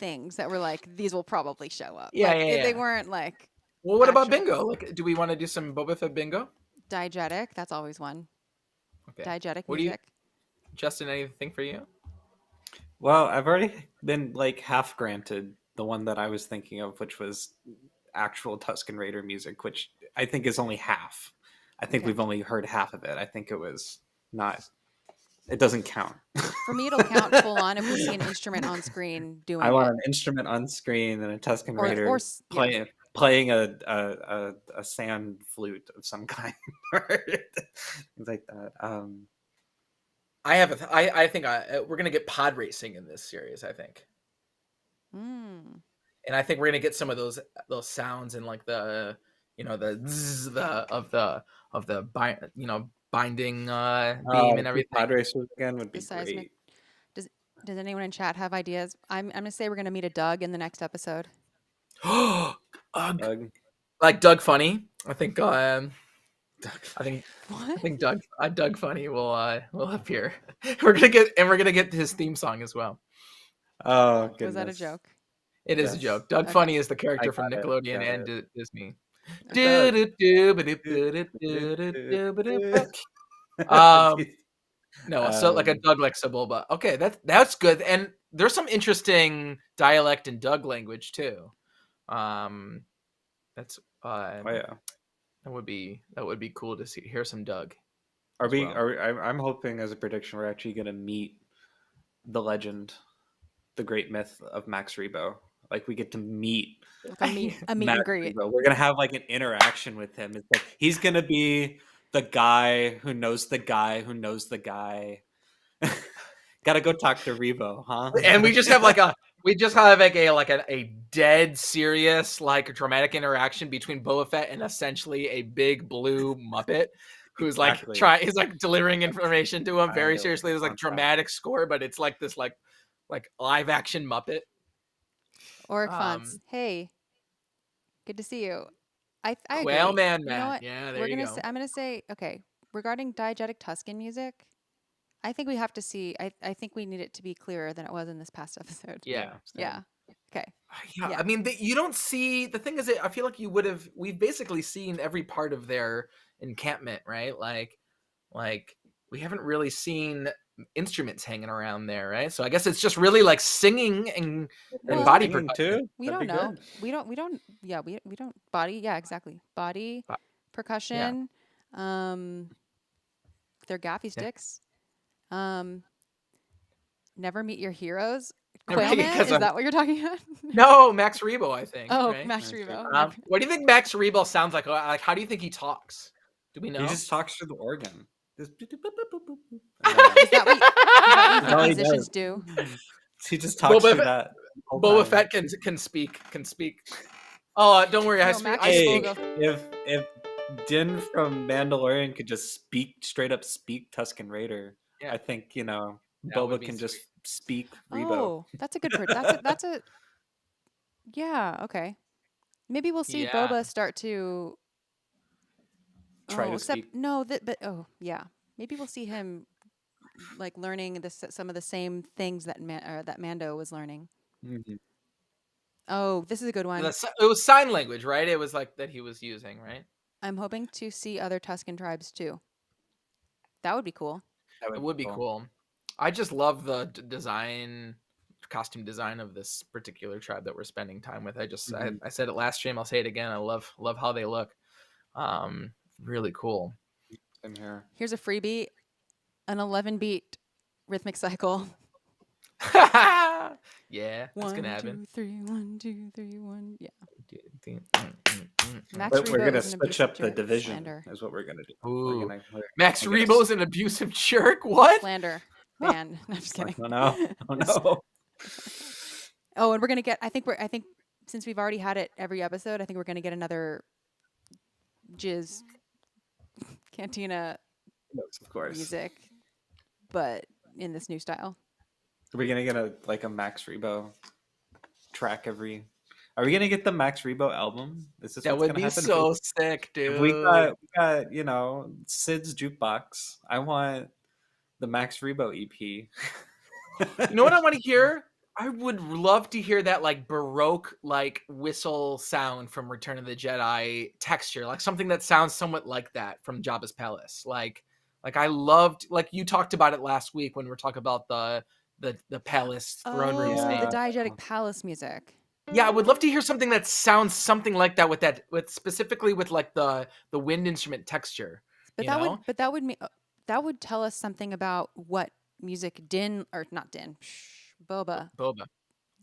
things that were like these will probably show up. Yeah, They weren't like. Well, what about bingo? Like, do we want to do some Boba Fett bingo? Diegetic, that's always one. Okay. Diegetic what music. Justin, anything for you? Well, I've already been like half granted the one that I was thinking of, which was actual Tusken Raider music, which I think is only half. I think we've only heard half of it. I think it was not. It doesn't count. For me, it'll count full on if we see an instrument on screen doing. I want an instrument on scring and a Tusken Raider playing a sand flute of some kind, things like that. I think we're gonna get pod racing in this series. I think. And I think we're gonna get some of those sounds and like the the zzz, of the binding beam and everything. Pod racers again would be great. Does anyone in chat have ideas? I'm gonna say we're gonna meet a Doug in the next episode. Doug. Like Doug Funny. I think Doug Funny will appear. We're gonna get his theme song as well. Oh, goodness. Was that a joke? It is a Yes. joke. Doug Okay. Funny is the I character from got it. Nickelodeon Got and it. Disney. Doug. Um, no, so like a Doug like Sebulba. Okay, that's good. And there's some interesting dialect in Doug language too. That's Oh yeah. that would be cool to hear some Doug. Are as we? well. I'm hoping as a prediction we're actually gonna meet the legend, the great myth of Max Rebo. Like we get to meet Like a meet Max and greet. Rebo. We're gonna have like an interaction with him. It's like he's gonna be the guy who knows the guy who knows the guy. Gotta go talk to Rebo, huh? And we just have like a dead serious like dramatic interaction between Boba Fett and essentially a big blue Muppet who's Exactly. he's like delivering information to him very seriously. There's like dramatic score, but it's like this like live action Muppet. Oric Fonts. Hey, good to see you. I Quail agree. Man, You know Matt. what? Yeah, there you go. I'm gonna say okay. Regarding diegetic Tusken music, I think we have to see. I think we need it to be clearer than it was in this past episode. Yeah. Yeah. Okay. Yeah, Yeah. I mean, you don't see the thing is, I feel like we've basically seen every part of their encampment, right? Like we haven't really seen instruments hanging around there, right? So I guess it's just really like singing and Well, body Singing percussion. too. We That'd don't be know. good. We don't. Yeah, we don't. Body. Yeah, exactly. Body, Bo- percussion. Their gaffy sticks. Never meet your heroes. Never Quail meet- Man? 'cause Is that what you're talking about? No, Max Rebo, I think. Oh, right? Max Rebo. What do you think Max Rebo sounds like? Like, how do you think he talks? Do we know? He just talks through the organ. Just Is that what you think all he musicians does. do? He just talks Boba through Fett- that. whole Boba time. Fett can speak. Oh, don't worry. No, Max I Rebo speak. go- If Din from Mandalorian could just straight up speak Tusken Raider, Yeah. I think That Boba would be can just sweet. speak Rebo. Oh, that's a good. That's a. Yeah. Okay. Maybe we'll see Yeah. Boba start to. Try to speak. No, yeah. Maybe we'll see him like learning some of the same things that that Mando was learning. Mhm. Oh, this is a good one. It was sign language, right? It was like that he was using, right? I'm hoping to see other Tusken tribes too. That would be cool. It would be cool. I just love the costume design of this particular tribe that we're spending time with. I said it last stream. I'll say it again. I love how they look. Really cool. Same here. Here's a freebie, an 11-beat rhythmic cycle. Yeah, that's gonna happen. 1, 2, 3, 1, 2, 3, 1. Yeah. Max But we're Rebo gonna is an switch up abusive the jerk. division. Slander. Is what we're gonna do. Ooh. We're Max gonna Rebo's an abusive jerk. What? Slander. Ban. No, I'm just kidding. Oh no! Oh no! Oh, and we're gonna get. I think since we've already had it every episode, I think we're gonna get another Jizz Cantina Yes, of course. music, but in this new style. Are we gonna get a Max Rebo track every? Are we gonna get the Max Rebo album? Is this That what's would gonna be happen? so sick, dude. We got Sid's jukebox. I want the Max Rebo EP. You know what I want to hear? I would love to hear that like Baroque like whistle sound from Return of the Jedi texture, like something that sounds somewhat like that from Jabba's palace. Like I loved, like you talked about it last week when we were talking about the palace throne room scene. The diegetic palace music. Yeah, I would love to hear something that sounds something like that with specifically with like the wind instrument texture. But that would tell us something about what music Boba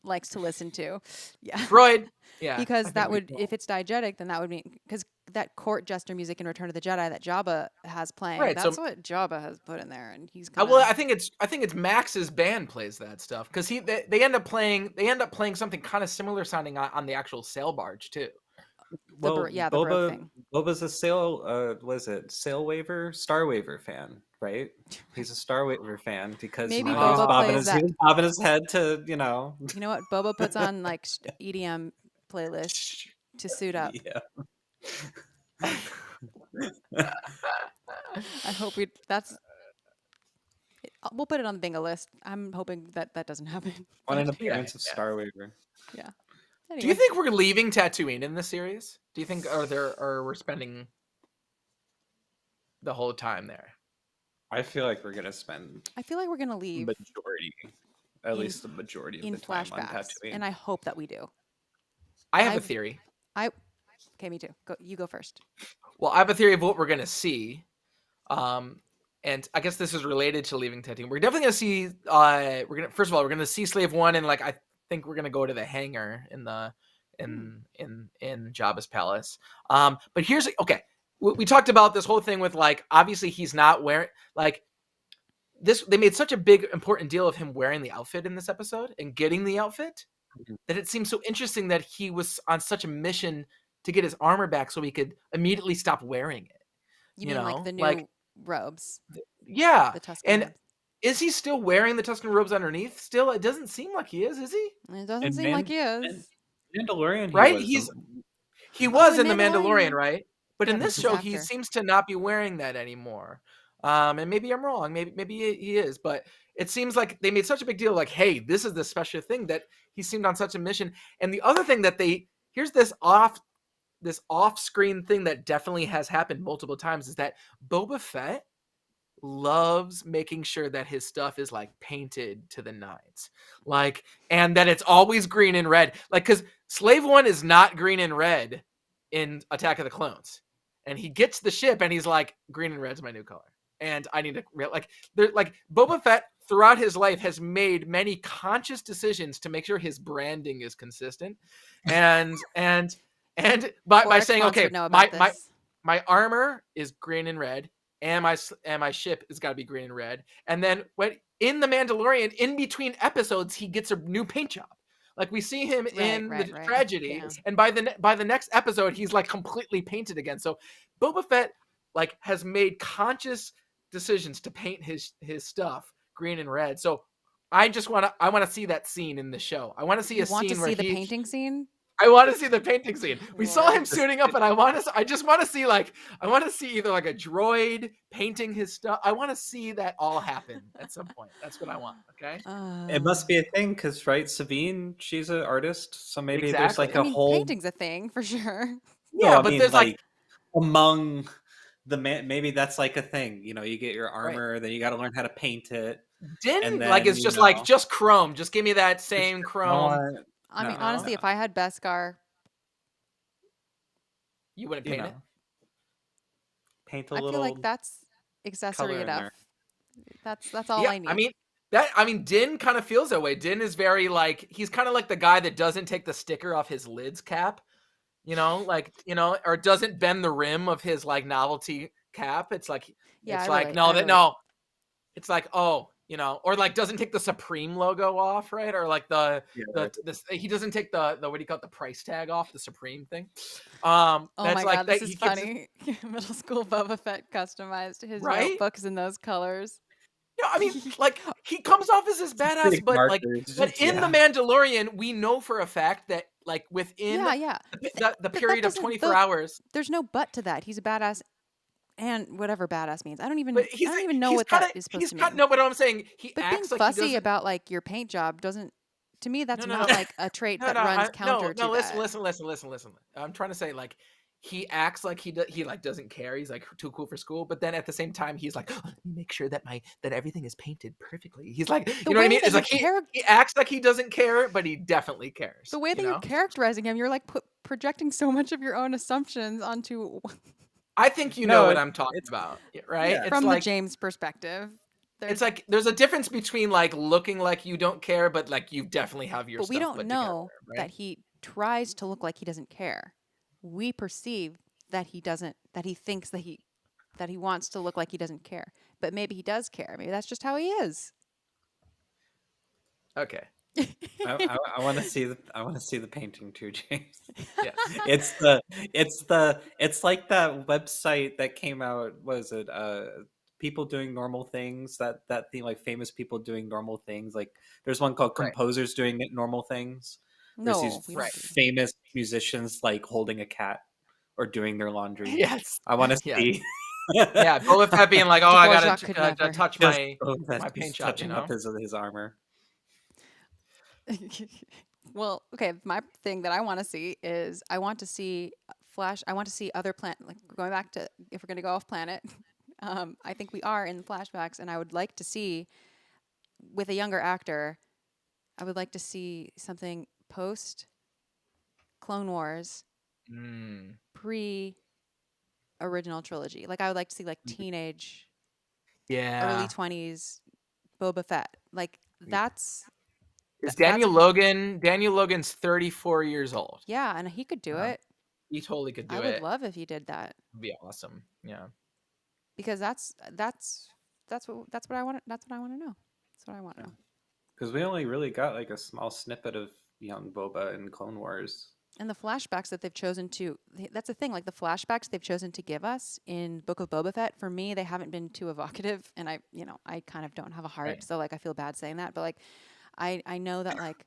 likes to listen to. Yeah. Freud. Yeah. Because that would, if it's diegetic, then that would mean, because that court jester music in Return of the Jedi that Jabba has playing, right, that's what Jabba has put in there, and he's well, I think it's Max's band plays that stuff because they end up playing something kind of similar sounding on the actual sail barge too. The Baroque thing. Boba's a sail waver, Star Waver fan, right? He's a Star Waver fan because maybe he Boba was plays that. bobbing his head to You know what? Boba puts on like EDM playlist to suit up. Yeah. I hope we'll put it on the bingo list. I'm hoping that doesn't happen. On an appearance of Star Waver. Yeah. Anyway. Do you think we're leaving Tatooine in this series? Do you think or we're spending the whole time there? I feel like we're gonna spend. I feel like we're gonna leave at least the majority of in the time on flashbacks, Tatooine. and I hope that we do. I have a theory. Okay, me too. You go first. Well, I have a theory of what we're gonna see. And I guess this is related to leaving Tatooine. We're definitely gonna see. First of all, we're gonna see Slave One, and like I think we're gonna go to the hangar in the in Jabba's palace. But here's okay. We talked about this whole thing with like obviously he's not wearing like this. They made such a big important deal of him wearing the outfit in this episode and getting the outfit that it seems so interesting that he was on such a mission to get his armor back so he could immediately stop wearing it. You mean like the new robes? Yeah. The Tusken And robes. is he still wearing the Tusken robes underneath? Still, it doesn't seem like he is he? It doesn't seem like he is. Mandalorian, right? He was in the Mandalorian, Mandalorian. right? But in Yeah, this this is show, he after. seems to not be wearing that anymore. And maybe I'm wrong. Maybe he is, but it seems like they made such a big deal. Like, hey, this is the special thing that he seemed on such a mission. And the other thing that here's this off-screen thing that definitely has happened multiple times is that Boba Fett loves making sure that his stuff is like painted to the nines, like, and that it's always green and red, like, because Slave One is not green and red in Attack of the Clones, and he gets the ship and he's like, green and red's my new color, and I need to like Boba Fett throughout his life has made many conscious decisions to make sure his branding is consistent, and by saying, okay, my armor is green and red, and my ship has got to be green and red. And then when in the Mandalorian, in between episodes, he gets a new paint job. Like we see him in the tragedy, yeah. And by the next episode, he's like completely painted again. So Boba Fett like has made conscious decisions to paint his stuff green and red. So I want to see that scene in the show. I want to see the painting scene. I want to see the painting scene. We saw him suiting up, and I just want to see either like a droid painting his stuff. I want to see that all happen at some point. That's what I want. Okay. It must be a thing because, right, Sabine, she's an artist, so maybe there's like whole painting's a thing for sure. Yeah, but there's like among the maybe that's like a thing. You know, you get your armor, then you got to learn how to paint it. Din like it's just like just chrome. Just give me that same chrome. I mean, honestly, if I had Beskar, you wouldn't paint it. Paint a little. I feel like that's accessory enough. That's all I need. I mean, Din kind of feels that way. Din is very like he's kind of like the guy that doesn't take the sticker off his lids cap, or doesn't bend the rim of his like novelty cap. It's like it's like or like doesn't take the Supreme logo off, right? Or like he doesn't take the what do you call it, the price tag off the Supreme thing. Oh my god, this is funny. Middle school Boba Fett customized his notebooks in those colors. No, I mean, like he comes off as this badass, but in the Mandalorian, we know for a fact that like within the period of 24 hours, there's no but to that. He's a badass. And whatever badass means, I don't even know what that is supposed to mean. No, but I'm saying but acts being fussy like about like your paint job doesn't. To me, that's not like a trait that runs counter to that. Listen. I'm trying to say like he acts like he like doesn't care. He's like too cool for school, but then at the same time he's like, let me make sure that everything is painted perfectly. He's like, you know what I mean? It's like he acts like he doesn't care, but he definitely cares. The way that you're characterizing him, you're like projecting so much of your own assumptions onto. I think you know what I'm talking about, right? Yeah. From the James perspective. It's like there's a difference between like looking like you don't care, but like you definitely have your stuff. But we don't know together, right? that he tries to look like he doesn't care. We perceive that he doesn't, that he thinks that he wants to look like he doesn't care. But maybe he does care. Maybe that's just how he is. Okay. I want to see the painting too, James. Yes. It's like that website that came out. Was it people doing normal things? That thing, like famous people doing normal things. Like there's one called Composers Doing Normal Things. There's these famous musicians like holding a cat or doing their laundry. Yes. I want to see. Yeah, Boba Fett being like, oh, I gotta touch my paint job, touching up his armor. Well, okay. My thing that I want to see is I want to see I want to see other planet. Like going back to if we're going to go off planet, I think we are in the flashbacks, and I would like to see with a younger actor. I would like to see something post Clone Wars, pre original trilogy. Like I would like to see like teenage, early 20s Boba Fett. Like that's Is that's Daniel Logan's 34 years old. yeah, and he could do it. He totally could do I it. would love if he did that. It'd be awesome. Yeah. Because that's what I want. That's what I want to know. That's what I want to know. Because we only really got like a small snippet of young Boba in Clone Wars. And the flashbacks that they've chosen to, that's the thing, like the flashbacks they've chosen to give us in Book of Boba Fett, for me, they haven't been too evocative. And I kind of don't have a heart. Right. So like, I feel bad saying that. But like, I know that like,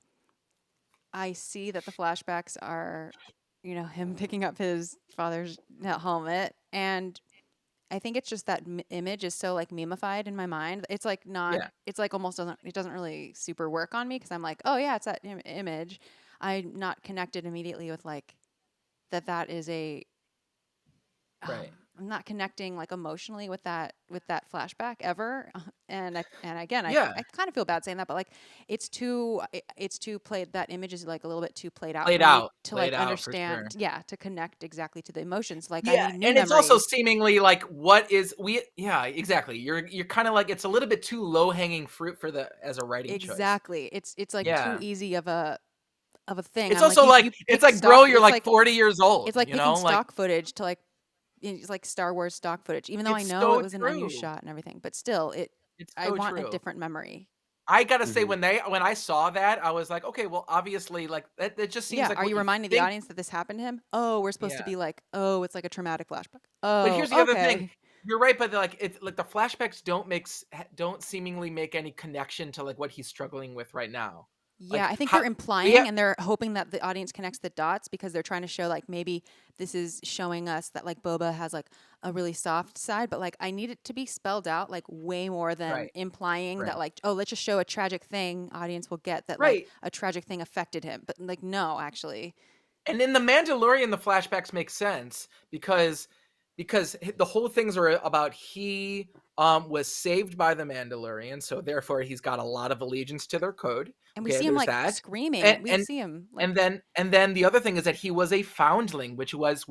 I see that the flashbacks are, him picking up his father's helmet. And I think it's just that image is so like memeified in my mind. It's like not, it's like almost doesn't really super work on me because I'm like, oh yeah, it's that image. I'm not connected immediately with like that is a, right. I'm not connecting like emotionally with that flashback ever. And I kind of feel bad saying that, but like it's too played. That image is like a little bit too played out to like understand. Sure. Yeah. To connect exactly to the emotions. Like I need new memories. It's also seemingly like exactly. You're kind of like, it's a little bit too low hanging fruit as a writing choice. Exactly. It's like too easy of a thing. It's also like it's like, bro, you're like 40 years old. It's like picking stock footage to like, it's like Star Wars stock footage, even though I know it was an unused shot and everything, but still I want a different memory. I gotta say, when I saw that, I was like, okay, well, obviously, like that just seems like. Are you reminding the audience that this happened to him? Oh, we're supposed to be like, oh, it's like a traumatic flashback. Oh, but here's the other thing. You're right, but like it's like the flashbacks don't seemingly make any connection to like what he's struggling with right now. Yeah, like, I think they're implying and they're hoping that the audience connects the dots because they're trying to show like maybe this is showing us that like Boba has like a really soft side, but like I need it to be spelled out like way more than implying that like, oh, let's just show a tragic thing. Audience will get that like a tragic thing affected him, but like no, actually. And in The Mandalorian, the flashbacks make sense because the whole things are about he was saved by the Mandalorian, so therefore he's got a lot of allegiance to their code. And we see him like screaming. We see him. Like, and then the other thing is that he was a foundling, which was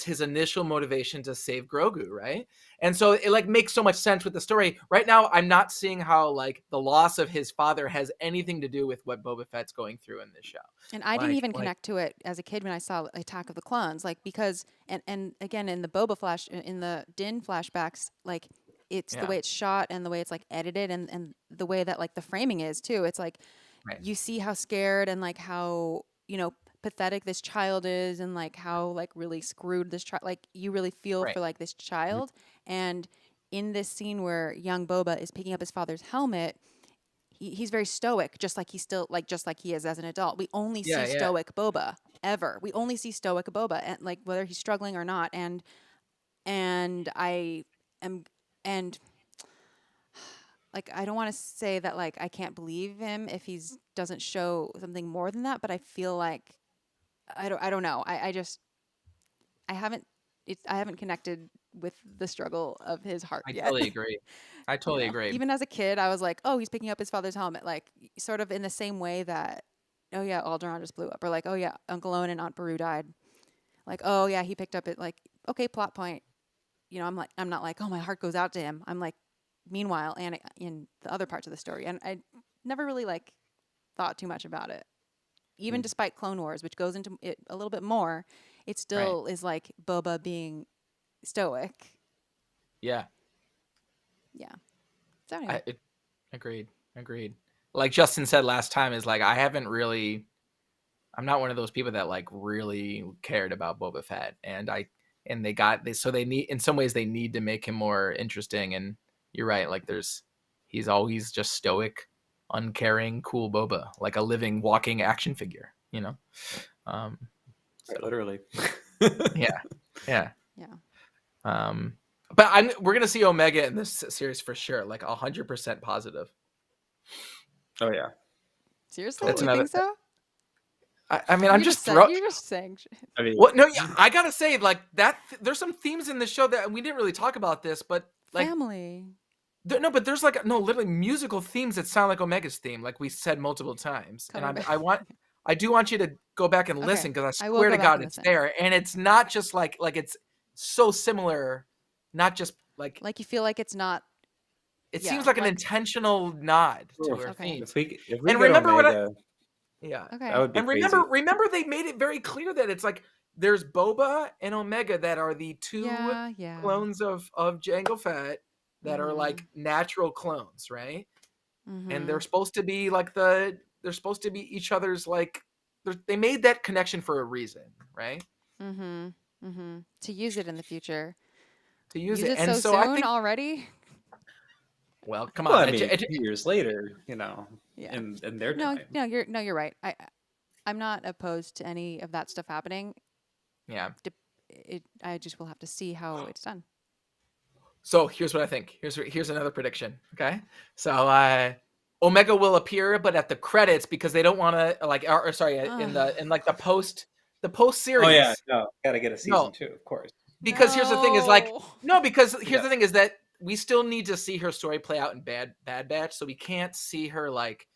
his initial motivation to save Grogu, right? And so it like makes so much sense with the story. Right now, I'm not seeing how like the loss of his father has anything to do with what Boba Fett's going through in this show. And I didn't even connect to it as a kid when I saw Attack of the Clones, like because and again in the Din flashbacks, like it's the way it's shot and the way it's like edited and the way that like the framing is too. It's like you see how scared and like how pathetic this child is and like how like really screwed this child, like you really feel for like this child. And in this scene where young Boba is picking up his father's helmet, he's very stoic, just like he is as an adult. We only see stoic Boba ever. We only see stoic Boba, and like whether he's struggling or not. And I am like I don't want to say that like I can't believe him if he doesn't show something more than that, but I feel like I don't know. I haven't connected with the struggle of his heart yet. I totally agree. Even as a kid, I was like, oh, he's picking up his father's helmet, like sort of in the same way that, oh yeah, Alderaan just blew up, or like, oh yeah, Uncle Owen and Aunt Beru died. Like, oh yeah, he picked up it. Like, okay, plot point. I'm not like, oh, my heart goes out to him. I'm like, meanwhile, and in the other parts of the story, and I never really like thought too much about it. Even despite Clone Wars, which goes into it a little bit more, it still is like Boba being stoic. Yeah. Yeah. So anyway. Agreed. Like Justin said last time, is like I'm not one of those people that like really cared about Boba Fett, and they need, in some ways they need to make him more interesting. And you're right, like he's always just stoic, uncaring, cool Boba, like a living, walking action figure, literally. yeah. But we're gonna see Omega in this series for sure, like 100% positive. Oh yeah. Seriously, That's you another. think so? I mean, I'm You're just you're just saying. I mean, What? No, yeah, I gotta say, like that. There's some themes in the show that we didn't really talk about this, but like, Family. no, but there's like literally musical themes that sound like Omega's theme, like we said multiple times. Coming And back. I do want you to go back and Okay, listen because I I will swear go to back and God, it's listen. there, and it's not just like it's so similar, not just like Like you feel like it's not. it Yeah, seems like an like- intentional nod to her Okay. themes. if we And get remember what I Omega, yeah. Okay. that would be And crazy. remember they made it very clear that it's like there's Boba and Omega that are the two Yeah. clones of Jango Fett that are Mhm. like natural clones, right? And they're Mhm. supposed to be like they're supposed to be each other's like they made that connection for a reason, right? Mhm. Mhm. To use it in the future. To use Use it. it And so so I soon think already. well, come Well, on. I mean, 2 years later, Yeah. in their No, time. no, you're right. I'm not opposed to any of that stuff happening. Yeah. I just will have to see how it's done. So here's what I think. Here's another prediction. Okay. So Omega will appear, but at the credits because they don't want to like or sorry, in like the post series. Oh yeah, no, gotta get a season No. 2, of course. Because here's the thing is like No. because here's Yeah. the thing is that we still need to see her story play out in Bad Batch, so we can't see her like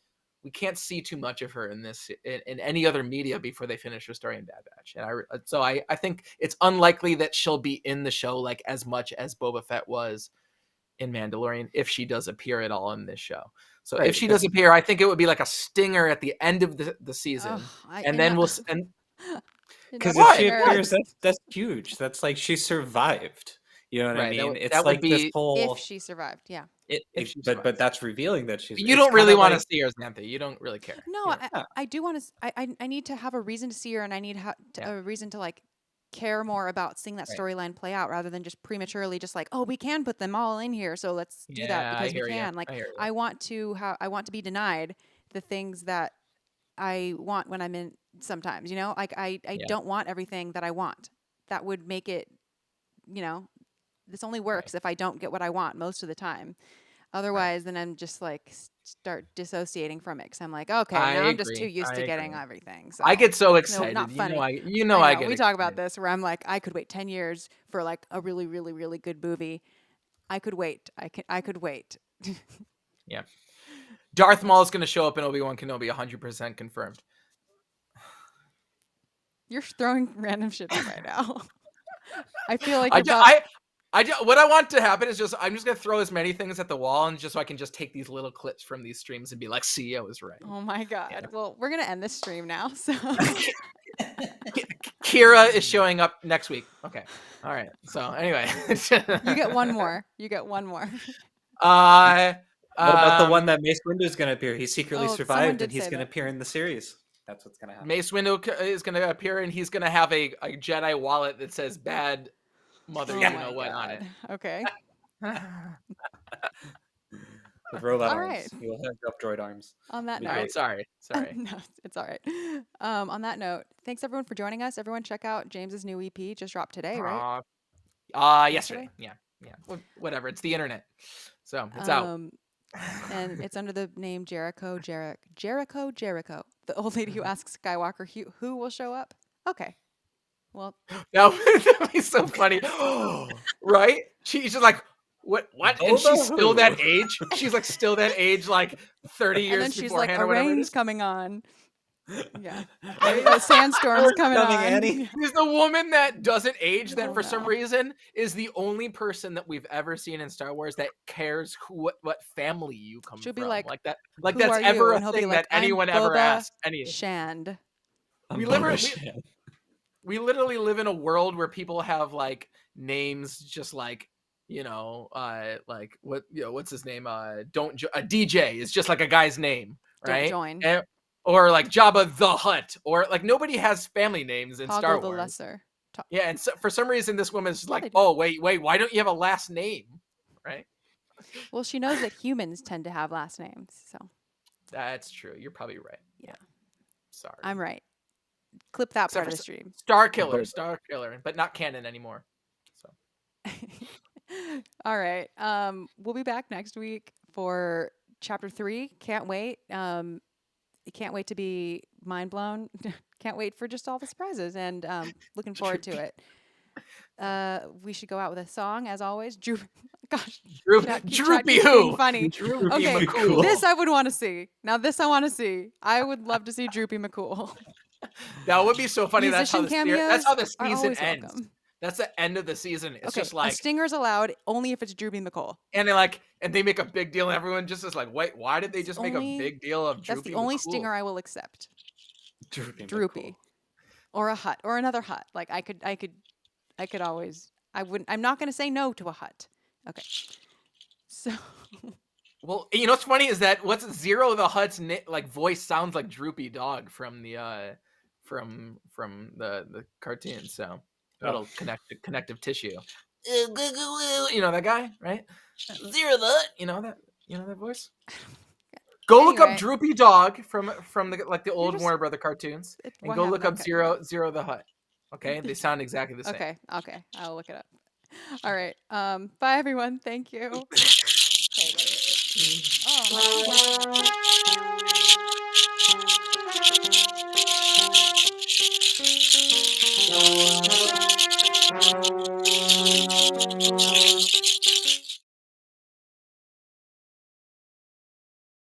we can't see too much of her in this in any other media before they finish her story in Bad Batch. And so I think it's unlikely that she'll be in the show like as much as Boba Fett was in Mandalorian if she does appear at all in this show. So Right, if she does appear, I think it would be like a stinger at the end of the season, and then we'll and because What? if she What? appears, that's huge. That's like she survived. You know what I Right, mean? It's that would like this be whole. If she survived, yeah. if she But survives. that's revealing that she's. You it's don't really kinda want to like- see her as Xanthe. You don't really care. No, You know? I do want to. I need to have a reason to see her, and I need Yeah. a reason to like care more about seeing that Right. storyline play out rather than just prematurely just like, oh, we can put them all in here, so let's do that Yeah, I because hear we ya. can. Like, I hear ya. I want to be denied the things that I want when I'm in. Sometimes, like I Yeah. don't want everything that I want. That would make it, this only works if I don't get what I want most of the time. Otherwise, then I'm just like start dissociating from it because I'm like, okay, I now I'm just agree. too used I to getting agree. everything. So I get so no, excited. not funny. I I get we talk about excited. this where I'm like, I could wait 10 years for like a really, really, really good movie. I could wait. I could wait. Yeah. Darth Maul is going to show up in Obi-Wan Kenobi 100% confirmed. You're throwing random shit out right now. I feel like what I want to happen is I'm just going to throw as many things at the wall and just so I can just take these little clips from these streams and be like, see, I was right. Oh my God. Yeah. Well, we're going to end this stream now. So Kira is showing up next week. Okay. All right. So anyway. you get one more. What about the one that Mace Windu is going to appear? He secretly someone survived, did and he's say going to that. appear in the series. That's what's going to happen. Mace Windu is going to appear, and he's going to have a Jedi wallet that says "Bad Mother," Oh you my know what on God. Okay. it. With robot All arms. right. He will have up droid arms. On that Be note. All right, sorry. No, it's all right. On that note, thanks everyone for joining us. Everyone check out James's new EP just dropped today, right? Yesterday. Yeah. Whatever. It's the internet, so it's out. And it's under the name Jericho. The old lady who asks Skywalker who will show up. Okay. Well, that would be so funny, right? She's just like, what? And she's still that age. She's like still that age, like 30 years and then she's like, beforehand a or whatever it rain's is. coming on. Yeah, the sandstorm's coming on. Annie. She's the woman that doesn't age. That Oh, for some no. reason is the only person that we've ever seen in Star Wars that cares what family you come She'll from. be like, that. Like "Who that's are you?" ever a And he'll be thing like, that "I'm anyone ever Boba asked. Shand. We literally live in a world where people have like names just like like what's his name? A DJ is just like a guy's name, right? Don't join. Or like Jabba the Hutt, or like nobody has family names in Star Toggle Wars. the Lesser. Yeah, and so, for some reason this woman's like, they do. oh wait, why don't you have a last name, right? Well, she knows that humans tend to have last names, so That's true. You're probably right. Yeah. Sorry. I'm right. Clip that Except part of for the stream. Star Killer, but not canon anymore. So. All right. We'll be back next week for chapter 3. Can't wait. can't wait to be mind blown. Can't wait for just all the surprises, and looking forward to it. We should go out with a song as always. Gosh, Droopy who? Funny. Droopy Okay, McCool. this I would want to see. Now this I want to see. I would love to see Droopy McCool. That would be so funny. That's how the season ends. Welcome. That's the end of the season. It's just a like stinger's allowed only if it's Droopy McCool. and they make a big deal, and everyone just is like, wait, why did they just make a big deal of Droopy? That's the only McCool? stinger I will accept. Droopy. Or a hut, or another hut. Like I could always. I wouldn't. I'm not going to say no to a hut. Okay. So. Well, you know what's funny is that what's Zero the Hutt's voice sounds like Droopy Dog from the from the cartoon. So little connective tissue. You know that guy, right? Zero the Hutt. You know that voice. Go look up Droopy Dog from the old Warner Brother cartoons, and go look up Zero the Hutt. Okay, they sound exactly the same. Okay, I'll look it up. All right. Bye everyone. Thank you.